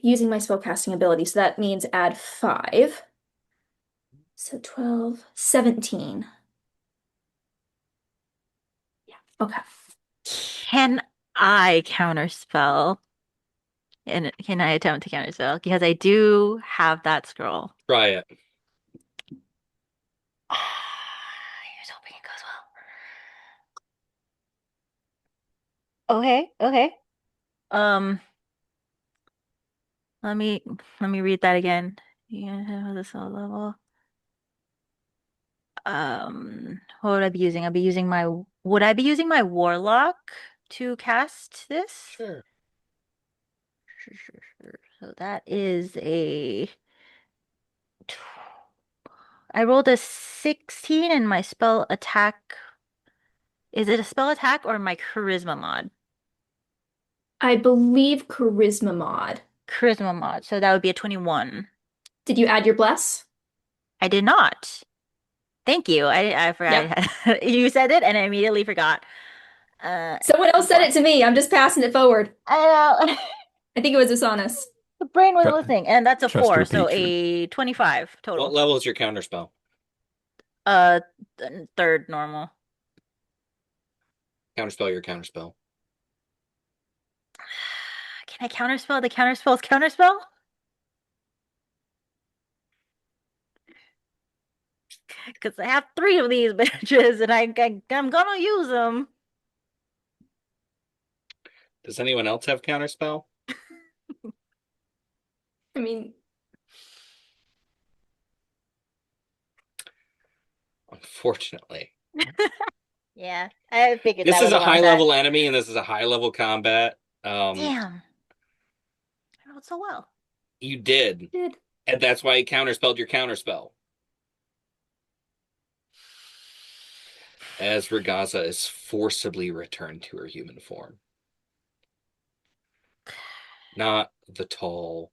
using my spellcasting ability, so that means add 5. So 12, 17. Yeah, okay. Can I counterspell? And can I attempt to counterspell? Because I do have that scroll. Try it. Here's hoping it goes well. Okay. Let me read that again. Yeah, have the spell level. What would I be using? Would I be using my warlock to cast this? Sure. Sure. So that is I rolled a 16 and my spell attack. Is it a spell attack or my charisma mod? I believe charisma mod. Charisma mod. So that would be a 21. Did you add your bless? I did not. Thank you. I forgot. Yep. You said it and I immediately forgot. Someone else said it to me. I'm just passing it forward. I know. I think it was Asanas. The brain was Tru- listening. And that's a trust 4, your so patron. a 25 total. What level is your counterspell? Third normal. Counterspell your counterspell. Can I counterspell the counterspell's counterspell? Because I have 3 of these bitches and I'm gonna use them. Does anyone else have counterspell? I mean, Unfortunately. Yeah, I figured This that is was a one high that. level enemy and this is a high level combat. Damn. I rolled so well. You did. And that's why he counterspelled your counterspell. As Ragaza is forcibly returned to her human form. Not the tall,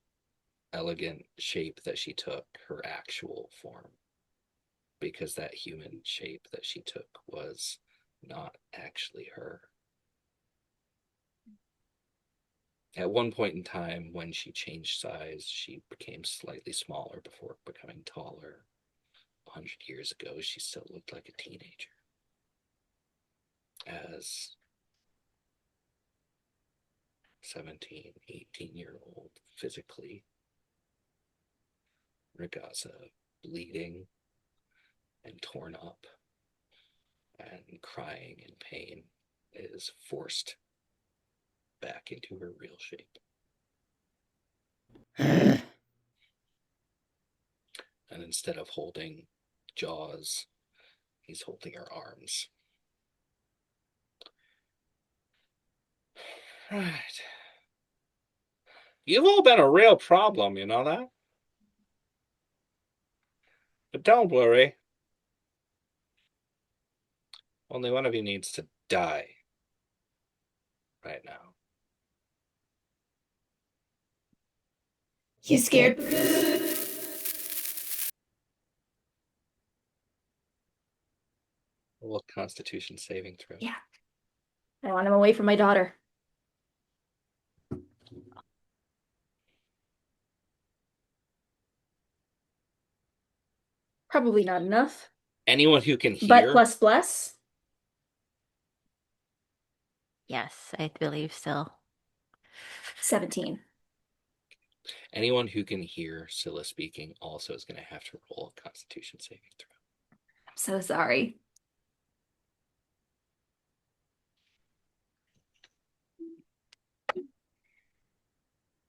elegant shape that she took, her actual form. Because that human shape that she took was not actually her. At one point in time, when she changed size, she became slightly smaller before becoming taller. 100 years ago, she still looked like a teenager. As 17, 18-year-old physically, Ragaza, bleeding and torn up and crying in pain, is forced back into her real shape. And instead of holding jaws, he's holding her arms. Right. You've all been a real problem, you know that? But don't worry. Only one of you needs to die right now. You scared? Roll a Constitution saving throw. Yeah. I want him away from my daughter. Probably not enough. Anyone who can But hear. plus. Yes, I believe so. 17. Anyone who can hear Scylla speaking also is going to have to roll a Constitution saving throw. I'm so sorry.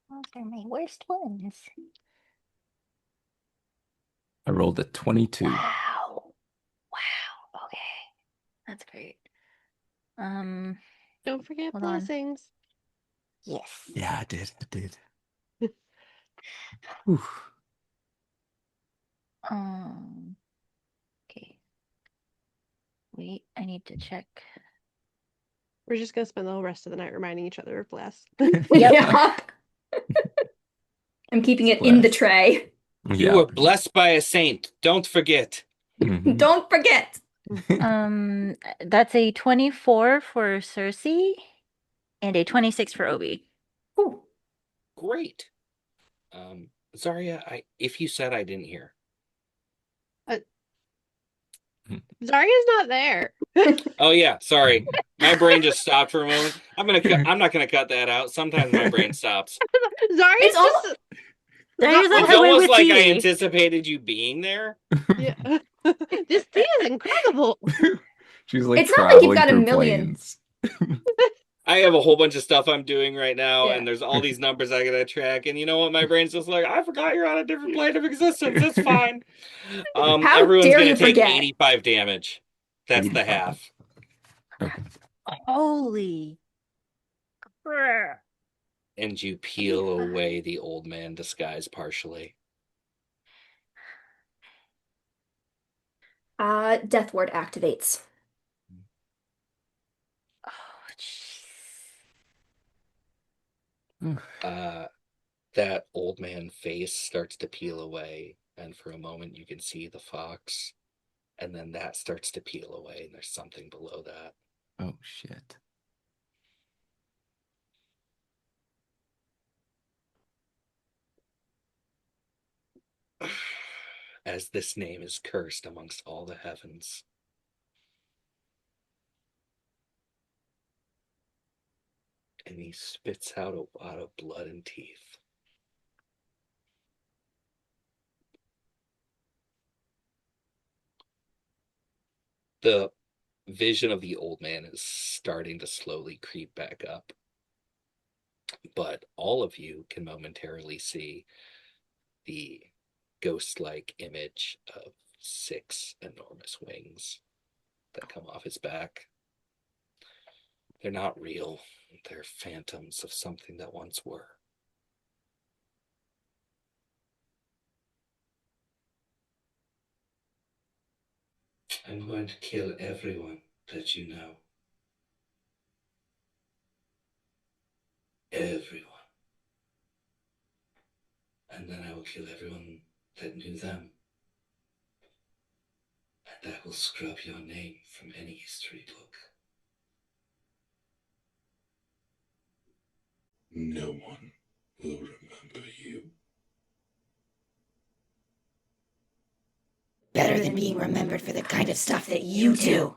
Those are my worst ones. I rolled a 22. Wow. Okay. That's great. Don't forget Hold on. blessings. Yes. Yeah, I did. Whew. Okay. Wait, I need to check. We're just gonna spend the whole rest of the night reminding each other of bless. Yeah. I'm keeping it in the Bless. tray. You were blessed by a saint. Don't forget. Mhm. Don't forget. That's a 24 for Cersei and a 26 for Obi. Ooh. Great. Zarya, if you said I didn't hear. Zarya's not there. Oh yeah, sorry. My brain just stopped for a moment. I'm not gonna cut that out. Sometimes my brain stops. Zarya's It's just almost- Zarya's on It's her way almost with like I tea. anticipated you being there. yeah. This tea is incredible. She's like It's not like you've traveling got a through million. planes. I have a whole bunch of stuff I'm doing right now, Yeah. and there's all these numbers I gotta track. And you know what? My brain's just like, I forgot you're on a different plane of existence. It's fine. How Everyone's dare gonna you take forget? 85 damage. That's the 85. half. Okay. Holy. crap. And you peel away the old man disguise partially. Death ward activates. Oh, jeez. That old man face starts to peel away, and for a moment you can see the fox, and then that starts to peel away, and there's something below that. Oh, shit. As this name is cursed amongst all the heavens. And he spits out a lot of blood and teeth. The vision of the old man is starting to slowly creep back up. But all of you can momentarily see the ghost-like image of 6 enormous wings that come off his back. They're not real. They're phantoms of something that once were. I'm going to kill everyone that you know. Everyone. And then I will kill everyone that knew them. And I will scrub your name from any history book. No one will remember you. Better than being remembered for the kind of stuff that you do.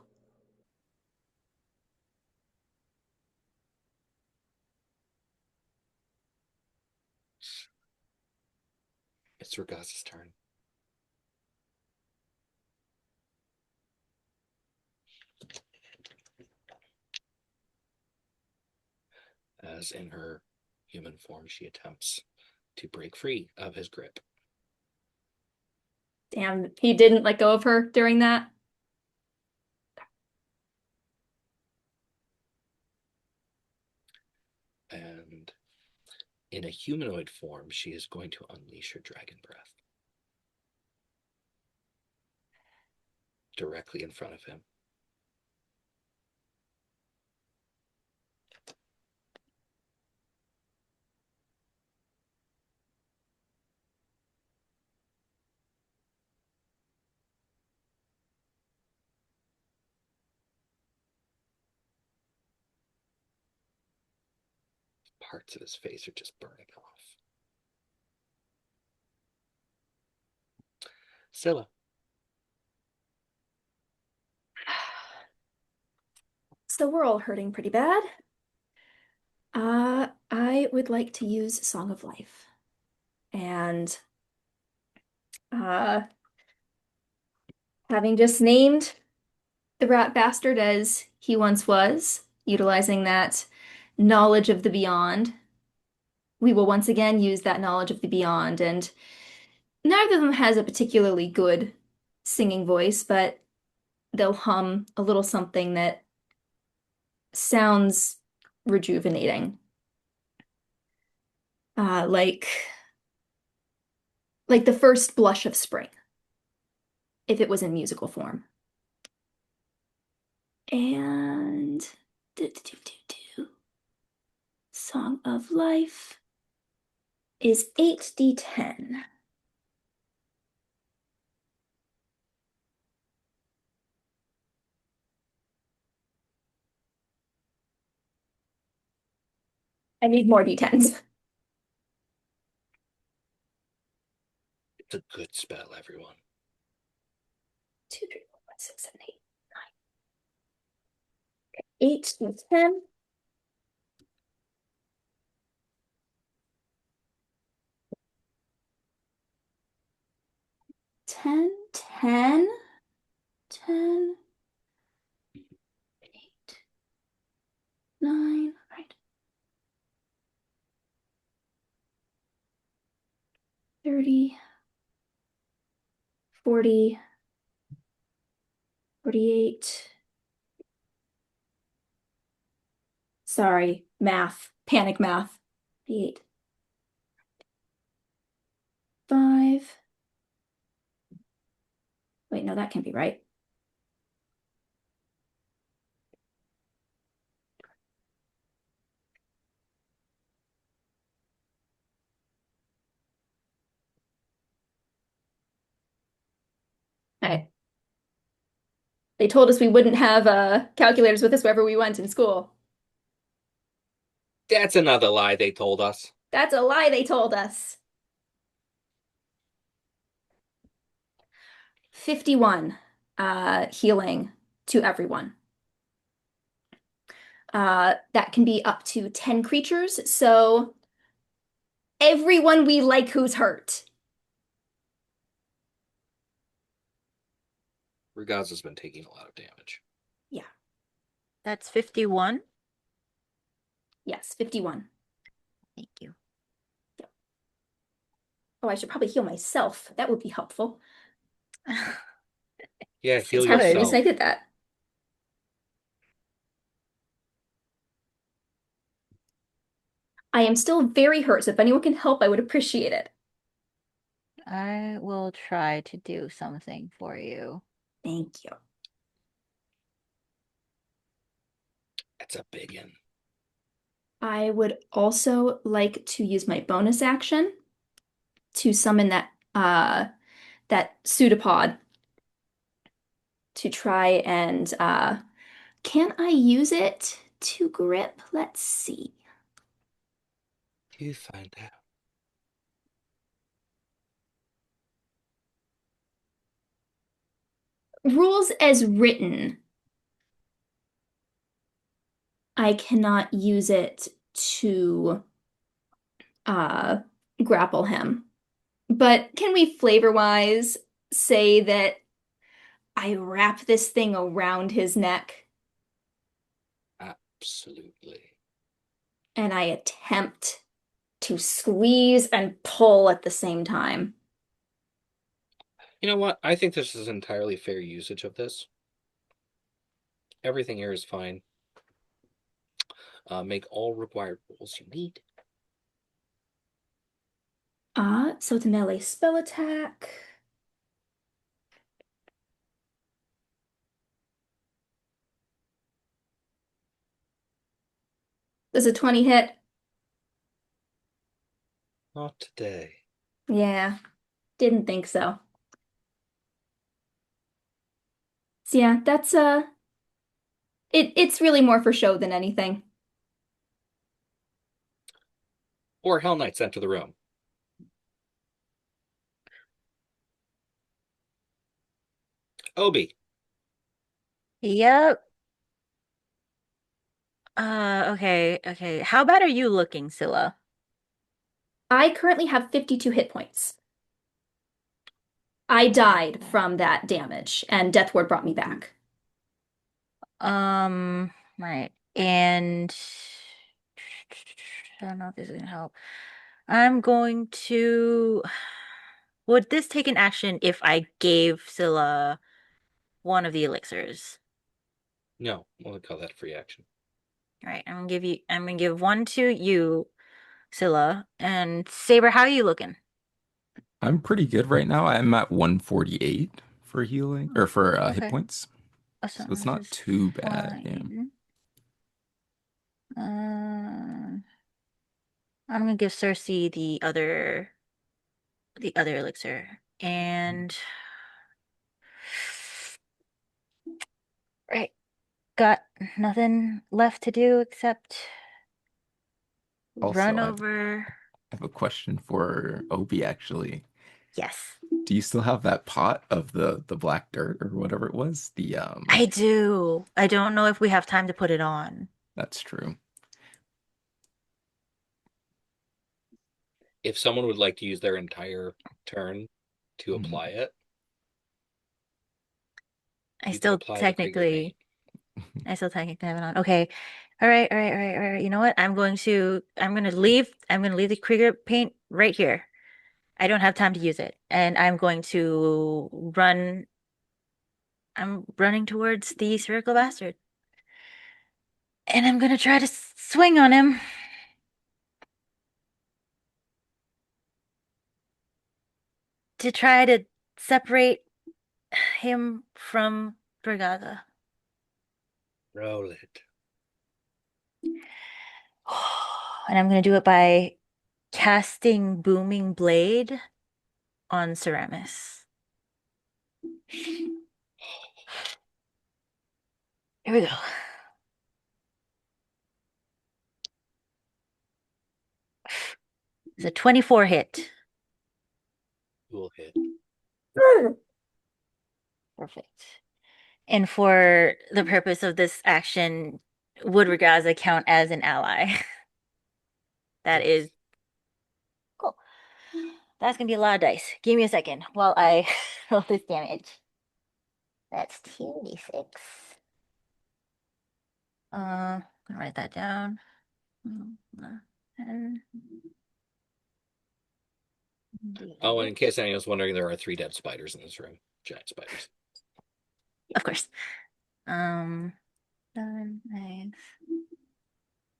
It's Ragaz's turn. As in her human form, she attempts to break free of his grip. Damn, he didn't let go of her during that. in a humanoid form, she is going to unleash her dragon breath directly in front of him. Parts of his face are just burning off. Scylla. So we're all hurting pretty bad. I would like to use Song of Life. And having just named the rat bastard as he once was, utilizing that knowledge of the beyond, we will once again use that knowledge of the beyond. And neither of them has a particularly good singing voice, but they'll hum a little something that sounds rejuvenating. Like the first blush of spring, if it was in musical form. And Song of Life is 8d10. I need more d10s. It's a good spell, everyone. 2, 3, 4, 5, 6, 7, 8, 9. 8d10. 10, 10, 10, 8, 9, right. 30, 40, 48. Sorry, math, panic math. 8, 5. Wait, no, that can't be right. All right. They told us we wouldn't have calculators with us wherever we went in school. That's another lie they told us. That's a lie they told us. 51 healing to everyone. That can be up to 10 creatures, so everyone we like who's hurt. Ragaz has been taking a lot of damage. Yeah. That's 51. Yes, 51. Thank you. Oh, I should probably heal myself. That would be helpful. Yeah, heal It's half the yourself. reason I did that. I am still very hurt, so if anyone can help, I would appreciate it. I will try to do something for you. Thank you. That's a big one. I would also like to use my bonus action to summon that pseudopod to try and can I use it to grip? Let's see. You find out. Rules as written. I cannot use it to grapple him. But can we flavor-wise say that I wrap this thing around his neck Absolutely. and I attempt to squeeze and pull at the same time? You know what? I think this is entirely fair usage of this. Everything here is fine. Make all required rolls you need. So it's a melee spell attack. Does a 20 hit? Not today. Yeah, didn't think so. So yeah, that's it's really more for show than anything. Or Hell Knights enter the room. Obi. Yep. Okay. How bad are you looking, Scylla? I currently have 52 hit points. I died from that damage, and Death Ward brought me back. Right. And I don't know if this is gonna help. I'm going to. Would this take an action if I gave Scylla one of the elixirs? No, we'll call that a free action. All right, I'm gonna give one to you, Scylla. And Saber, how are you looking? I'm pretty good right now. I'm at 148 for healing or for hit Okay. points. Awesome. So it's This not is too bad. Yeah. fine. I'm gonna give Cersei the other elixir. And right, got nothing left to do except Also, run I over. have a question for Obi actually. Yes, Do you still have that pot of the black dirt or whatever it was? I do. I don't know if we have time to put it on. That's true. If someone would like to use their entire turn to apply it, I you could still apply the Krieger technically, paint. I still technically have it on. Okay. All right. You know what? I'm gonna leave the Krieger paint right here. I don't have time to use it. And I'm running towards the spherical bastard. And I'm gonna try to swing on him. To try to separate him from Brigada. Roll it. And I'm gonna do it by casting Booming Blade on Ceramis. Here we go. It's a 24 hit. Will hit. Perfect. And for the purpose of this action, would Ragaza count as an ally? That Yes. is cool. That's gonna be a lot of dice. Give me a second while I roll this damage. That's 2d6. Gonna write that down. 10. Oh, and in case anyone was wondering, there are 3 dead spiders in this room. Giant spiders. Of course. 7, 9,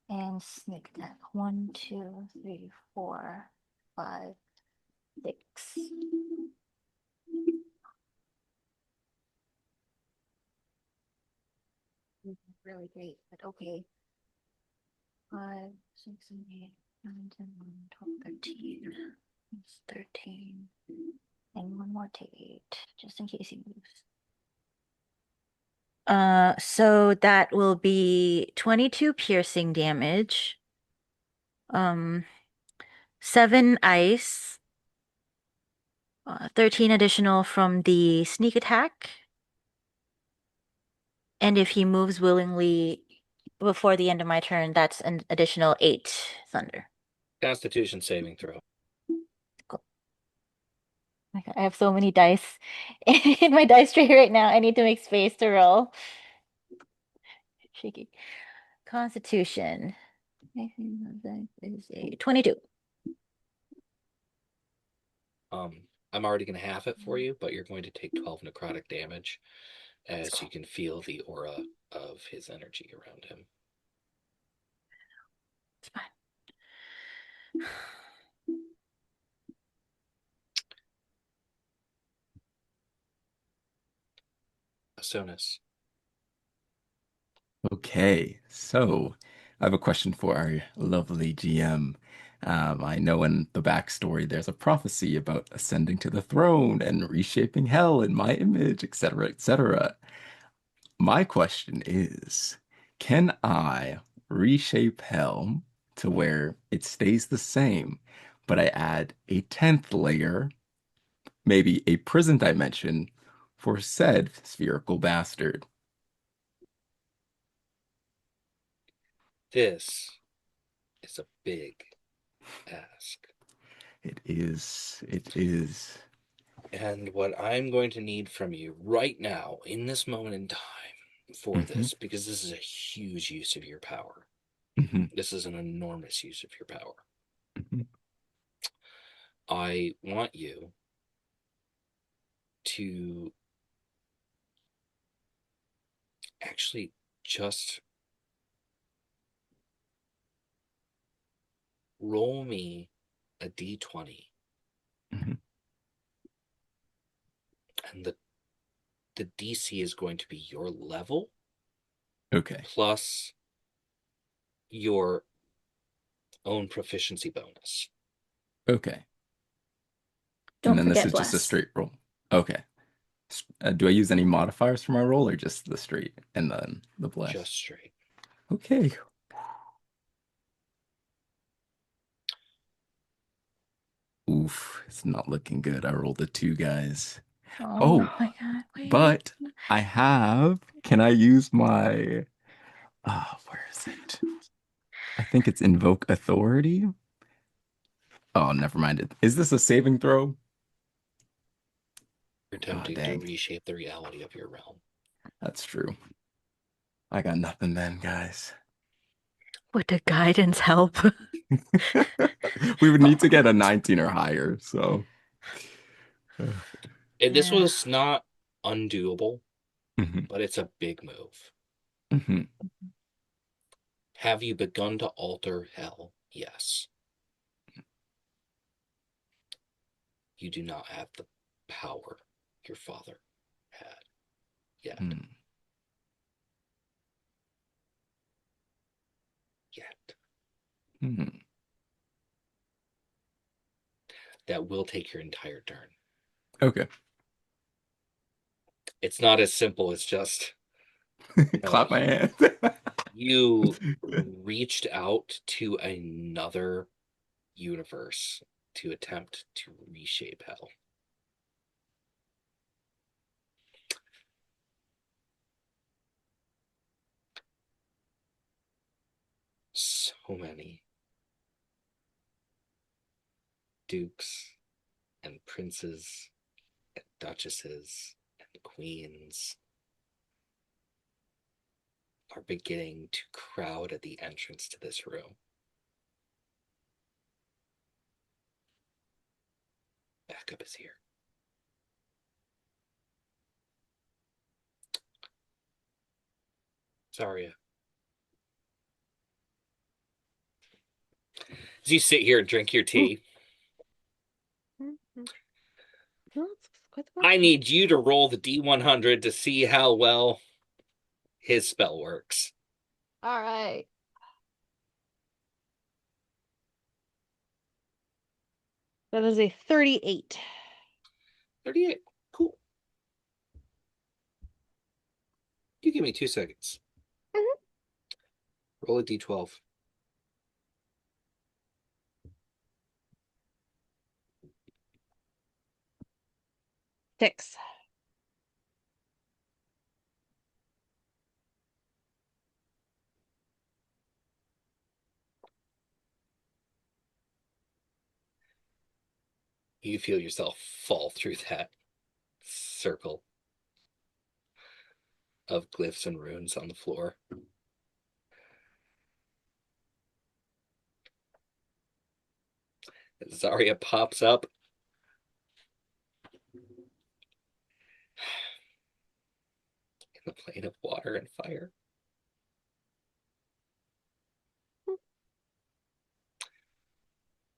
and sneak attack. 1, 2, 3, 4, 5, 6. Really great, but okay. 5, 6, 7, 8, 9, 10, 11, 12, 13. That's 13. And one more to 8, just in case he moves. So that will be 22 piercing damage. 7 ice. 13 additional from the sneak attack. And if he moves willingly before the end of my turn, that's an additional 8 thunder. Constitution saving throw. Cool. My God, I have so many dice in my dice tray right now. I need to make space to roll. Shaky. Constitution is a 22. I'm already going to half it for you, but you're going to take 12 necrotic damage as Cool. you can feel the aura of his energy around him. It's fine. Sonus. Okay, so I have a question for our lovely GM. I know in the backstory there's a prophecy about ascending to the throne and reshaping hell in my image, etc., etc. My question is, can I reshape hell to where it stays the same, but I add a 10th layer, maybe a prison dimension, for said spherical bastard? This is a big ask. It is, it is. And what I'm going to need from you right now, in this moment in time, for this, because this is a huge use of your power. This is an enormous use of your power. I want you to actually just roll me a d20. And the DC is going to be your level. Okay. Plus your own proficiency bonus. Okay. Don't And then this forget is just a bless. straight roll. Okay. Do I use any modifiers for my roll or just the straight and then the bless? Just straight. Okay. Oof, it's not looking good. I rolled a 2, guys. Oh my God, wait. But I have, can I use my, where is it? I think it's invoke authority. Oh, never mind. Is this a saving throw? You're attempting to dang. reshape the reality of your realm. That's true. I got nothing then, guys. Would the guidance help? We would need to get a 19 or higher, so. This was not undoable, but it's a big move. Have you begun to alter hell? Yes. You do not have the power your father had yet. That will take your entire turn. Okay. It's not as simple as just clap my hand. You reached out to another universe to attempt to reshape hell. So many dukes and princes and duchesses and queens are beginning to crowd at the entrance to this room. Backup is here. Zarya. As you sit here and drink your tea, I need you to roll the D100 to see how well his spell works. All right. That is a 38. 38. Cool. You give me 2 seconds. Roll a D12. Six. You feel yourself fall through that circle of glyphs and runes on the floor. Zarya pops up. In the plane of water and fire.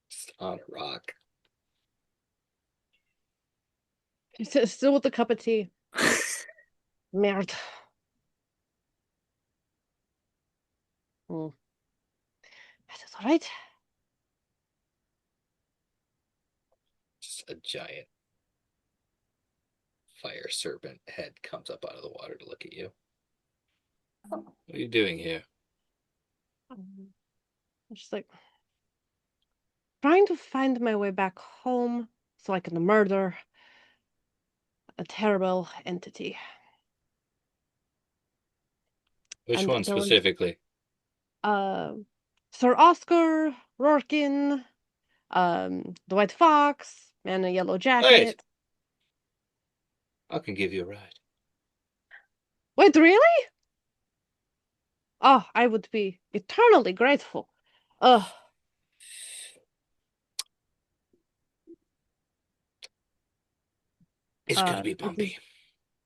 Just on a rock. Still with the cup of tea. Merde. That is all right. Just a giant fire serpent head comes up out of the water to look at you. What are you doing here? I'm just like trying to find my way back home so I can murder a terrible entity. Which And one there was specifically? Sir Oscar, Rorkin, the White Fox, Man in a Yellow Wait, Jacket. I can give you a ride. Wait, really? Oh, I would be eternally grateful. Ugh. It's gonna be It is bumpy.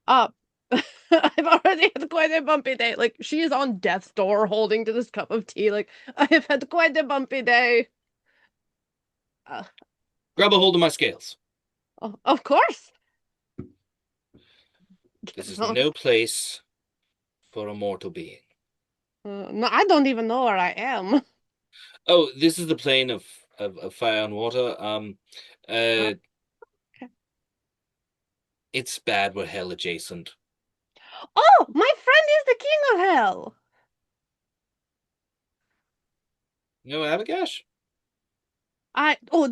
up. I've already had quite a bumpy day. Like, she is on death's door holding to this cup of tea. Like, I have had quite a bumpy day. Uh, Grab a hold of my scales. oh, of course. This is No, no place for a mortal being. no, I don't even know where I am. Oh, this is the plane of fire and water. Okay. It's bad. We're hell adjacent. Oh, my friend is the king of hell. You know Abigash?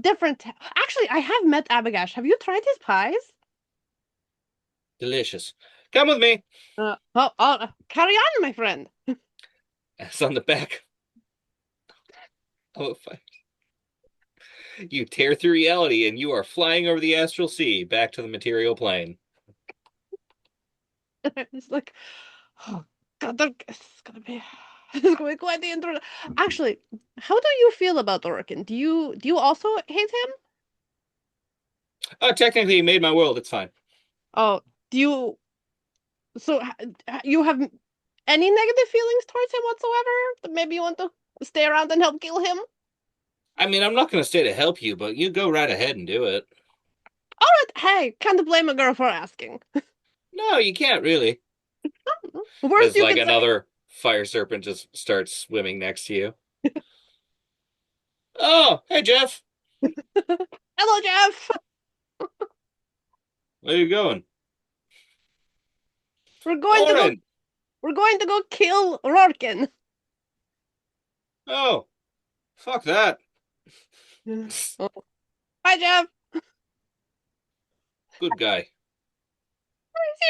Different. Actually, I have met Abagash. Have you tried his pies? Delicious. Come with me. Carry on, my friend. It's on the back. Oh, fine. You tear through reality and you are flying over the astral sea back to the material plane. It's like, oh God, it's gonna be, it's gonna be quite the intro. Actually, how do you feel about Orkin? Do you also hate him? Oh, technically, he made my world. It's fine. Oh, do you? So you have any negative feelings towards him whatsoever? That maybe you want to stay around and help kill him? I mean, I'm not going to stay to help you, but you go right ahead and do it. All right, hey, can't blame a girl for asking. No, you can't really. Worst As you like can say. another fire serpent just starts swimming next to you. Oh, hey, Jeff. Hello, Jeff. Where are you going? We're going to go. Oren. We're going to go kill Rorkin. Oh, fuck that. Oh. Hi, Jeff. Good guy.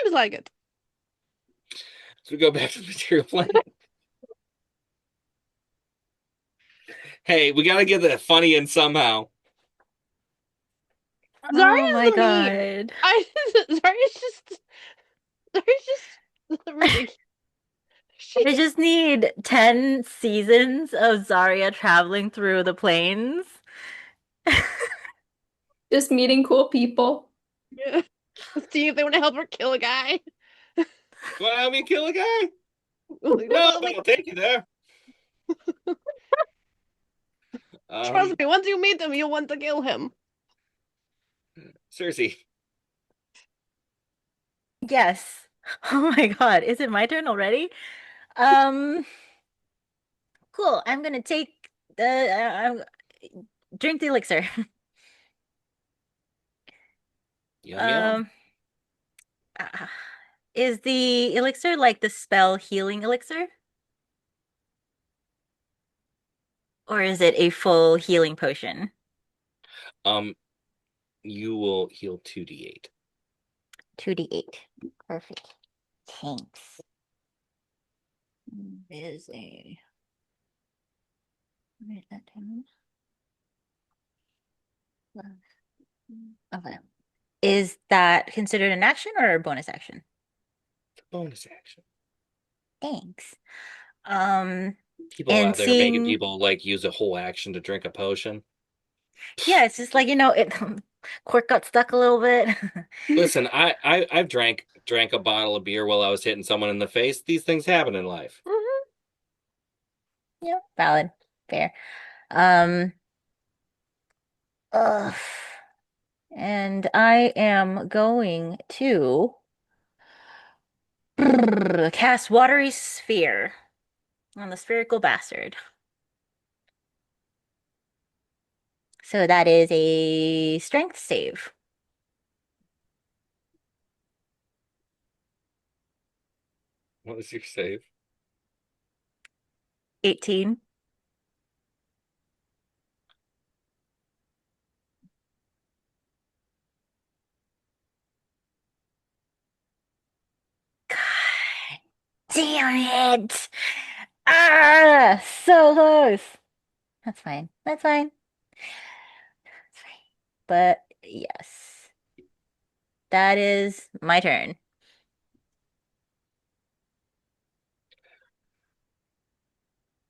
Seems like it. So we go back to the material plane. Hey, we got to get that funny in somehow. Oh Zarya's my the meme. God. Zarya's just ridiculous. I just need 10 seasons of Zarya traveling through the plains. Just meeting cool people. Yeah. Seeing if they want to help her kill a guy. You want to help me kill a guy? Like, No, well, but I'll take you there. trust me, once you meet him, you'll want to kill him. Cersei. Yes. Oh my God. Is it my turn already? Um, cool. I'm gonna take drink the elixir. Yum yum. Um, ah, is the elixir like the spell healing elixir? Or is it a full healing potion? You will heal 2d8. 2d8. Perfect. Thanks. Is a where's that down? Okay. Is that considered an action or a bonus action? Bonus action. Thanks. People And out there making seeing, people like use a whole action to drink a potion. yeah, it's just like, it cork got stuck a little bit. Listen, I've drank a bottle of beer while I was hitting someone in the face. These things happen in life. Mhm. Yeah, valid. Fair. Um, ugh. And I am going to Cast Watery Sphere on the spherical bastard. So that is a strength save. What was your save? 18. God damn it! Ah, so close. That's fine. That's fine. That's fine. But yes, that is my turn.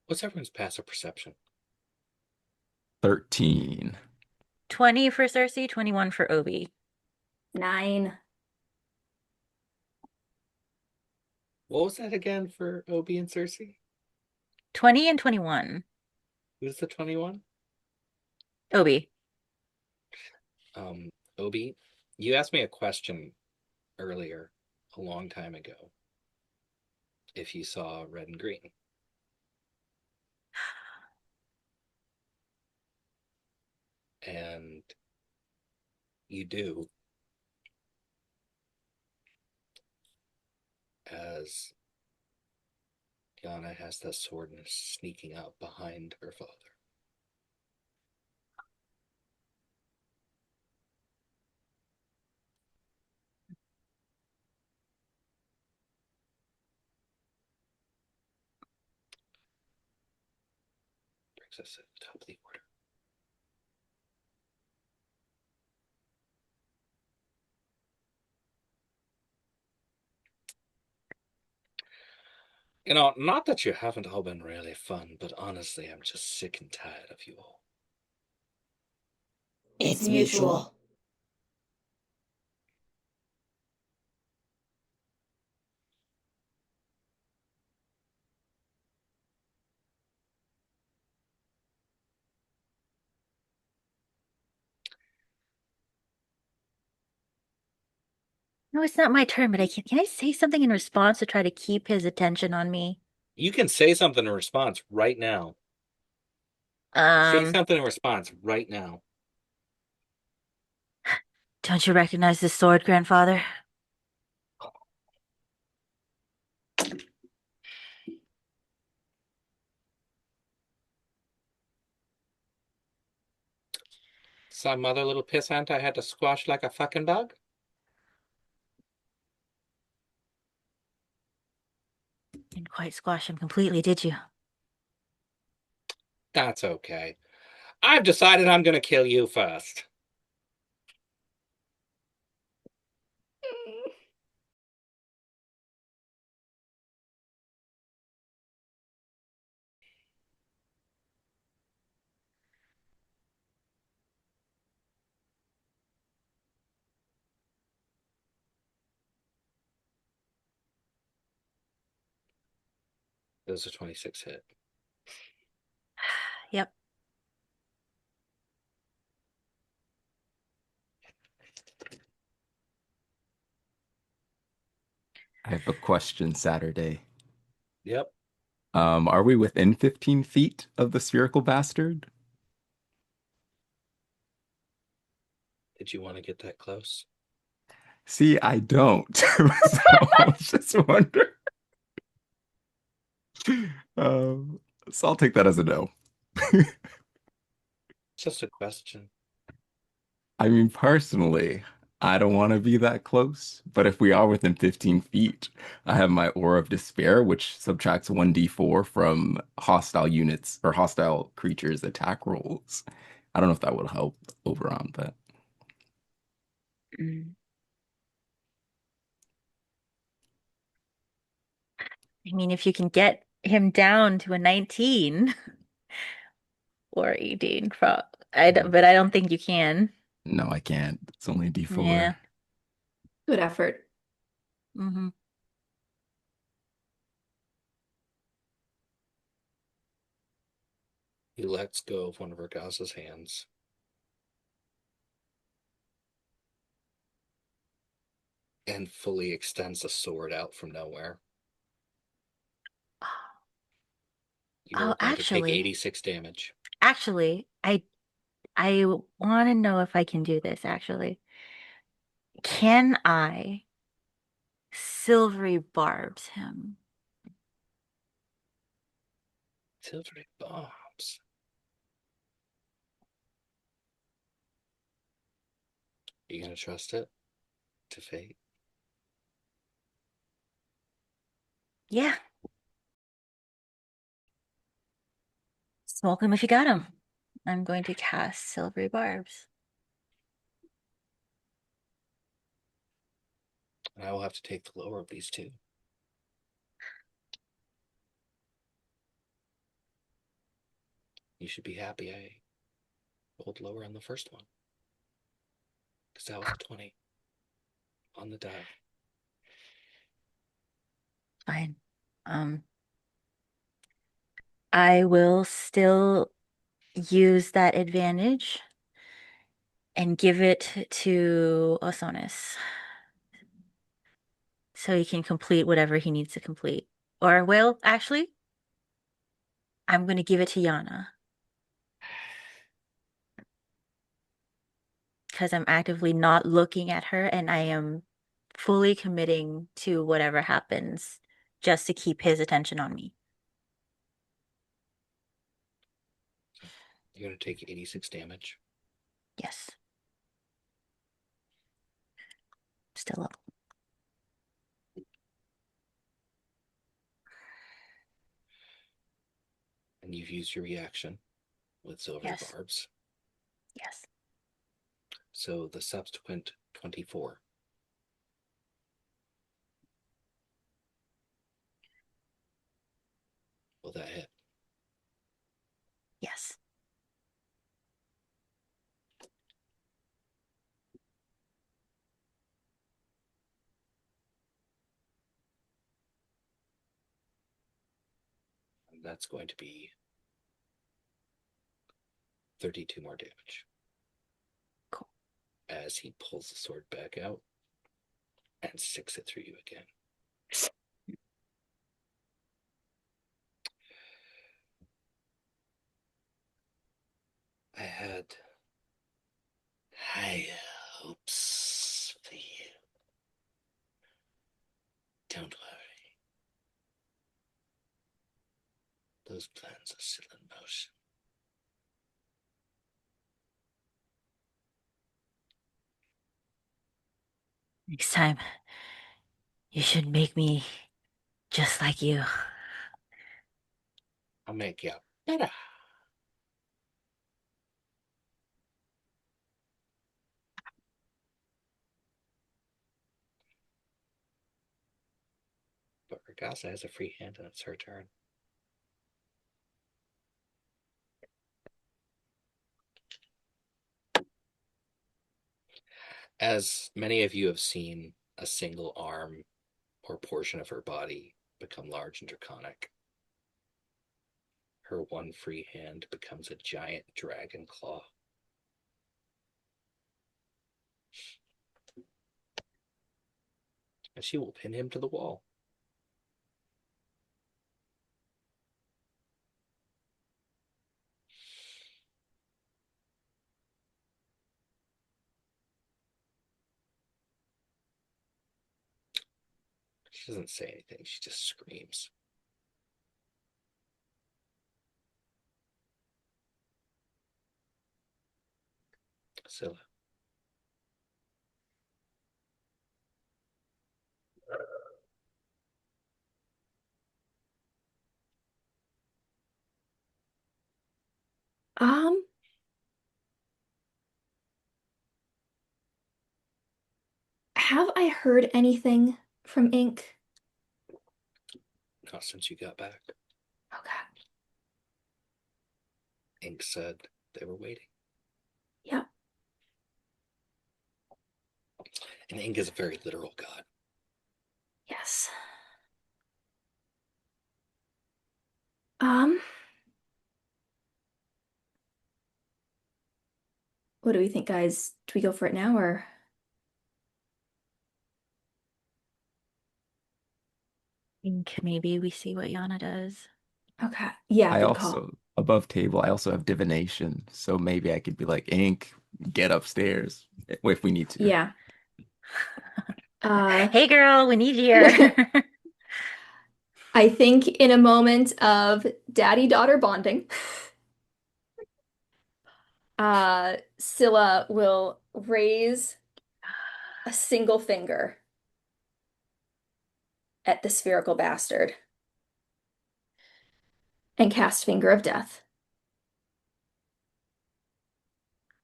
What's everyone's passive perception? 13. 20 for Cersei, 21 for Obi. 9. What was that again for Obi and Cersei? 20 and 21. Who's the 21? Obi. Obi, you asked me a question earlier, a long time ago, if you saw red and green. And you do, as Yana has that sword and is sneaking up behind her father. Brings us at the top of the order. You know, not that you haven't all been really fun, but honestly, I'm just sick and tired of you all. It's mutual. No, it's not my turn, but can I say something in response to try to keep his attention on me? You can say something in response right now. Say Um, something in response right now. don't you recognize this sword, grandfather? Some other little pissant I had to squash like a fucking bug? Didn't quite squash him completely, did you? That's okay. I've decided I'm gonna kill you first. Those are 26 hit. Yep. I have a question, Saturday. Yep. Are we within 15 feet of the spherical bastard? Did you want to get that close? See, I don't. So I was just wondering. So I'll take that as a no. Just a question. I mean, personally, I don't want to be that close, but if we are within 15 feet, I have my Aura of Despair, which subtracts 1d4 from hostile units or hostile creatures' attack rolls. I don't know if that would help over on that. I mean, if you can get him down to a 19 or 18, but I don't think you can. No, I can't. It's only a d4. Yeah. Good effort. Mm-hmm. He lets go of one of Ergaza's hands. and fully extends a sword out from nowhere. You are going to take 86 damage. Actually, I want to know if I can do this, actually. Can I silvery barbs him? Silvery bombs. You gonna trust it to fate? Yeah. Smoke him if you got him. I'm going to cast silvery barbs. And I will have to take the lower of these two. You should be happy I rolled lower on the first one, because that was a 20 on the die. Fine. I will still use that advantage and give it to Osonis, so he can complete whatever he needs to complete. Or, well, actually, I'm going to give it to Yana, because I'm actively not looking at her and I am fully committing to whatever happens just to keep his attention on me. You're gonna take 86 damage. Yes. Still up. And you've used your reaction with silvery Yes. barbs. Yes. So the subsequent 24. Will that hit? Yes. And that's going to be 32 more damage. Cool. As he pulls the sword back out and sticks it through you again. I had high hopes for you. Don't worry. Those plans are still in motion. Next time, you should make me just like you. I'll make you better. But Ragasa has a free hand and it's her turn. As many of you have seen a single arm or portion of her body become large and draconic, her one free hand becomes a giant dragon claw. And she will pin him to the wall. She doesn't say anything, she just screams. Scylla. Have I heard anything from Ink? Not since you got back. Okay. Ink said they were waiting. Yep. And Ink is a very literal god. Yes. What do we think, guys? Do we go for it now or? think maybe we see what Yana does. Okay. Yeah, I good call. also, above table, I also have divination. So maybe I could be like, Ink, get upstairs if we need to. Yeah. Hey girl, we need you here. I think in a moment of daddy-daughter bonding, Scylla will raise a single finger at the spherical bastard and cast Finger of Death.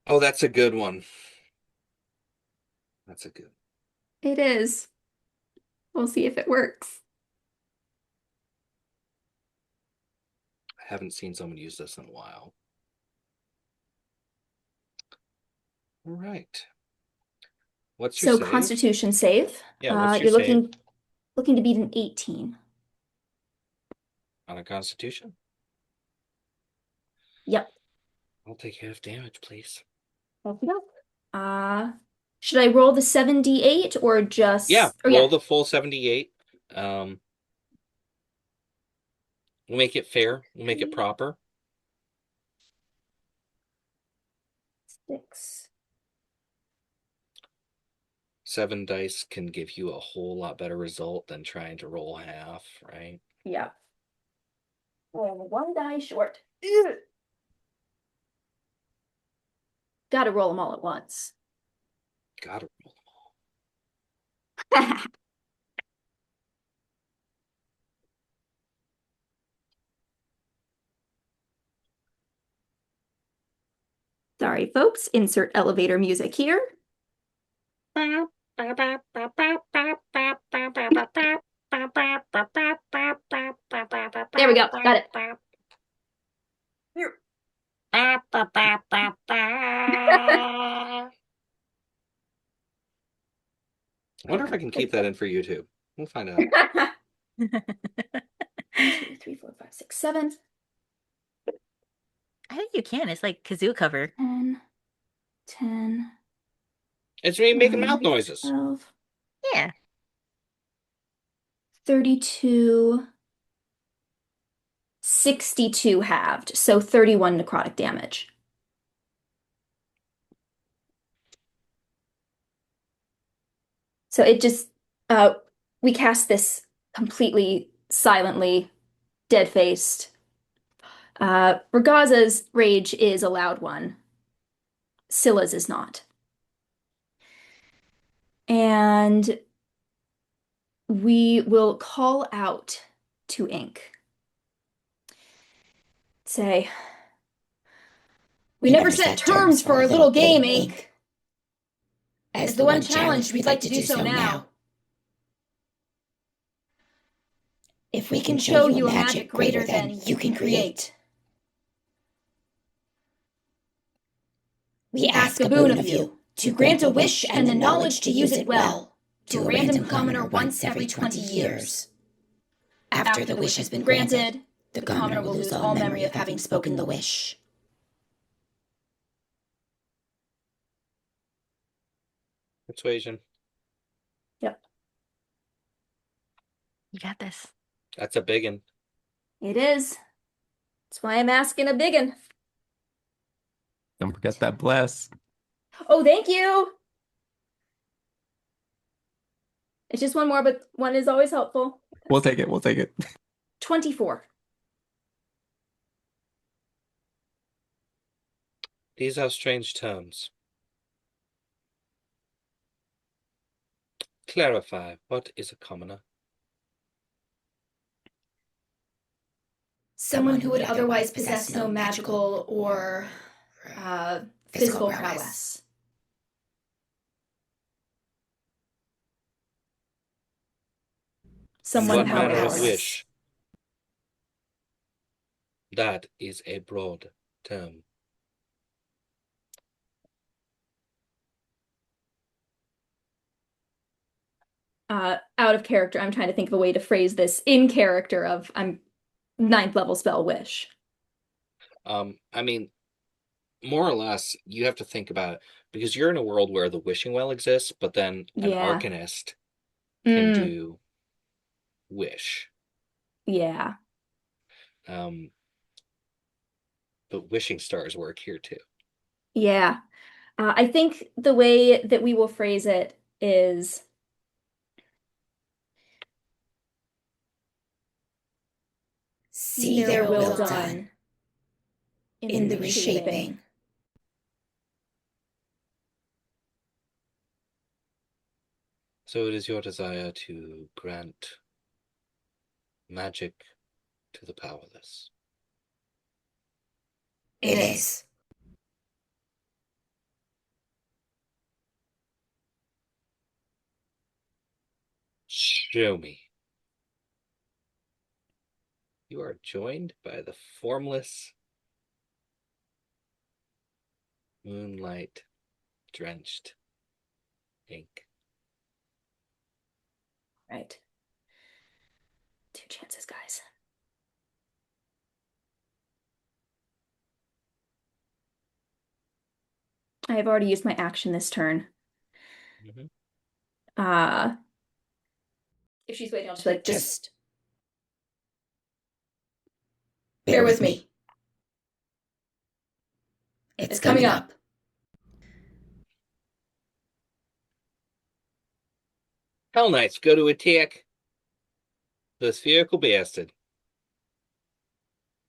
Oh, that's a good one. That's a good. It is. We'll see if it works. I haven't seen someone use this in a while. All right. What's your So save? Constitution save. Yeah, what's your You're save? looking to beat an 18. On a Constitution? Yep. I'll take half damage, please. Should I roll the 7d8 or just Yeah, or roll the full 78. We'll make it fair. We'll make it proper. 6. 7 dice can give you a whole lot better result than trying to roll half, right? Yeah. Oh, 1 die short. Gotta roll them all at once. Gotta roll them all. Sorry, folks. Insert elevator music here. There we go. Got it. I wonder if I can keep that in for YouTube. We'll find out. 1, 2, 3, 4, 5, 6, 7. I think you can. It's like kazoo cover. 10, 10. It's me making mouth noises. 12. Yeah. 32. 62 halved, so 31 necrotic damage. So it just, we cast this completely silently, dead-faced. Ragaza's rage is a loud one. Scylla's is not. And we will call out to Ink. Say, we never set terms for a little game, Ink. As the one challenged, we'd like to do so now. If we can show you a magic greater than you can create, we ask a boon of you, to grant a wish and the knowledge to use it well, to a random commoner once every 20 years. After the wish has been granted, the commoner will lose all memory of having spoken the wish. Persuasion. Yep. You got this. That's a big one. It is. That's why I'm asking a big one. Don't forget that bless. Oh, thank you. It's just one more, but one is always helpful. We'll take it. We'll take it. 24. These are strange terms. Clarify, what is a commoner? Someone who would otherwise possess no magical or physical prowess. Someone What manner of powerless. wish? That is a broad term. Out of character, I'm trying to think of a way to phrase this in character of I'm 9th level spell wish. I mean, more or less, you have to think about it because you're in a world where the wishing well exists, but then an Yeah. arcanist can do wish. Yeah. But wishing stars work here too. Yeah. I think the way that we will phrase it is See their will done in the reshaping. So it is your desire to grant magic to the powerless. It is. Show me. You are joined by the formless, moonlight-drenched ink. right. 2 chances, guys. I have already used my action this turn. If she's waiting, I'll just be like, Just bear with me. It's coming up. Hell Knights go to attack the spherical bastard.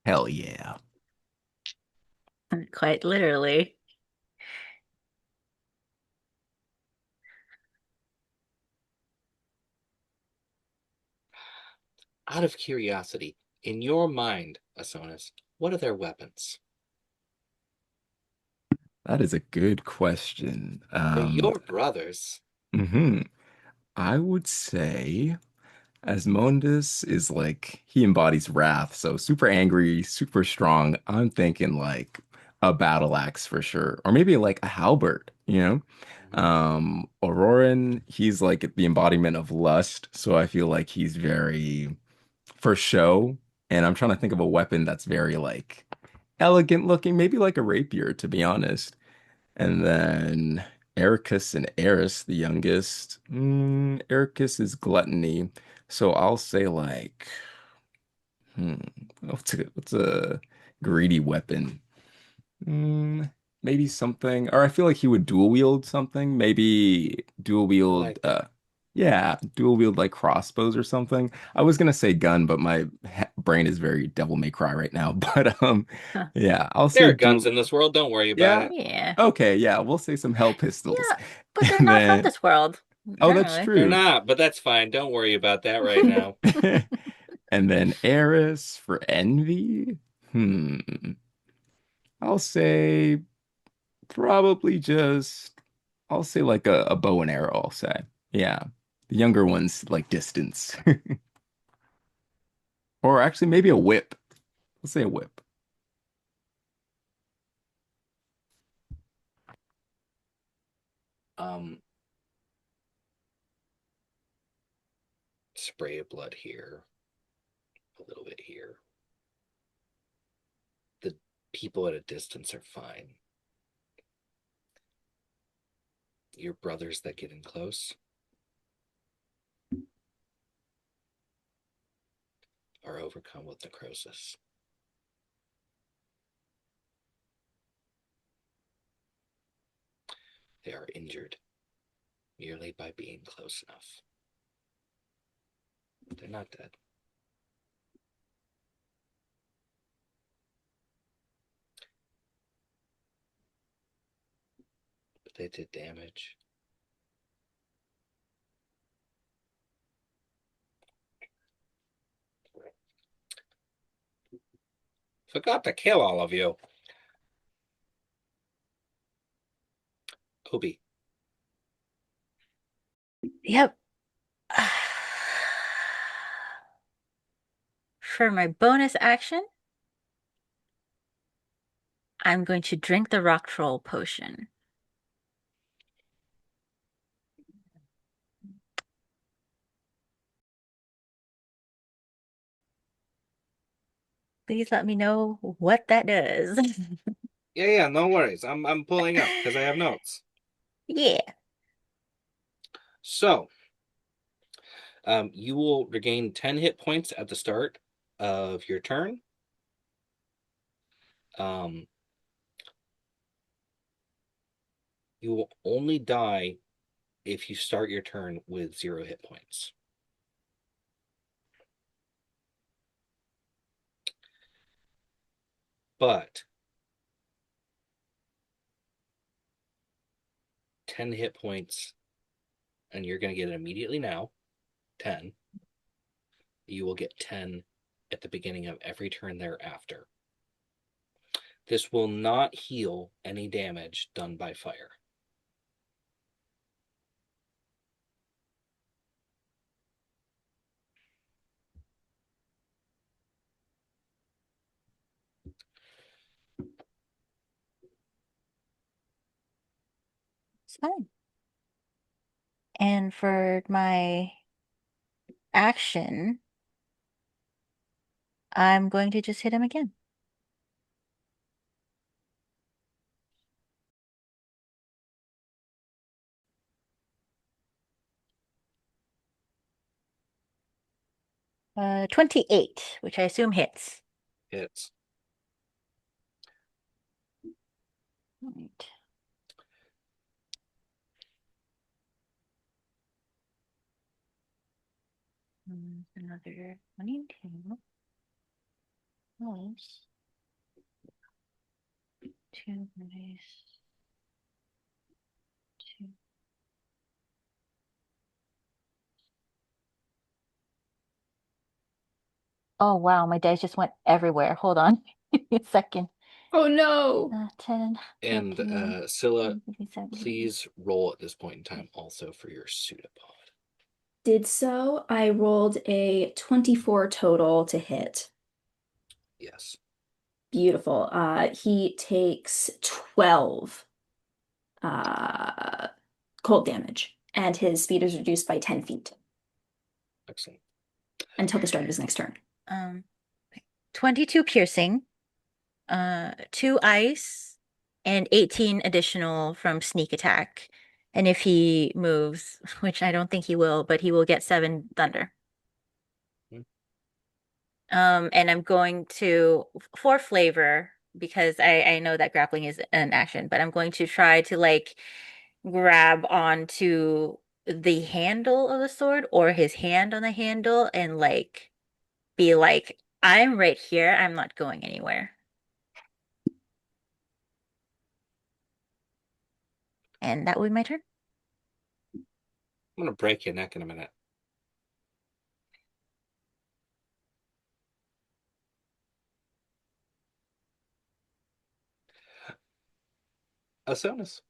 Hell yeah. Quite literally. Out of curiosity, in your mind, Asonis, what are their weapons? That is a good question. They're your brothers. I would say Asmodus is like he embodies wrath, so super angry, super strong. I'm thinking like a battle axe for sure, or maybe like a halberd, you know? Auroran, he's like the embodiment of lust, so I feel like he's very for show. And I'm trying to think of a weapon that's very like elegant looking, maybe like a rapier, to be honest. And then Ericus and Eris, the youngest. Ericus is gluttony. So I'll say like, hmm, what's a greedy weapon? Hmm, maybe something, or I feel like he would dual wield something. Maybe dual wield, yeah, dual wield like crossbows or something. I was gonna say gun, but my brain is very Devil May Cry right now. But yeah, I'll There say are guns dual. in this world. Don't worry about Yeah. it. Yeah. Okay, yeah, we'll say some hell pistols. Yeah, but they're And not from then, this world, oh, that's generally. They're true. not, but that's fine. Don't worry about that right now. And then Eris for envy. Hmm. I'll say probably just I'll say like a bow and arrow, I'll say. Yeah. The younger ones like distance. Or actually maybe a whip. Let's say a whip. Spray of blood here, a little bit here. The people at a distance are fine. Your brothers that get in close are overcome with necrosis. They are injured merely by being close enough. They're not dead. But they did damage. Forgot to kill all of you. Obi. Yep. For my bonus action, I'm going to drink the rock troll potion. Please let me know what that does. Yeah, no worries. I'm pulling up because I have notes. Yeah. So, you will regain 10 hit points at the start of your turn, you will only die if you start your turn with 0 hit points. But 10 hit points, and you're going to get it immediately now, 10. You will get 10 at the beginning of every turn thereafter. This will not heal any damage done by fire. It's fine. And for my action, I'm going to just hit him again. Uh, 28, which I assume hits. Hits. Right. Another 22 plus 2 minus 2. Oh wow, my dice just went everywhere. Hold on a second. Oh no. 10, And 14, Scylla, 15, 17. please roll at this point in time also for your pseudopod. Did so. I rolled a 24 total to hit. Yes. Beautiful. He takes 12 cold damage, and his speed is reduced by 10 feet Excellent. until the start of his next turn. 22 piercing, 2 ice, and 18 additional from sneak attack. And if he moves, which I don't think he will, but he will get 7 thunder. And I'm going to, for flavor, because I know that grappling is an action, but I'm going to try to like grab onto the handle of the sword or his hand on the handle and like be like, I'm right here. I'm not going anywhere. And that would be my turn. I'm going to break your neck in a minute. Asonus.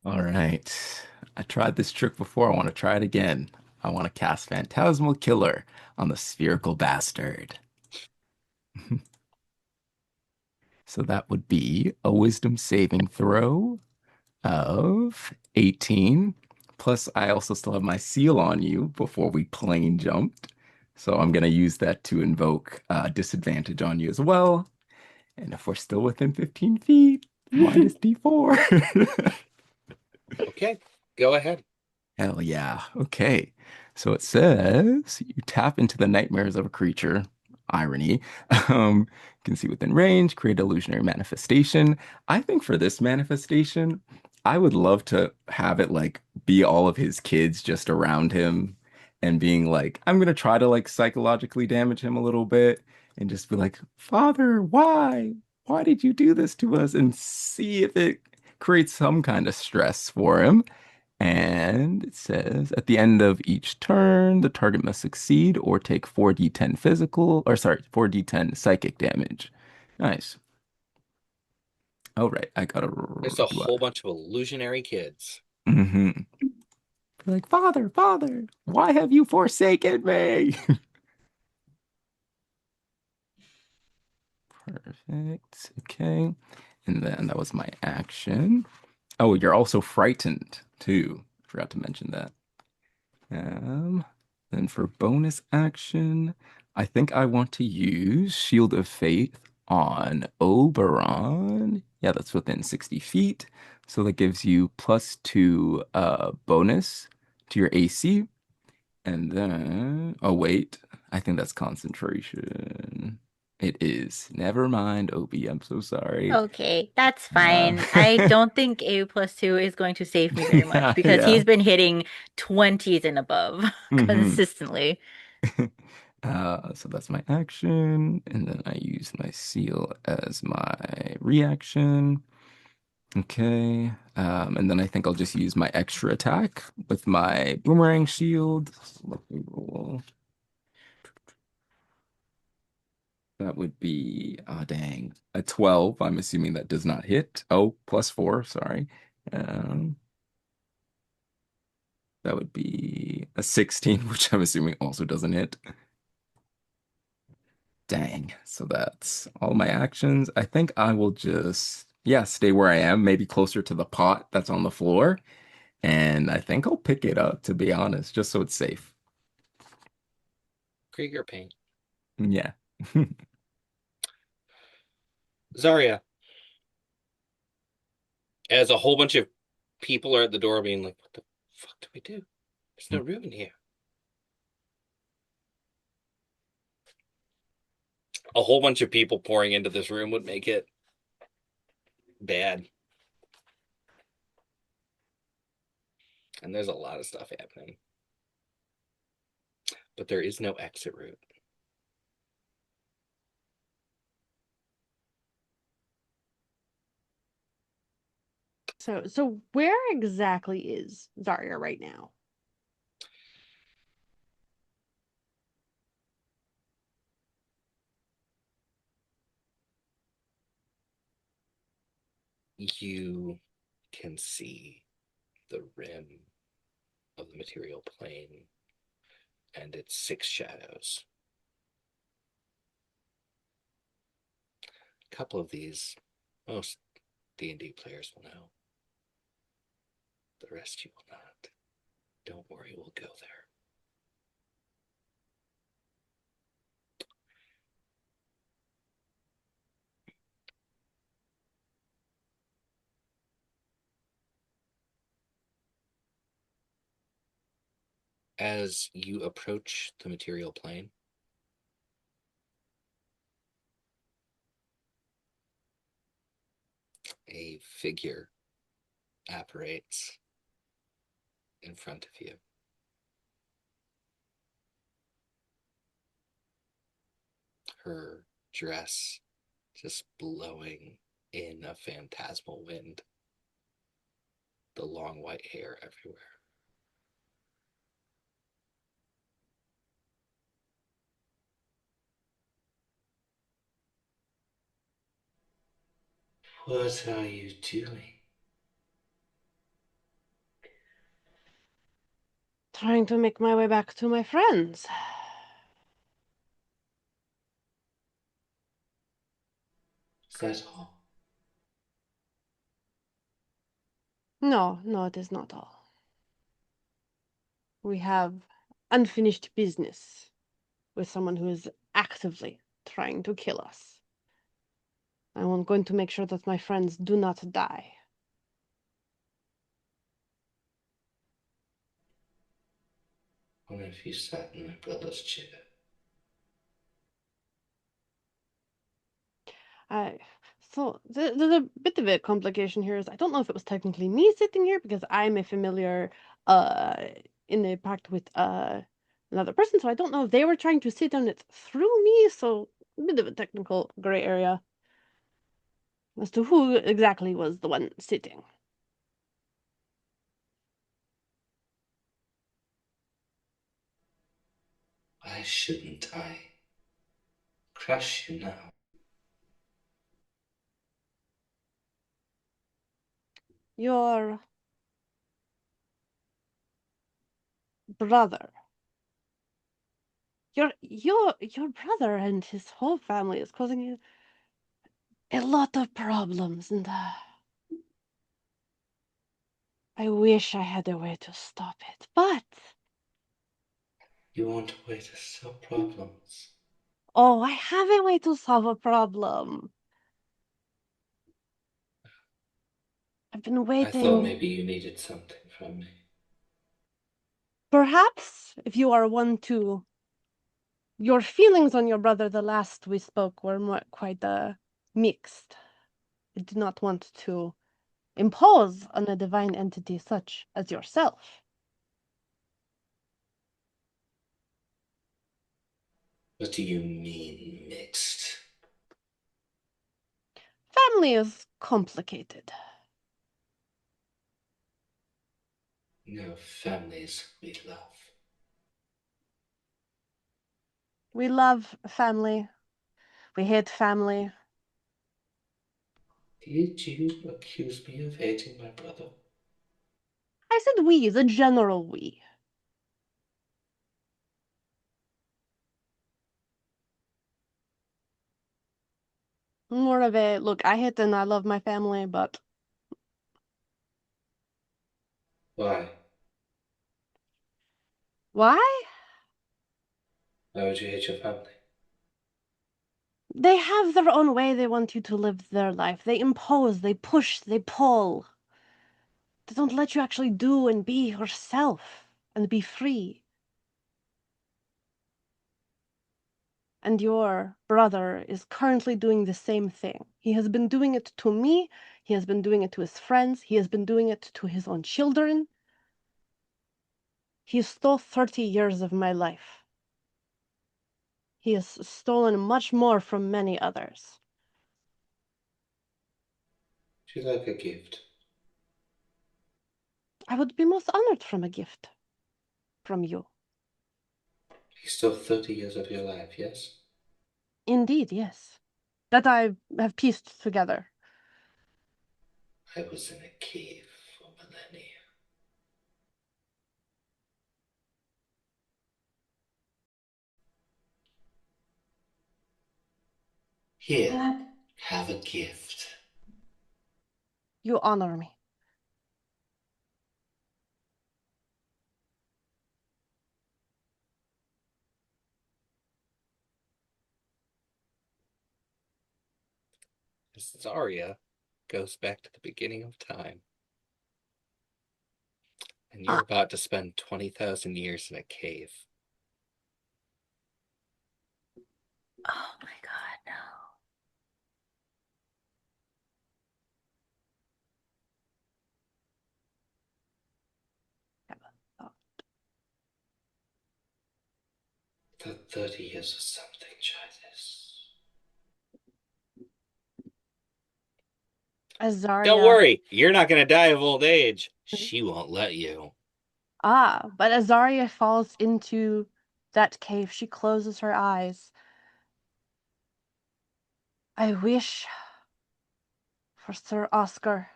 All right. I tried this trick before. I want to try it again. I want to cast Phantasmal Killer on the Spherical Bastard. So that would be a Wisdom saving throw of 18. Plus, I also still have my seal on you before we plane jumped. So I'm going to use that to invoke disadvantage on you as well. And if we're still within 15 feet, minus D4. Okay, go ahead. Hell yeah. Okay. So it says you tap into the nightmares of a creature. Irony. You can see within range, create illusionary manifestation. I think for this manifestation, I would love to have it like be all of his kids just around him and being like, I'm gonna try to like psychologically damage him a little bit and just be like, Father, why? Why did you do this to us? And see if it creates some kind of stress for him. And it says at the end of each turn, the target must succeed or take 4d10 physical, or sorry, 4d10 psychic damage. Nice. Oh, right. I gotta There's a do whole bunch of illusionary kids. Mm-hmm. Like, Father, Father, why have you forsaken me? Perfect. Okay. And then that was my action. Oh, you're also frightened too. Forgot to mention that. Then for bonus action, I think I want to use Shield of Faith on Oberon. Yeah, that's within 60 feet. So that gives you +2 bonus to your AC. And then, oh wait, I think that's concentration. It is. Never mind, Opie. I'm so sorry. Okay, that's Uh, fine. I don't think A+2 is going to save me very much yeah, because yeah. he's been hitting 20s and above hmm consistently. So that's my action, and then I use my seal as my reaction. Okay. And then I think I'll just use my extra attack with my boomerang shield. Let me roll. That would be, oh dang, a 12. I'm assuming that does not hit. Oh, +4, sorry. Um, that would be a 16, which I'm assuming also doesn't hit. Dang. So that's all my actions. I think I will just, yeah, stay where I am, maybe closer to the pot that's on the floor. And I think I'll pick it up, to be honest, just so it's safe. Krieger paint. Yeah. Zarya, as a whole bunch of people are at the door being like, what the fuck do we do? There's no room in here. A whole bunch of people pouring into this room would make it bad. And there's a lot of stuff happening. But there is no exit route. So where exactly is Zarya right now? You can see the rim of the material plane and its 6 shadows. A couple of these, most D&D players will know. The rest you will not. Don't worry, we'll go there. As you approach the material plane, a figure apparates in front of you. Her dress just blowing in a phantasmal wind, the long white hair everywhere. What are you doing? Trying to make my way back to my friends. Is that all? No, no, it is not all. We have unfinished business with someone who is actively trying to kill us. I'm going to make sure that my friends do not die. What if you sat in my brother's chair? So there's a bit of a complication here. Is I don't know if it was technically me sitting here because I'm a familiar uh in a pact with another person, so I don't know if they were trying to sit on it through me, so a bit of a technical gray area as to who exactly was the one sitting. Why shouldn't I crush you now? Your brother. Your brother and his whole family is causing you a lot of problems, and I wish I had a way to stop it, but You want a way to solve problems? oh, I have a way to solve a problem. I've been I thought waiting. maybe you needed something from me. Perhaps if you are one to Your feelings on your brother the last we spoke were quite mixed. I did not want to impose on a divine entity such as yourself. What do you mean, mixed? Family is complicated. No, families we love. We love family. We hate family. Did you accuse me of hating my brother? I said we, the general we. More of a, look, I hate and I love my family, but... Why? Why? Why would you hate your family? They have their own way they want you to live their life. They impose, they push, they pull. They don't let you actually do and be yourself and be free. And your brother is currently doing the same thing. He has been doing it to me. He has been doing it to his friends. He has been doing it to his own children. He stole 30 years of my life. He has stolen much more from many others. Would you like a gift? I would be most honored from a gift from you. He stole 30 years of your life, yes? Indeed, yes. That I have pieced together. I was in a cave for millennia. Here, have a gift. You honor me. Zarya goes back to the beginning of time. And you're about to spend 20,000 years in a cave. Oh my God, no. The 30 years or something, try this. Azaria. Don't worry, you're not going to die of old age. She won't let you. But Azaria falls into that cave. She closes her eyes. I wish for Sir Oscar,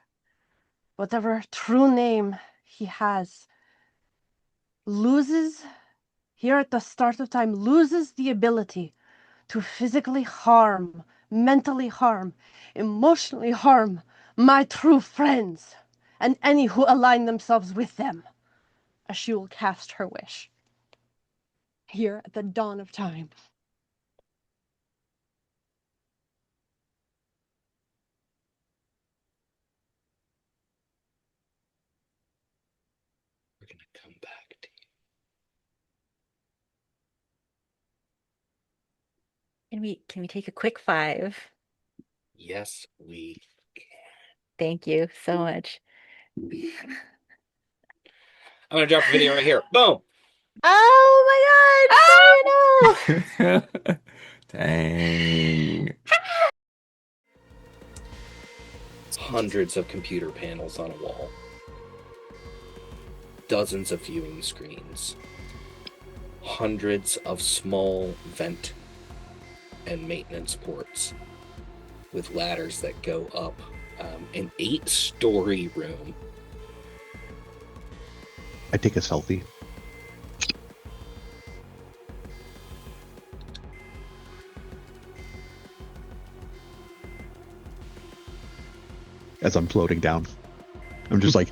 whatever true name he has, loses, here at the start of time, loses the ability to physically harm, mentally harm, emotionally harm my true friends and any who align themselves with them, as she will cast her wish. Here at the dawn of time. We're going to come back to you. Can we take a quick 5? Yes, we can. Thank you so much. I'm going to drop a video right here. Boom! Oh my God! No! Dang. Hundreds of computer panels on a wall. Dozens of viewing screens. Hundreds of small vent and maintenance ports with ladders that go up. An 8-story room. I take a selfie. As I'm floating down, I'm just like,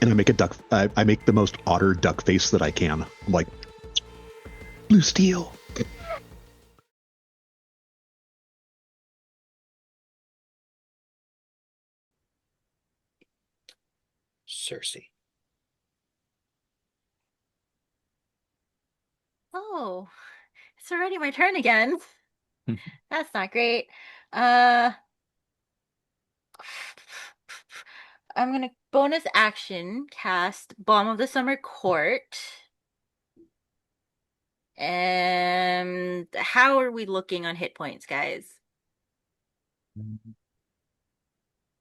and I make a duck. I make the most otter duck face that I can. I'm like, blue steel. Cersei. Oh, It's already my turn again. That's not great. I'm gonna bonus action cast Balm of the Summer Court. And how are we looking on hit points, guys?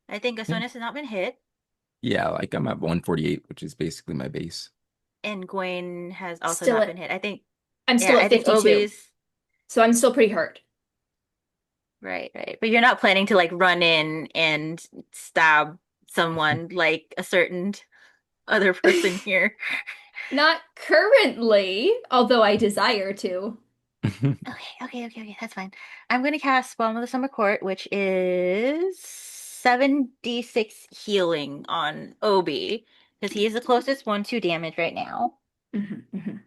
I think Osonis has not been hit, Yeah, like I'm at 148, which is basically my base. and Gwen has also Still not at- been hit. I think I'm still I at think 52. Obi's So I'm still pretty hurt. right. But you're not planning to like run in and stab someone like a certain other person here. Not currently, although I desire to. Okay, that's fine. I'm gonna cast Balm of the Summer Court, which is 7d6 healing on Obi, because he is the closest one to damage right now. Mm-hmm.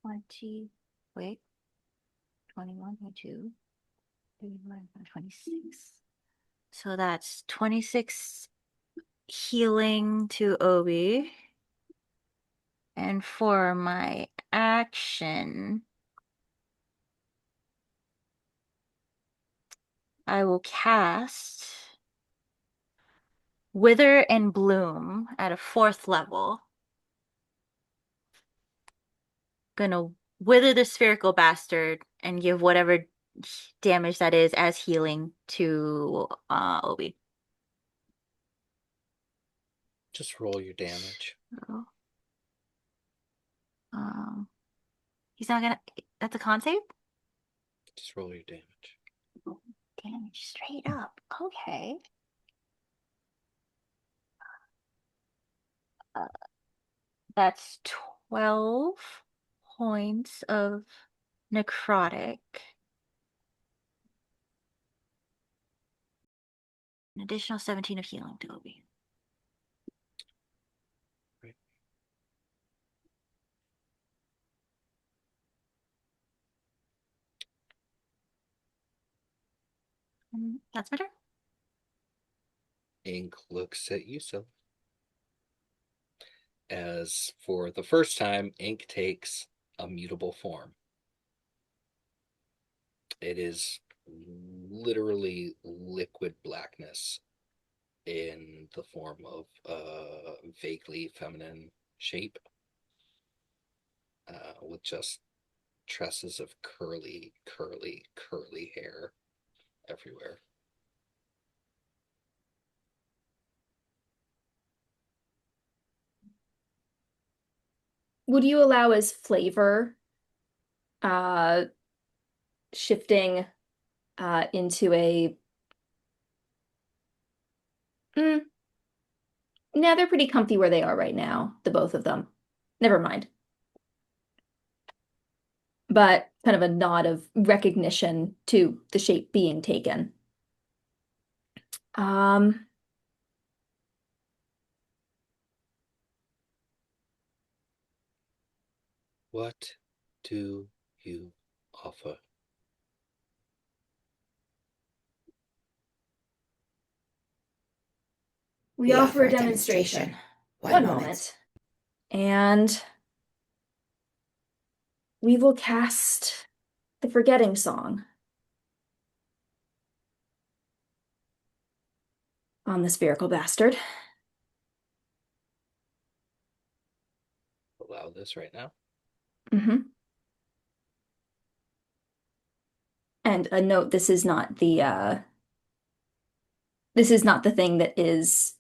20, wait, 21, 22, 31, 26. So that's 26 healing to Obi. And for my action, I will cast Wither and Bloom at a 4th level. Gonna wither the spherical bastard and give whatever damage that is as healing to Obi. Just roll your damage. So, he's not gonna. That's a con save? Just roll your damage. Damage straight up. Okay. That's 12 points of necrotic. An additional 17 of healing to Obi. Right. That's my turn. Ink looks at you, so. As for the first time, Ink takes a mutable form. It is literally liquid blackness in the form of a vaguely feminine shape, with just tresses of curly hair everywhere. Would you allow as flavor shifting into a nah, they're pretty comfy where they are right now, the both of them. Never mind. But kind of a nod of recognition to the shape being taken. What do you offer? We offer a demonstration. One moment. And we will cast the Forgetting Song on the spherical bastard. Allow this right now. Mm-hmm. And a note, this is not the thing that is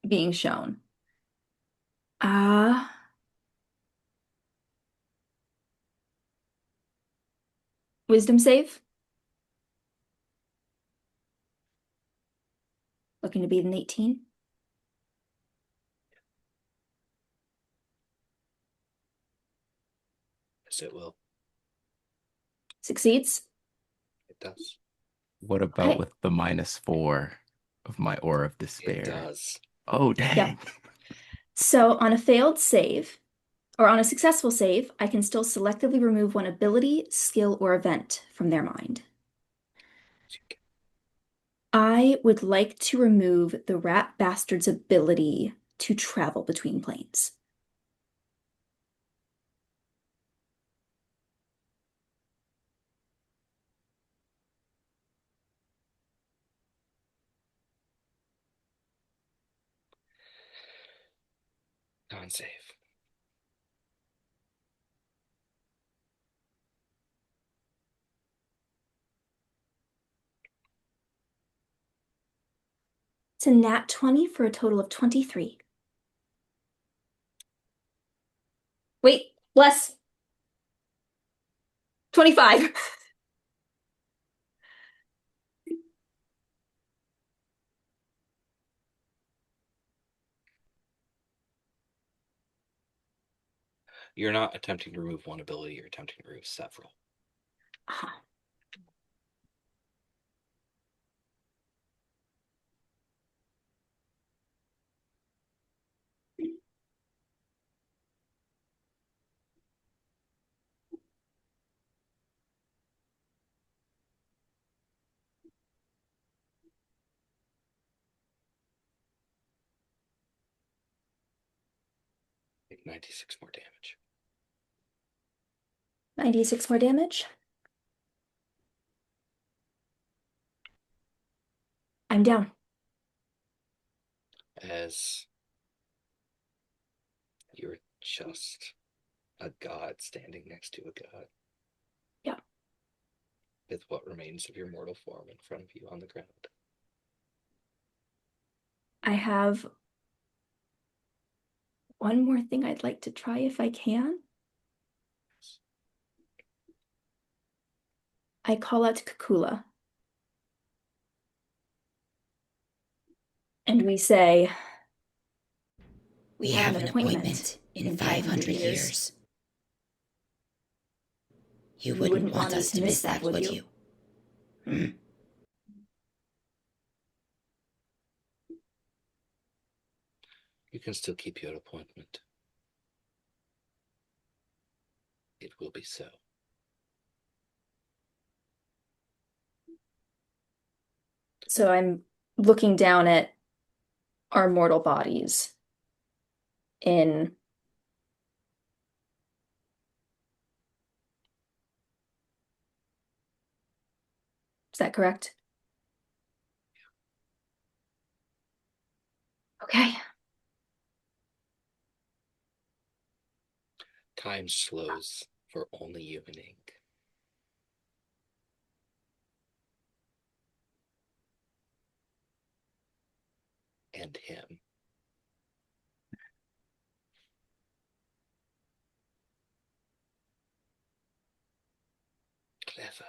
being shown. Wisdom save. Looking to be an 18. Yes, it will. Succeeds. It does. What about with the -4 of my Aura of Despair? It does. Oh, dang. Yeah. So on a failed save, or on a successful save, I can still selectively remove one ability, skill, or event from their mind. I would like to remove the rat bastard's ability to travel between planes. Non-save. It's a nat 20 for a total of 23. Wait, less. 25. You're not attempting to remove one ability, you're attempting to remove several. Uh-huh. Take 96 more damage. 96 more damage. I'm down. As you're just a god standing next to a god. Yeah. With what remains of your mortal form in front of you on the ground. I have one more thing I'd like to try if I can. I call out Kukula. And we say, We have an appointment in 500 years. You wouldn't want us to miss that, would you? You can still keep your appointment. It will be so. So I'm looking down at our mortal bodies in Is that correct? Okay. Time slows for only you and Ink. And him. Clever.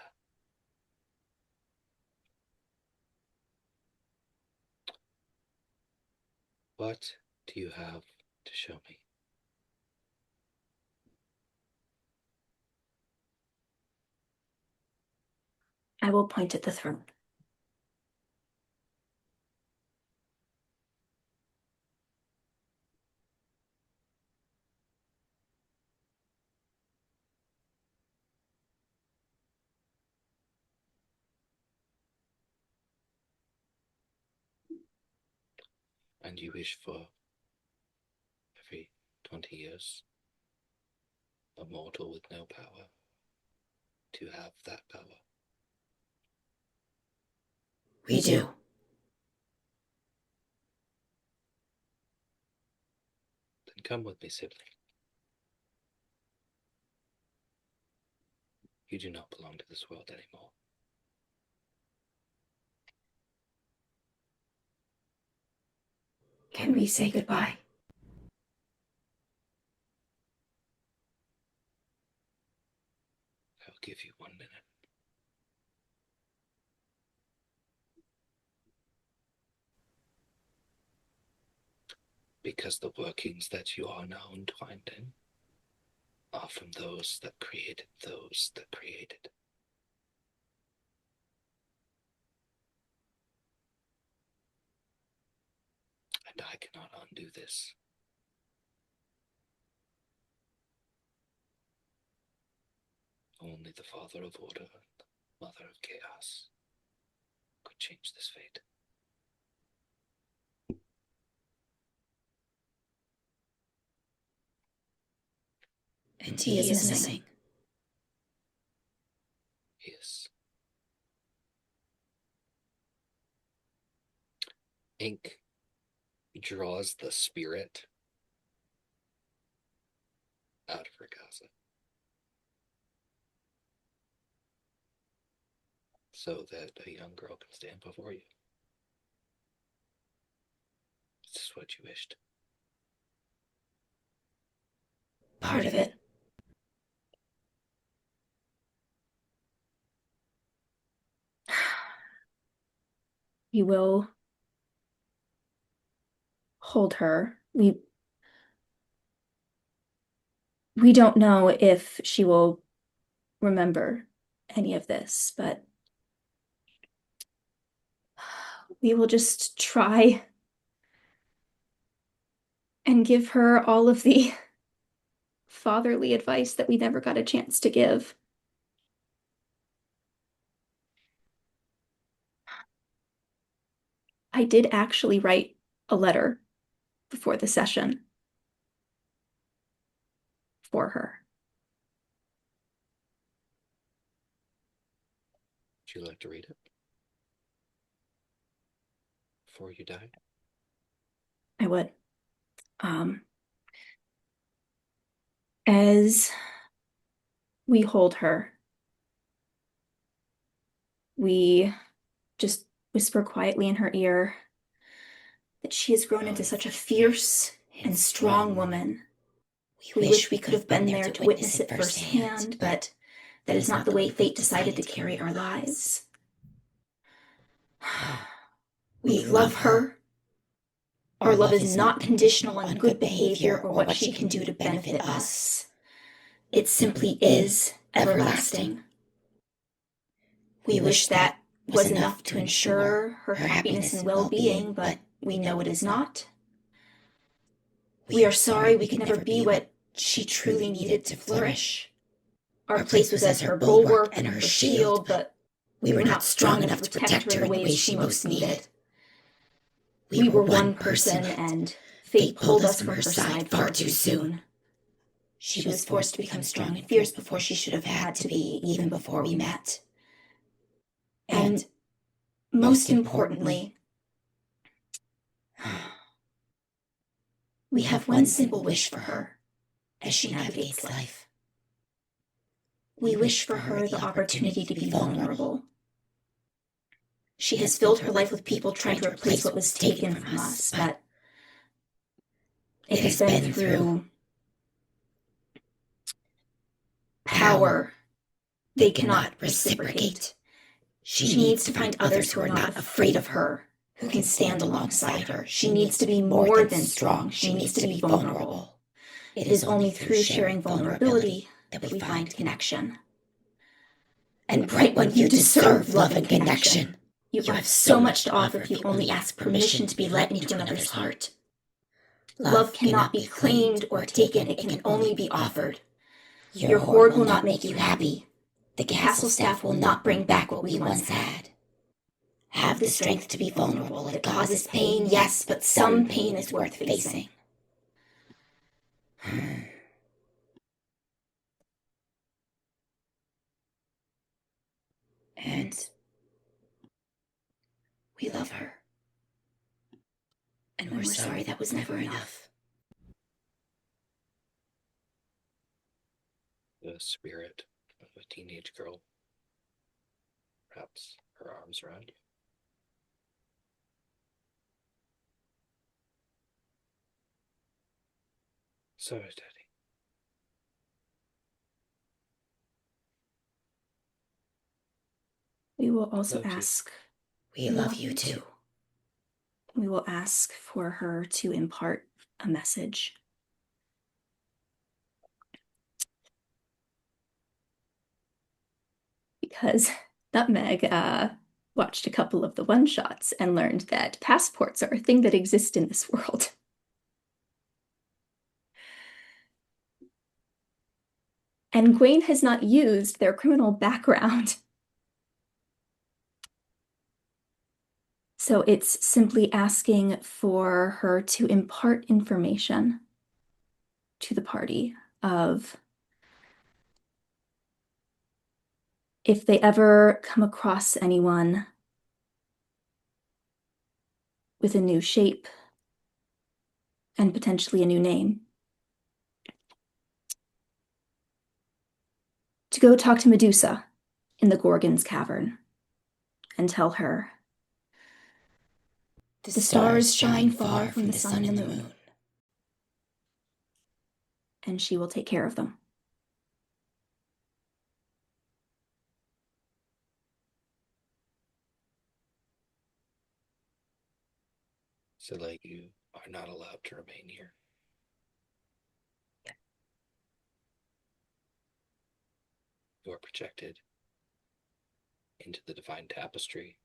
What do you have to show me? I will point at the throne. And you wish for every 20 years a mortal with no power to have that power. We do. Then come with me, sibling. You do not belong to this world anymore. Can we say goodbye? I'll give you 1 minute. Because the workings that you are now entwined in are from those that created those that created. And I cannot undo this. Only the Father of Order and the Mother of Chaos. could change this fate. And he is missing. Yes. Ink draws the spirit out of her casa so that a young girl can stand before you. This is what you wished. Part of it. We will hold her. We don't know if she will remember any of this, but we will just try and give her all of the fatherly advice that we never got a chance to give. I did actually write a letter before the session for her. Would you like to read it before you die? I would. As we hold her, we just whisper quietly in her ear that she has grown into such a fierce and strong woman. We wish we could have been there to witness it firsthand, but that is not the way fate decided to carry our lives. We love her. Our love is not conditional on good behavior or what she can do to benefit us. It simply is everlasting. We wish that was enough to ensure her happiness and well-being, but we know it is not. We are sorry we could never be what she truly needed to flourish. Our place was as her bulwark and her shield, but we were not strong enough to protect her in the ways she most needed. We were one person, and fate pulled us from her side far too soon. She was forced to become strong and fierce before she should have had to be, even before we met. And most importantly, we have one simple wish for her as she navigates life. We wish for her the opportunity to be vulnerable. She has filled her life with people trying to replace what was taken from us, but it has been through power they cannot reciprocate. She needs to find others who are not afraid of her, who can stand alongside her. She needs to be more than strong. She needs to be vulnerable. It is only through sharing vulnerability that we find connection. And Bright One, you deserve love and connection. You have so much to offer if you only ask permission to be let into another's heart. Love cannot be claimed or taken. It can only be offered. Your hoard will not make you happy. The castle staff will not bring back what we once had. Have the strength to be vulnerable. It causes pain, yes, but some pain is worth facing. And we love her. And we're sorry that was never enough. The spirit of a teenage girl wraps her arms around you. Sorry, Daddy. We will also Love you. ask. We love you too. We will ask for her to impart a message. Because Nutmeg watched a couple of the one-shots and learned that passports are a thing that exist in this world. And Gwaine has not used their criminal background So it's simply asking for her to impart information to the party of if they ever come across anyone with a new shape and potentially a new name, to go talk to Medusa in the Gorgon's cavern and tell her, The stars shine far from the sun and the moon. and she will take care of them. Scylla, you are not allowed to remain here. You are projected into the divine tapestry.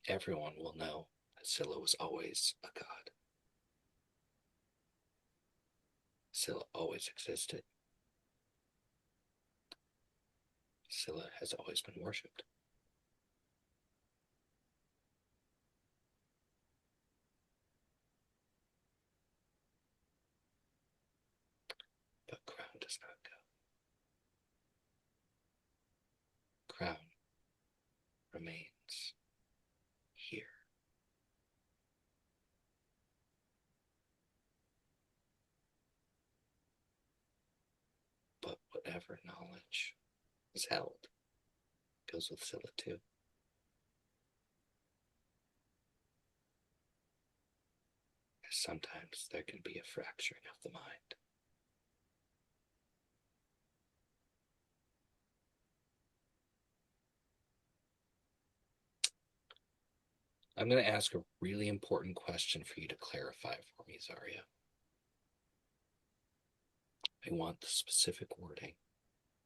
Everyone will know that Scylla was always a god. Scylla always existed. Scylla has always been worshipped. But Crown does not go. Crown remains here. But whatever knowledge is held goes with Scylla too. Sometimes there can be a fracturing of the mind. I'm going to ask a really important question for you to clarify for me, Zarya. I want the specific wording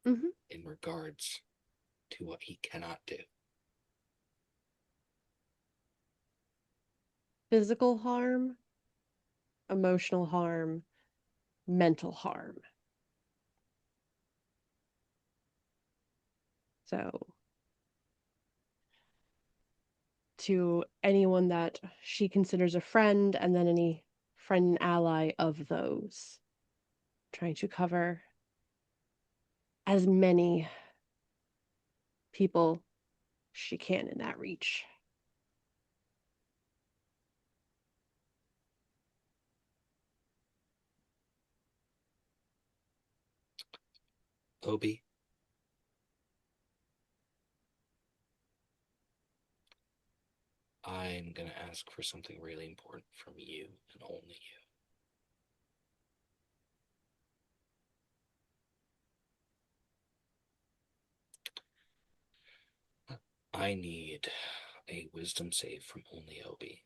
in regards to what he cannot do. Physical harm, emotional harm, mental harm. So, to anyone that she considers a friend, and then any friend and ally of those. Trying to cover as many people she can in that reach. Obi, I'm going to ask for something really important from you and only you. I need a wisdom save from only Obi.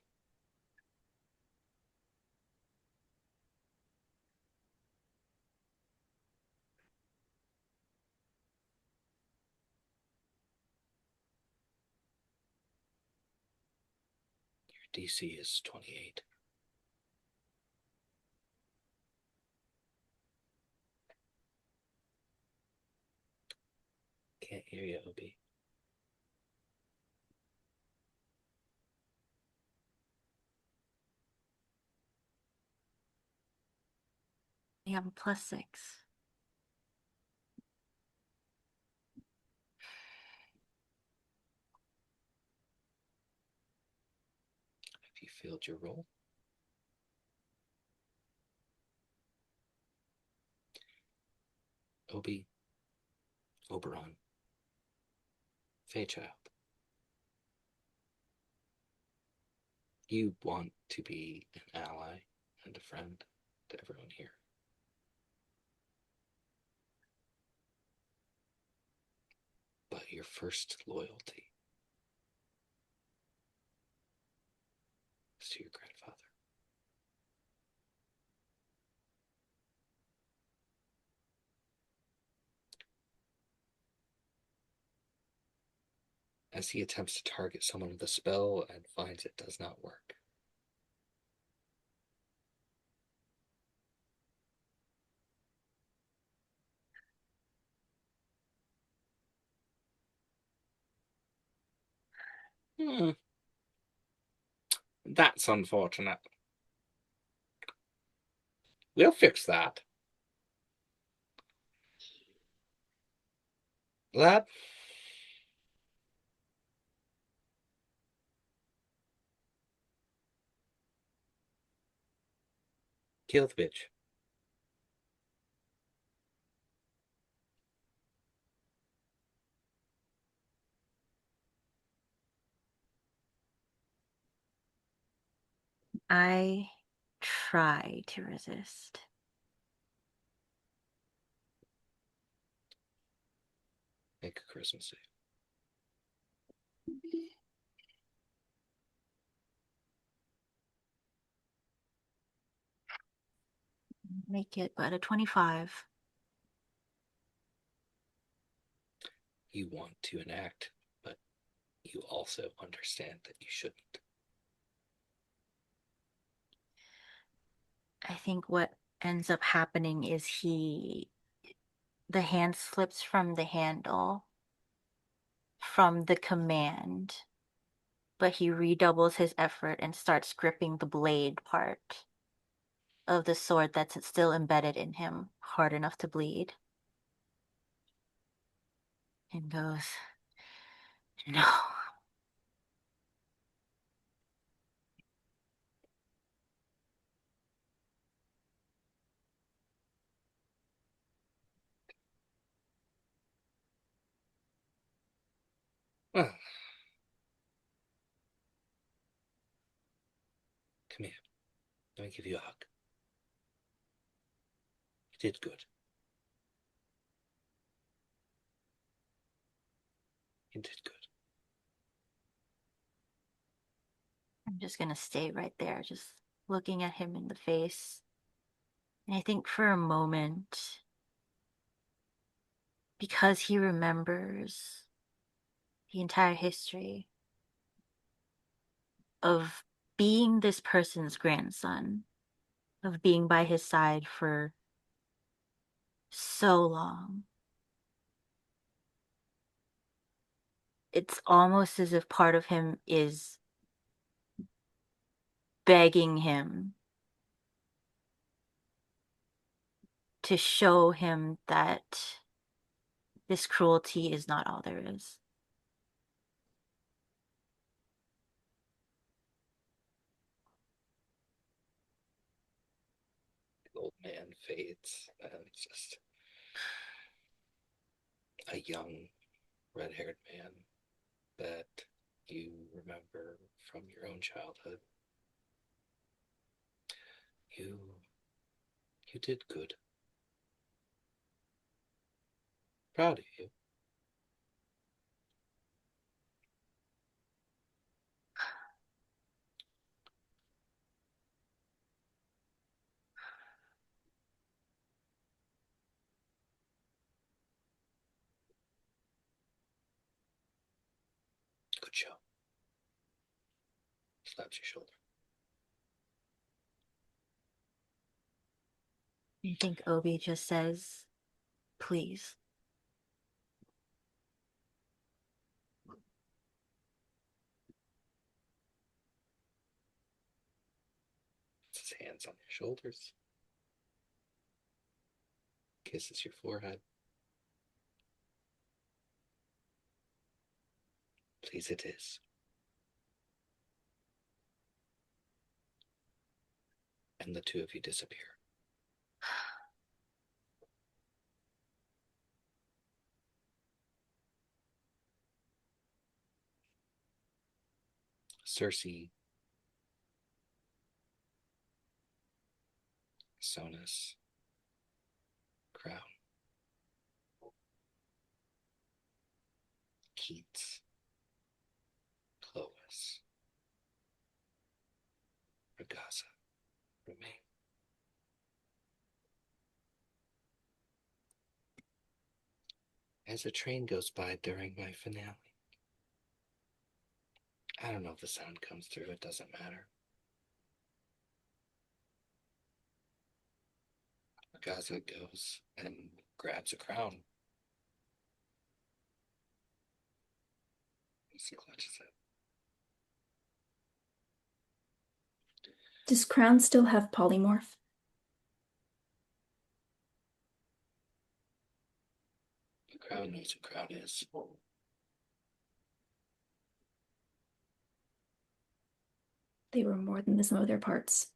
Your DC is 28. Can't hear you, Obi. You have a +6. Have you failed your roll? Obi, Oberon, Fairchild. You want to be an ally and a friend to everyone here. But your first loyalty is to your grandfather. As he attempts to target someone with a spell and finds it does not work. That's unfortunate. We'll fix that. Lad? Kill the bitch. I try to resist. Make a Christmas save. Make it but a 25. You want to enact, but you also understand that you shouldn't. I think what ends up happening is the hand slips from the handle from the command, but he redoubles his effort and starts gripping the blade part of the sword that's still embedded in him, hard enough to bleed. And goes, no. Well, come here. Let me give you a hug. You did good. You did good. I'm just gonna stay right there, just looking at him in the face. And I think for a moment, because he remembers the entire history of being this person's grandson, of being by his side for so long, it's almost as if part of him is begging him to show him that this cruelty is not all there is. The old man fades, and it's just a young, red-haired man that you remember from your own childhood. You did good. Proud of you. Good show. Slaps your shoulder. I think Obi just says, please. Puts his hands on your shoulders. Kisses your forehead. Please, it is. And the two of you disappear. Cersei, Sonus, Crown, Keats, Clovis, Ragazza remain. As a train goes by during my finale, I don't know if the sound comes through, it doesn't matter. Ragazza goes and grabs a crown. He clutches it. Does Crown still have polymorph? The crowd knows who Crown is. They were more than the sum of their parts.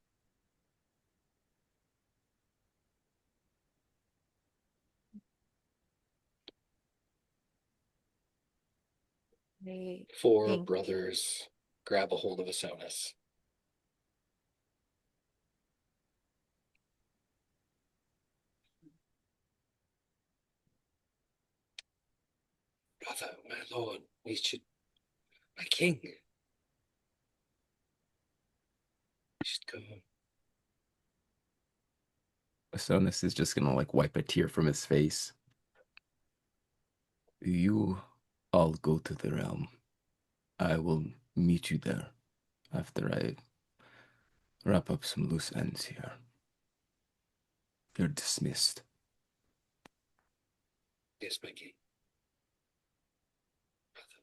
I Four think brothers grab a hold of Asonus. Brother, my lord, we should... My king. We should go. Asonus is just gonna like wipe a tear from his face. You all go to the realm. I will meet you there after I wrap up some loose ends here. You're dismissed. Yes, my king. Brother.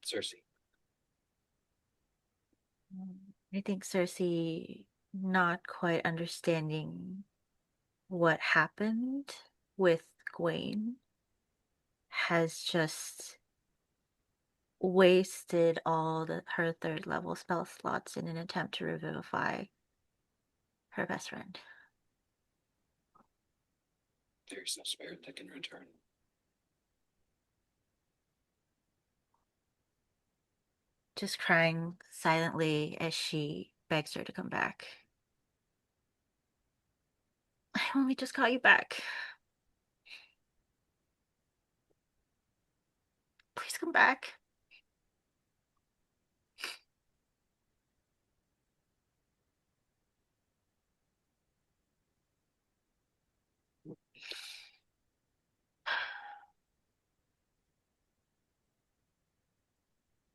Cersei. I think Cersei not quite understanding what happened with Gwaine has just wasted all her third level spell slots in an attempt to revivify her best friend. There's no spirit that can return. Just crying silently as she begs her to come back. I only just got you back. Please come back.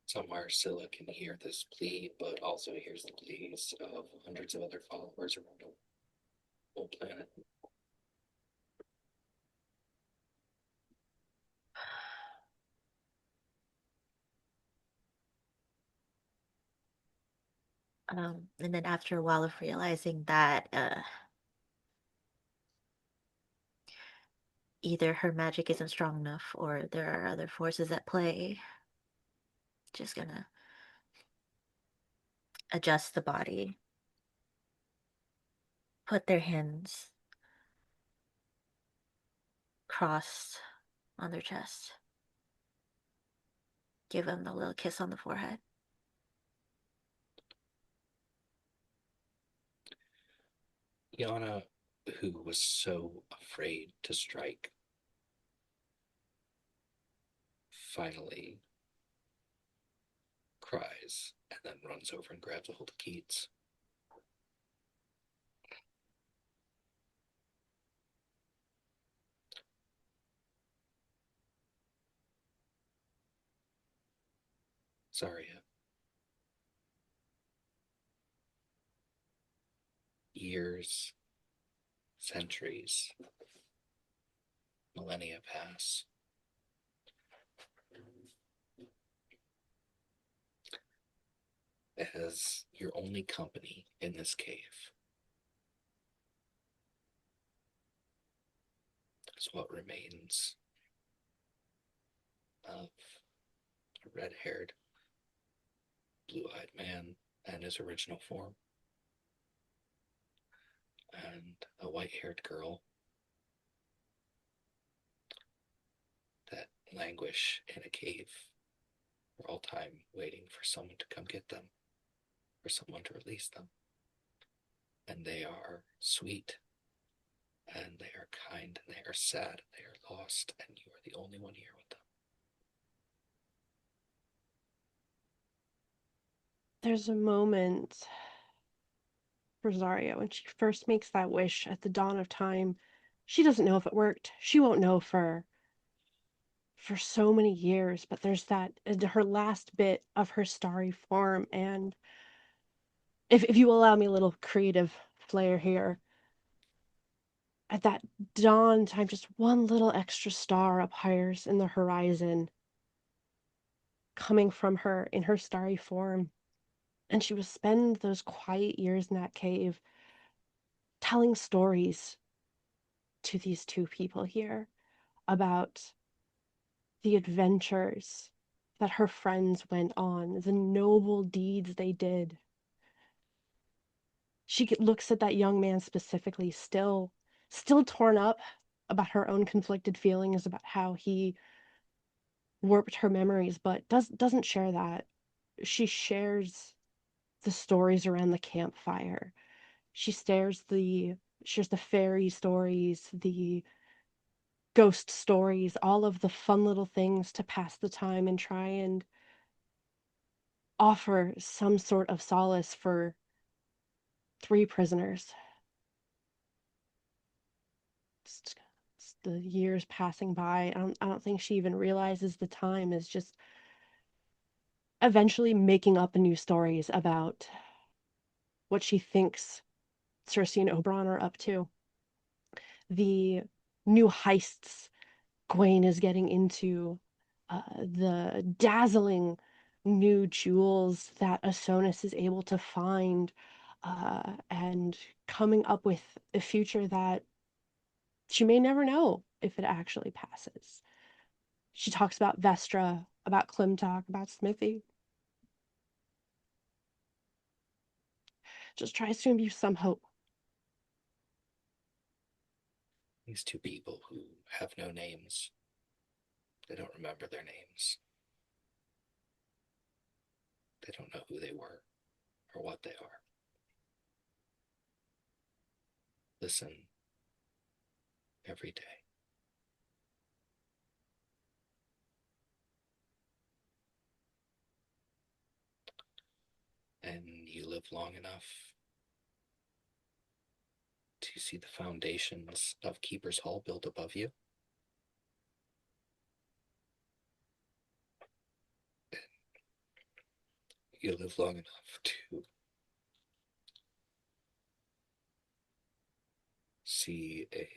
Somewhere Scylla can hear this plea, but also hears the pleas of hundreds of other followers around the whole planet. And then after a while of realizing that either her magic isn't strong enough or there are other forces at play, just gonna adjust the body, put their hands crossed on their chest, give them a little kiss on the forehead. Yana, who was so afraid to strike, finally cries and then runs over and grabs a hold of Keats. Zarya. Years, centuries, millennia pass. As your only company in this cave is what remains of a red-haired, blue-eyed man and his original form, and a white-haired girl that languish in a cave for all time, waiting for someone to come get them, for someone to release them. And they are sweet, and they are kind, and they are sad, and they are lost, and you are the only one here with them. There's a moment for Zarya when she first makes that wish at the dawn of time. She doesn't know if it worked. She won't know for so many years, but there's that her last bit of her starry form. And if you allow me a little creative flair here, at that dawn time, just one little extra star up higher in the horizon, coming from her in her starry form. And she would spend those quiet years in that cave telling stories to these two people here about the adventures that her friends went on, the noble deeds they did. She looks at that young man specifically, still torn up about her own conflicted feelings about how he warped her memories, but doesn't share that. She shares the stories around the campfire. She shares the fairy stories, the ghost stories, all of the fun little things to pass the time and try and offer some sort of solace for three prisoners. Just the years passing by. I don't think she even realizes the time is just eventually making up new stories about what she thinks Cersei and Oberon are up to. The new heists Gwaine is getting into, the dazzling new jewels that Asonis is able to find, and coming up with a future that she may never know if it actually passes. She talks about Vestra, about Klimtok, about Smithy. Just tries to imbue some hope. These two people who have no names. They don't remember their names. They don't know who they were or what they are. Listen every day. And you live long enough to see the foundations of Keeper's Hall built above you. You live long enough to see a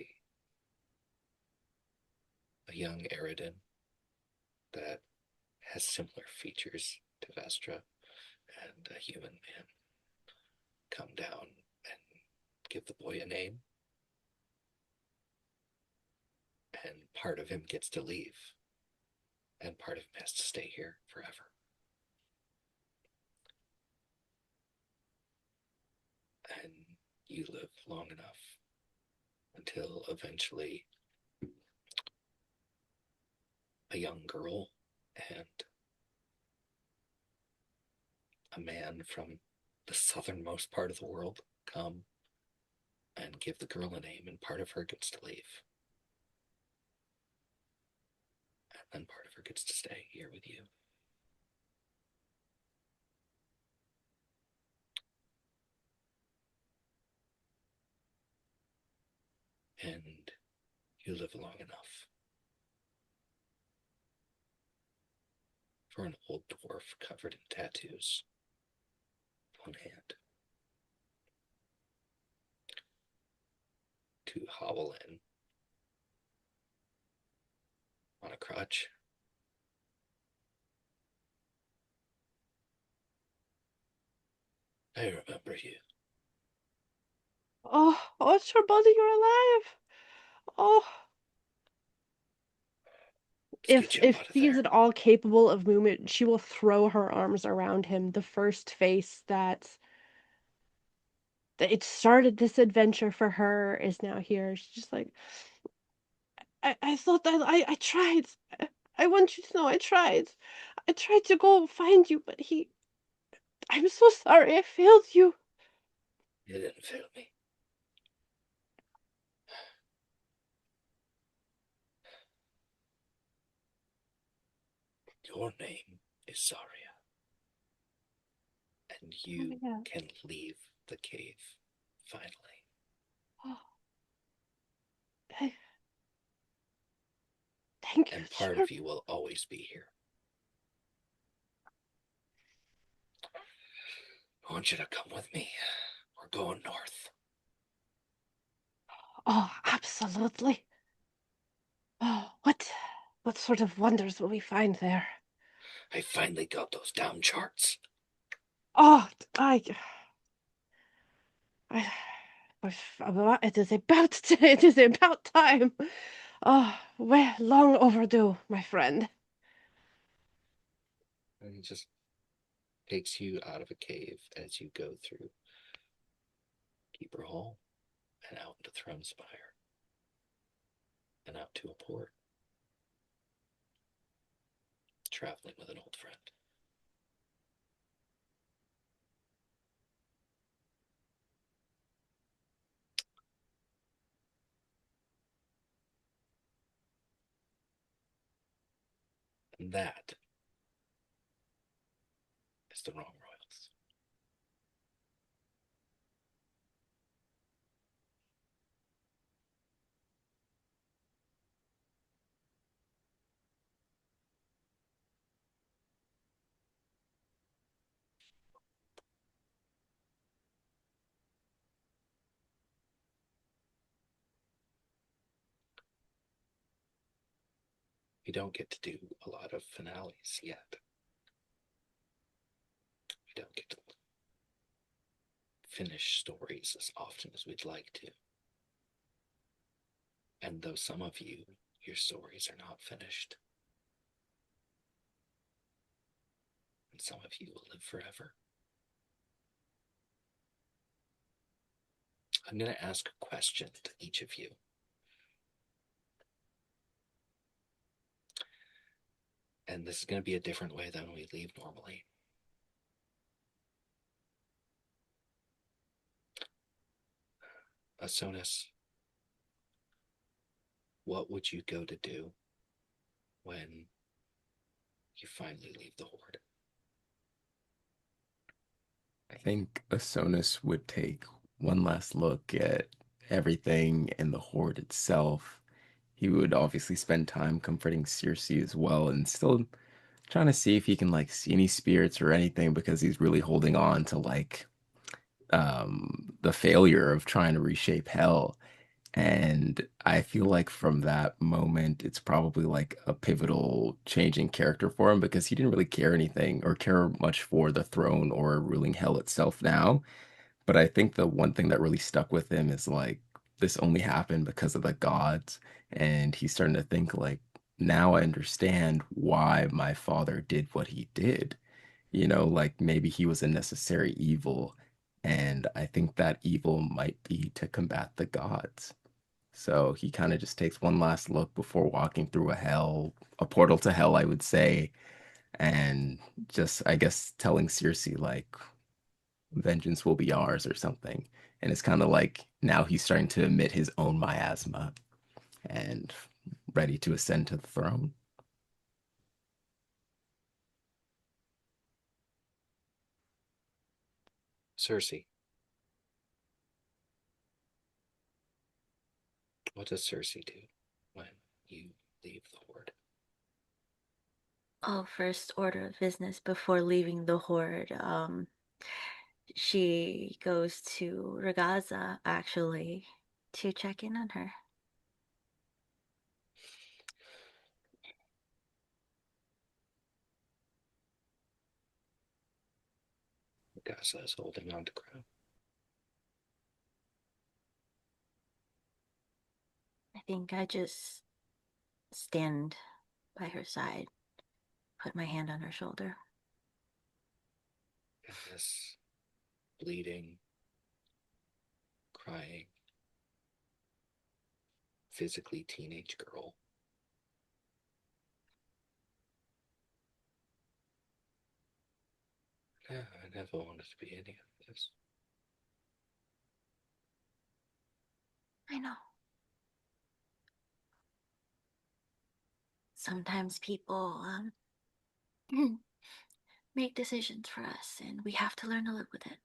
young Eridan that has similar features to Vestra and a human man come down and give the boy a name. And part of him gets to leave, and part of him has to stay here forever. And you live long enough until eventually a young girl and a man from the southernmost part of the world come and give the girl a name, and part of her gets to leave. And then part of her gets to stay here with you. And you live long enough for an old dwarf covered in tattoos, one hand, to hobble in on a crutch. I remember you. Oh, it's her buddy, you're alive. Oh. If she's at all capable of movement, she will throw her arms around him. The first face that it started this adventure for her is now here. She's just like, I thought that I tried. I want you to know I tried. I tried to go find you, but I'm so sorry I failed you. You didn't fail me. Your name is Zarya. And you can leave the cave, finally. Oh. Thank you. And part of you will always be here. I want you to come with me. We're going north. Oh, absolutely. Oh, what sort of wonders will we find there? I finally got those damn charts. Oh, it is about time. Oh, well, long overdue, my friend. And he just takes you out of a cave as you go through Keeper Hall and out into Throne Spire and out to a port, traveling with an old friend. And that is the Wrong Royals. We don't get to do a lot of finales yet. We don't get to finish stories as often as we'd like to. And though some of you, your stories are not finished, and some of you will live forever, I'm going to ask a question to each of you. And this is going to be a different way than we leave normally. Asonis, what would you go to do when you finally leave the Horde? I think Asonus would take one last look at everything in the Horde itself. He would obviously spend time comforting Circe as well, and still trying to see if he can like see any spirits or anything, because he's really holding on to like the failure of trying to reshape hell. And I feel like from that moment, it's probably like a pivotal change in character for him, because he didn't really care anything or care much for the throne or ruling hell itself now. But I think the one thing that really stuck with him is like, this only happened because of the gods. And he's starting to think like, now I understand why my father did what he did. Like maybe he was a necessary evil. And I think that evil might be to combat the gods. So he kind of just takes one last look before walking through a portal to hell, I would say, and just, I guess, telling Circe, like, vengeance will be ours or something. And it's kind of like now he's starting to emit his own miasma and ready to ascend to the throne. Circe. What does Circe do when you leave the Horde? Oh, first order of business before leaving the Horde. She goes to Ragaza, actually, to check in on her. Gaza is holding on to Crown. I think I just stand by her side, put my hand on her shoulder. And this bleeding, crying, physically teenage girl I never wanted to be any of this. I know. Sometimes people make decisions for us, and we have to learn to live with it.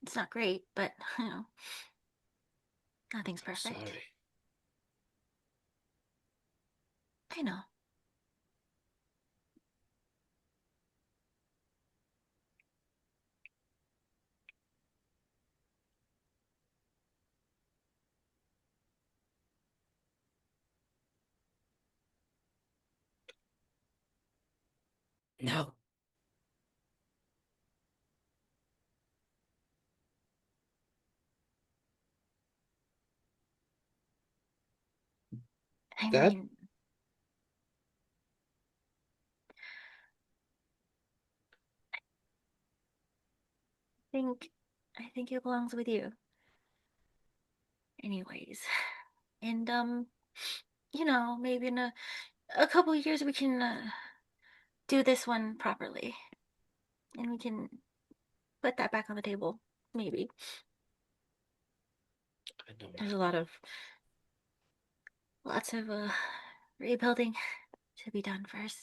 It's not great, but, nothing's perfect. Sorry. I know. No. I That- mean, I think it belongs with you. Anyways, and maybe in a couple of years we can do this one properly, and we can put that back on the table. Maybe I know there's not. lots of rebuilding to be done first.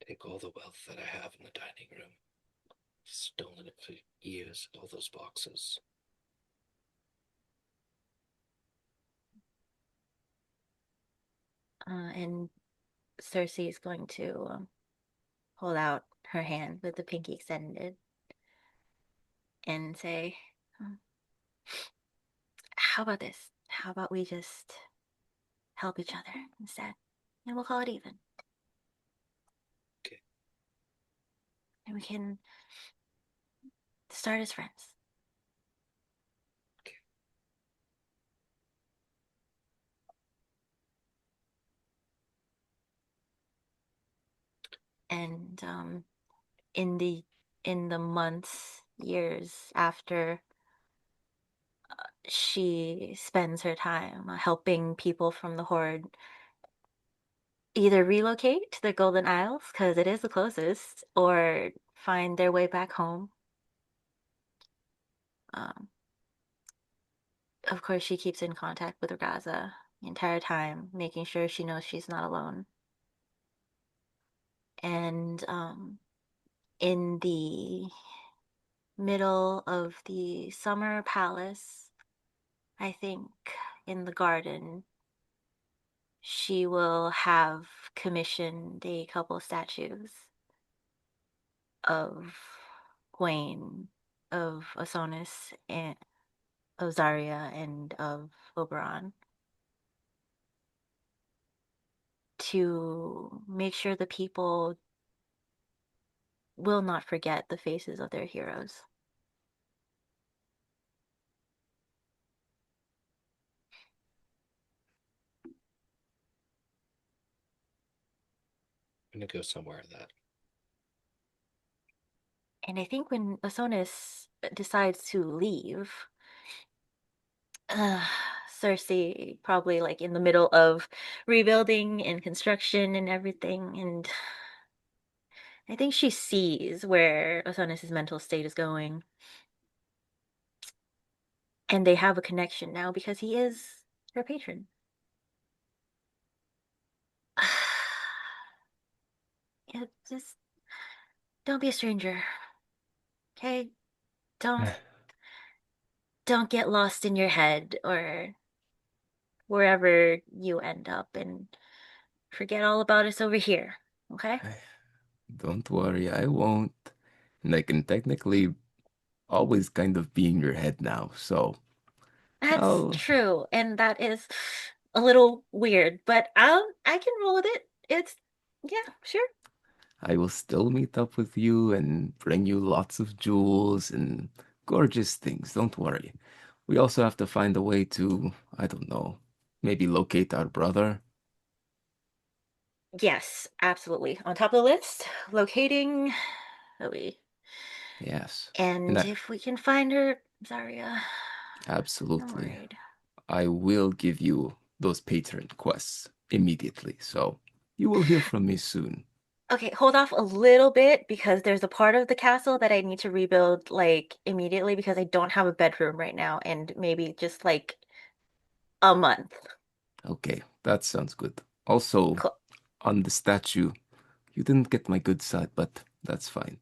Take all the wealth that I have in the dining room. Stolen it for years, all those boxes. And Cersei is going to hold out her hand with the pinky extended and say, how about this? How about we just help each other instead? And we'll call it even. Okay. And we can start as friends. Okay. And in the months, years after she spends her time helping people from the Horde either relocate to the Golden Isles, because it is the closest, or find their way back home. Um, of course, she keeps in contact with Raza the entire time, making sure she knows she's not alone. And in the middle of the summer palace, I think in the garden, she will have commissioned a couple statues of Gwaine, of Osonis, and of Zarya, and of Oberon, to make sure the people will not forget the faces of their heroes. I'm gonna go somewhere that. And I think when Osonis decides to leave, uh, Cersei probably like in the middle of rebuilding and construction and everything, and I think she sees where Osonis' mental state is going. And they have a connection now because he is her patron. Just don't be a stranger. Okay? Don't get lost in your head or wherever you end up and forget all about us over here. Okay? Don't worry, I won't. And I can technically always kind of be in your head now, so That's I'll true, and that is a little weird, but I can roll with it. It's yeah, sure. I will still meet up with you and bring you lots of jewels and gorgeous things. Don't worry. We also have to find a way to, I don't know, maybe locate our brother. Yes, absolutely. On top of the list, locating Louis. Yes. And And if we can find her, Zarya, I'm absolutely. worried. I will give you those patron quests immediately. So you will hear from me soon. Okay, hold off a little bit because there's a part of the castle that I need to rebuild like immediately because I don't have a bedroom right now and maybe just like a month. Okay, that sounds good. Also, Cool. on the statue, you didn't get my good side, but that's fine.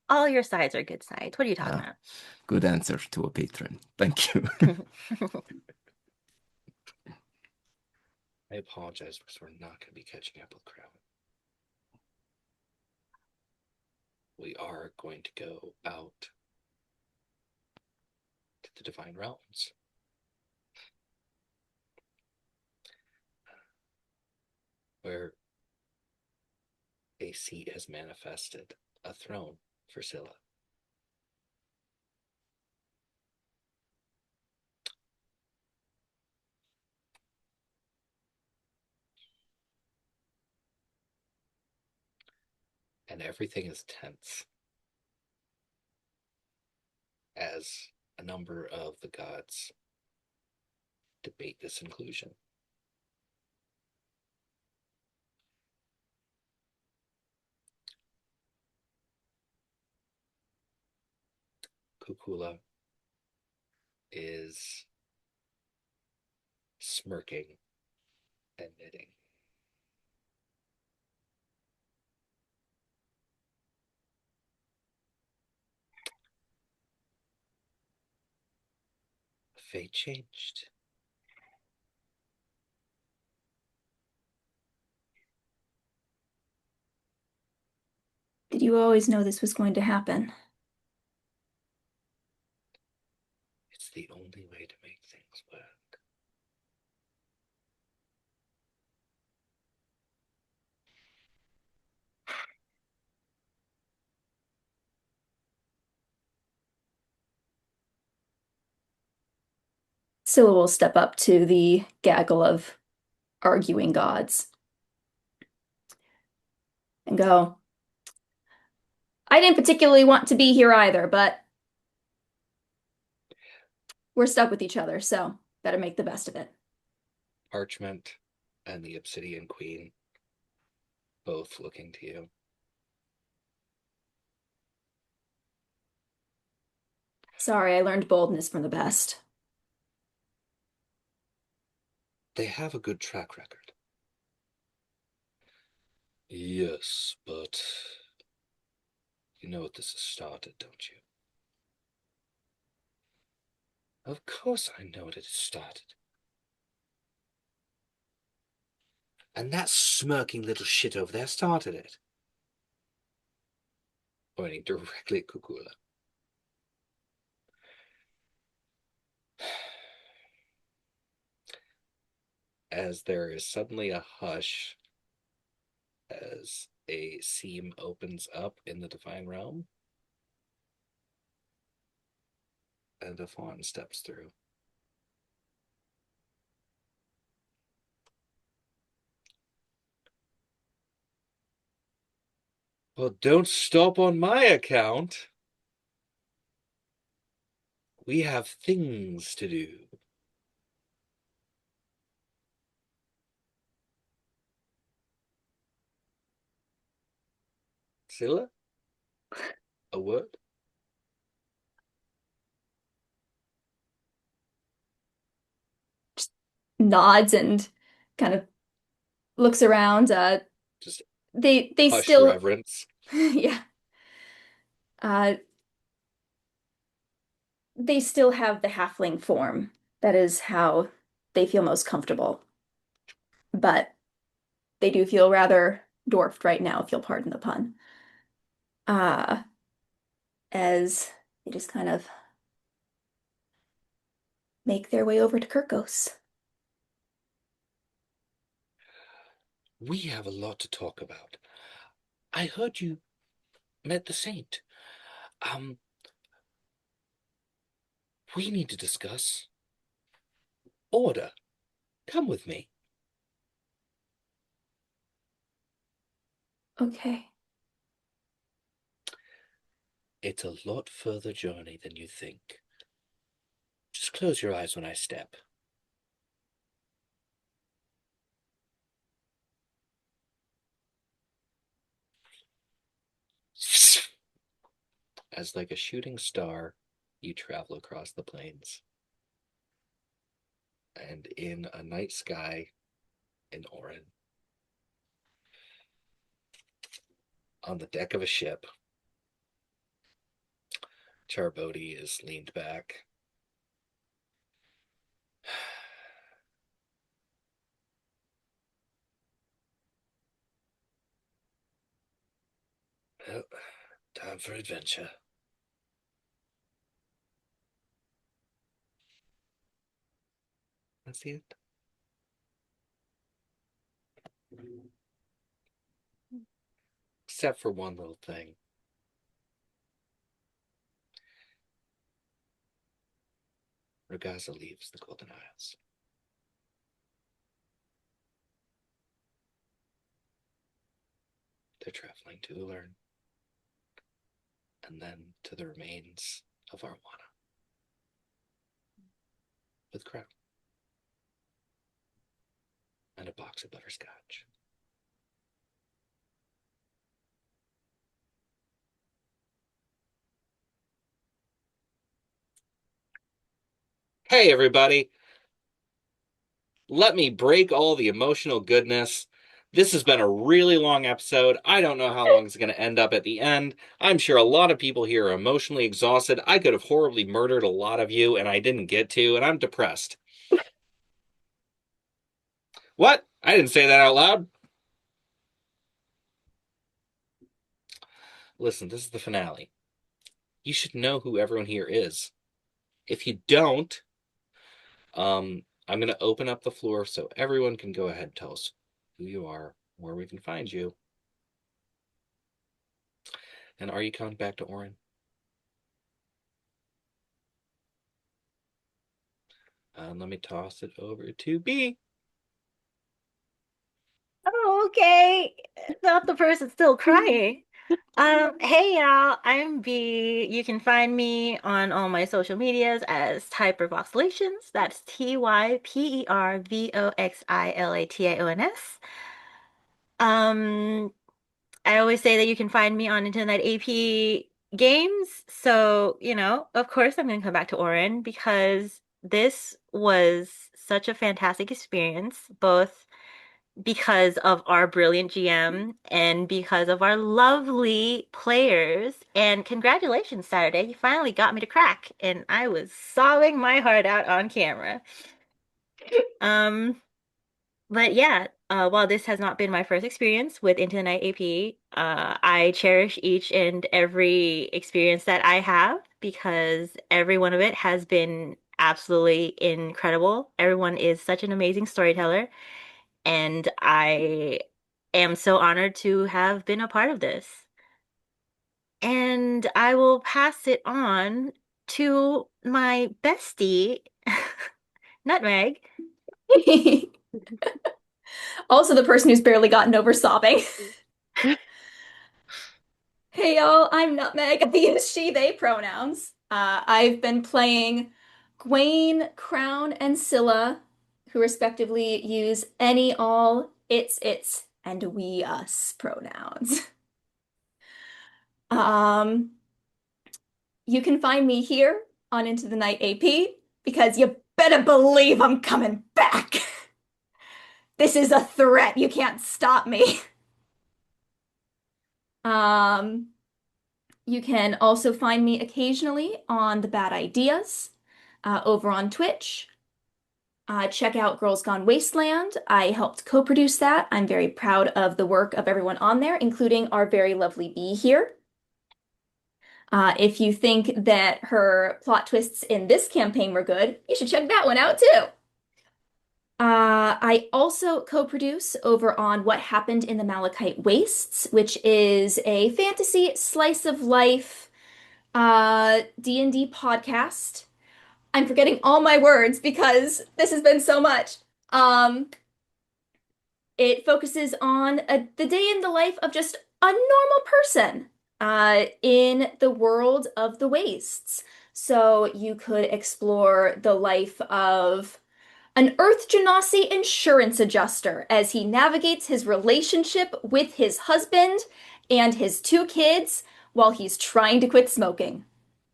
All your sides are good sides. What are you talking Ah, good answer to a patron. Thank you. about? I apologize because we're not going to be catching up with Crown. We are going to go out to the Divine Realms. a seat has manifested, a throne for Scylla. And everything is tense as a number of the gods debate this inclusion. Kukula is smirking and knitting. Fate changed. Did you always know this was going to happen? It's the only way to make things work. Scylla will step up to the gaggle of arguing gods and go, I didn't particularly want to be here either, but we're stuck with each other, so better make the best of it. Parchment and the Obsidian Queen both looking to you. Sorry, I learned boldness from the best. They have a good track record. Yes, but you know what this has started, don't you? Of course I know what it has started. And that smirking little shit over there started it. Pointing directly at Kukula. As there is suddenly a hush as a seam opens up in the Divine Realm and a fawn steps through. Well, don't stop on my account. We have things to do. Scylla? A word? Just nods and kind of looks around. Just they hush still reverence. yeah. They still have the halfling form. That is how they feel most comfortable. But they do feel rather dwarfed right now, if you'll pardon the pun. As they just kind of make their way over to Kirkos. We have a lot to talk about. I heard you met the saint. We need to discuss order. Come with me. Okay. It's a lot further journey than you think. Just close your eyes when I step. As like a shooting star, you travel across the plains. And in a night sky in Orin, on the deck of a ship, Charbodi is leaned back. Well, time for adventure. That's the end. Except for one little thing. Ragaza leaves the Golden Isles. They're traveling to Ulern, and then to the remains of Arwana with Crown and a box of butterscotch. Hey, everybody. Let me break all the emotional goodness. This has been a really long episode. I don't know how long it's going to end up at the end. I'm sure a lot of people here are emotionally exhausted. I could have horribly murdered a lot of you, and I didn't get to, and I'm depressed. What? I didn't say that out loud. Listen, this is the finale. You should know who everyone here is. If you don't, I'm going to open up the floor so everyone can go ahead and tell us who you are, where we can find you. And are you coming back to Orin? Let me toss it over to B. Oh, okay. Not the person still crying. Hey y'all, I'm B. You can find me on all my social medias as Hypervoxylations. That's TYPERVOXILATIONS. I always say that you can find me on IntoTheNightAP games. So, of course I'm gonna come back to Orin because this was such a fantastic experience, both because of our brilliant GM and because of our lovely players. And congratulations, Saturday. You finally got me to crack, and I was sobbing my heart out on camera. But yeah, while this has not been my first experience with Into the Night AP, I cherish each and every experience that I have because every one of it has been absolutely incredible. Everyone is such an amazing storyteller. And I am so honored to have been a part of this. And I will pass it on to my bestie, Nutmeg. Also the person who's barely gotten over sobbing. Hey y'all, I'm Nutmeg. I use she, they pronouns. I've been playing Gwaine, Crown, and Scylla, who respectively use any, all, its, and we, us pronouns. You can find me here on Into the Night AP because you better believe I'm coming back. This is a threat. You can't stop me. You can also find me occasionally on The Bad Ideas over on Twitch. Check out Girls Gone Wasteland. I helped co-produce that. I'm very proud of the work of everyone on there, including our very lovely Bee here. If you think that her plot twists in this campaign were good, you should check that one out too. I also co-produce over on What Happened in the Malachite Wastes, which is a fantasy slice of life D&D podcast. I'm forgetting all my words because this has been so much. It focuses on the day in the life of just a normal person in the world of the wastes. So you could explore the life of an Earth Genasi insurance adjuster as he navigates his relationship with his husband and his 2 kids while he's trying to quit smoking.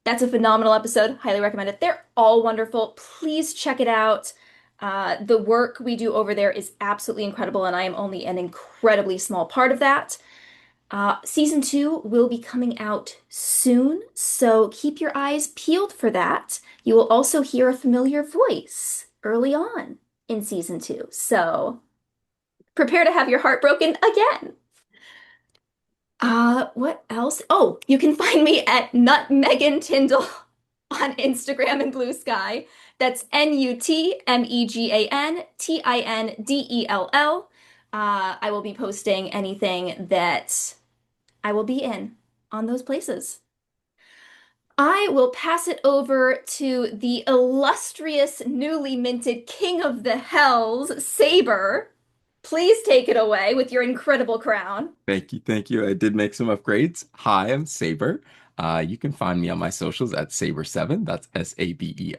That's a phenomenal episode. Highly recommend it. They're all wonderful. Please check it out. The work we do over there is absolutely incredible, and I am only an incredibly small part of that. Season 2 will be coming out soon, so keep your eyes peeled for that. You will also hear a familiar voice early on in Season 2, so prepare to have your heart broken again. What else? Oh, you can find me at Nutmegan Tyndall on Instagram and Blue Sky. That's NUTMEGANTINDELL. I will be posting anything that I will be in on those places. I will pass it over to the illustrious, newly minted King of the Hells, Saber. Please take it away with your incredible crown. Thank you, thank you. I did make some upgrades. Hi, I'm Saber. You can find me on my socials at Saber7. That's SaberSvn.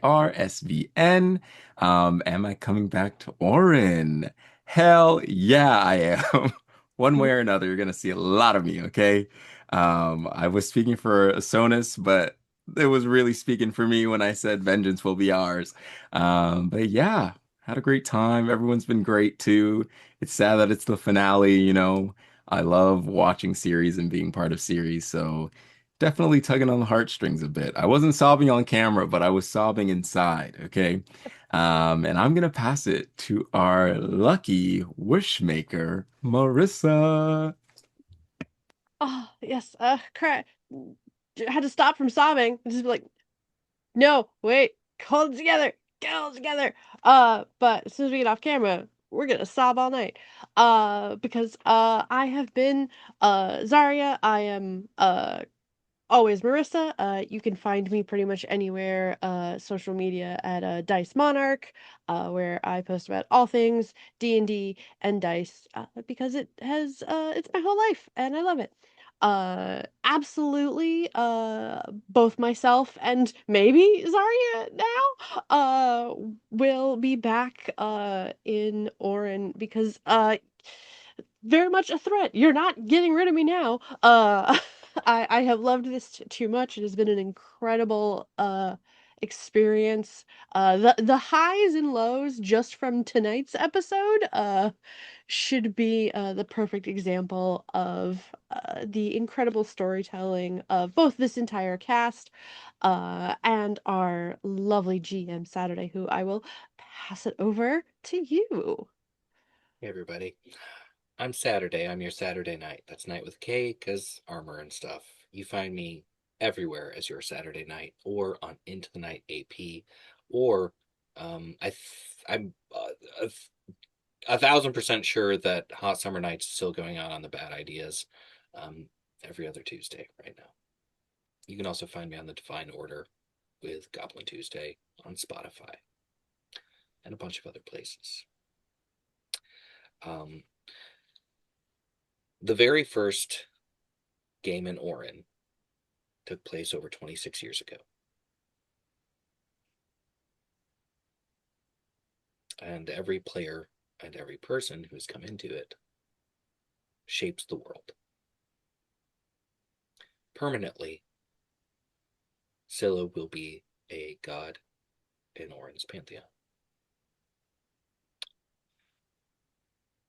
Am I coming back to Orin? Hell yeah, I am. One way or another, you're gonna see a lot of me, okay? I was speaking for Sonus, but it was really speaking for me when I said vengeance will be ours. But yeah, had a great time. Everyone's been great too. It's sad that it's the finale, you know. I love watching series and being part of series, so definitely tugging on the heartstrings a bit. I wasn't sobbing on camera, but I was sobbing inside, okay? And I'm gonna pass it to our lucky wishmaker, Marissa. Oh, yes. Cry. I had to stop from sobbing. Just be like, no, wait, hold it together. Hold it together. But as soon as we get off camera, we're gonna sob all night. Because I have been Zarya. I am always Marissa. You can find me pretty much anywhere, social media at Dice Monarch, where I post about all things D&D and dice, because it's my whole life and I love it. Absolutely, both myself and maybe Zarya now, will be back, in Orin because, very much a threat. You're not getting rid of me now. I have loved this too much. It has been an incredible experience. The highs and lows just from tonight's episode should be the perfect example of the incredible storytelling of both this entire cast and our lovely GM Saturday, who I will pass it over to you. Hey, everybody. I'm Saturday. I'm your Saturday Knight. That's Knight with K, because armor and stuff. You find me everywhere as your Saturday Knight, or on IntoTheNightAp, or I'm 1,000% sure that Hot Summer Nights is still going on the Bad Ideas, every other Tuesday right now. You can also find me on the Divine Order with Goblin Tuesday on Spotify and a bunch of other places. The very first game in Orin took place over 26 years ago. And every player and every person who's come into it shapes the world. Permanently, Scylla will be a god in Orin's pantheon.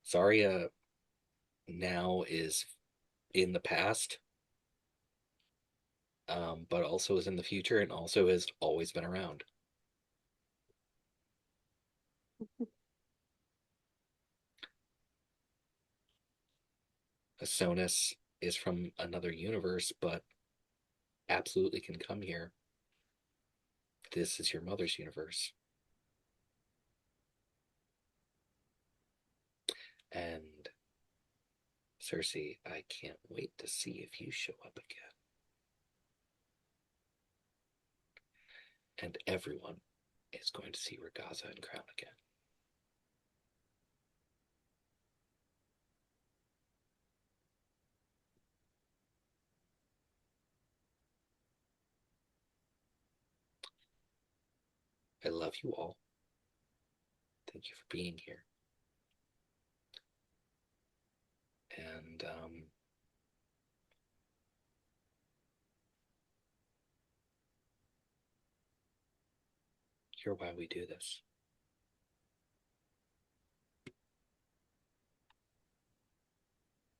Zarya now is in the past, but also is in the future, and also has always been around. Sonus is from another universe, but absolutely can come here. This is your mother's universe. And Cersei, I can't wait to see if you show up again. And everyone is going to see Ragaza and Crown again. I love you all. Thank you for being here. And you're why we do this.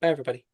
Bye, everybody.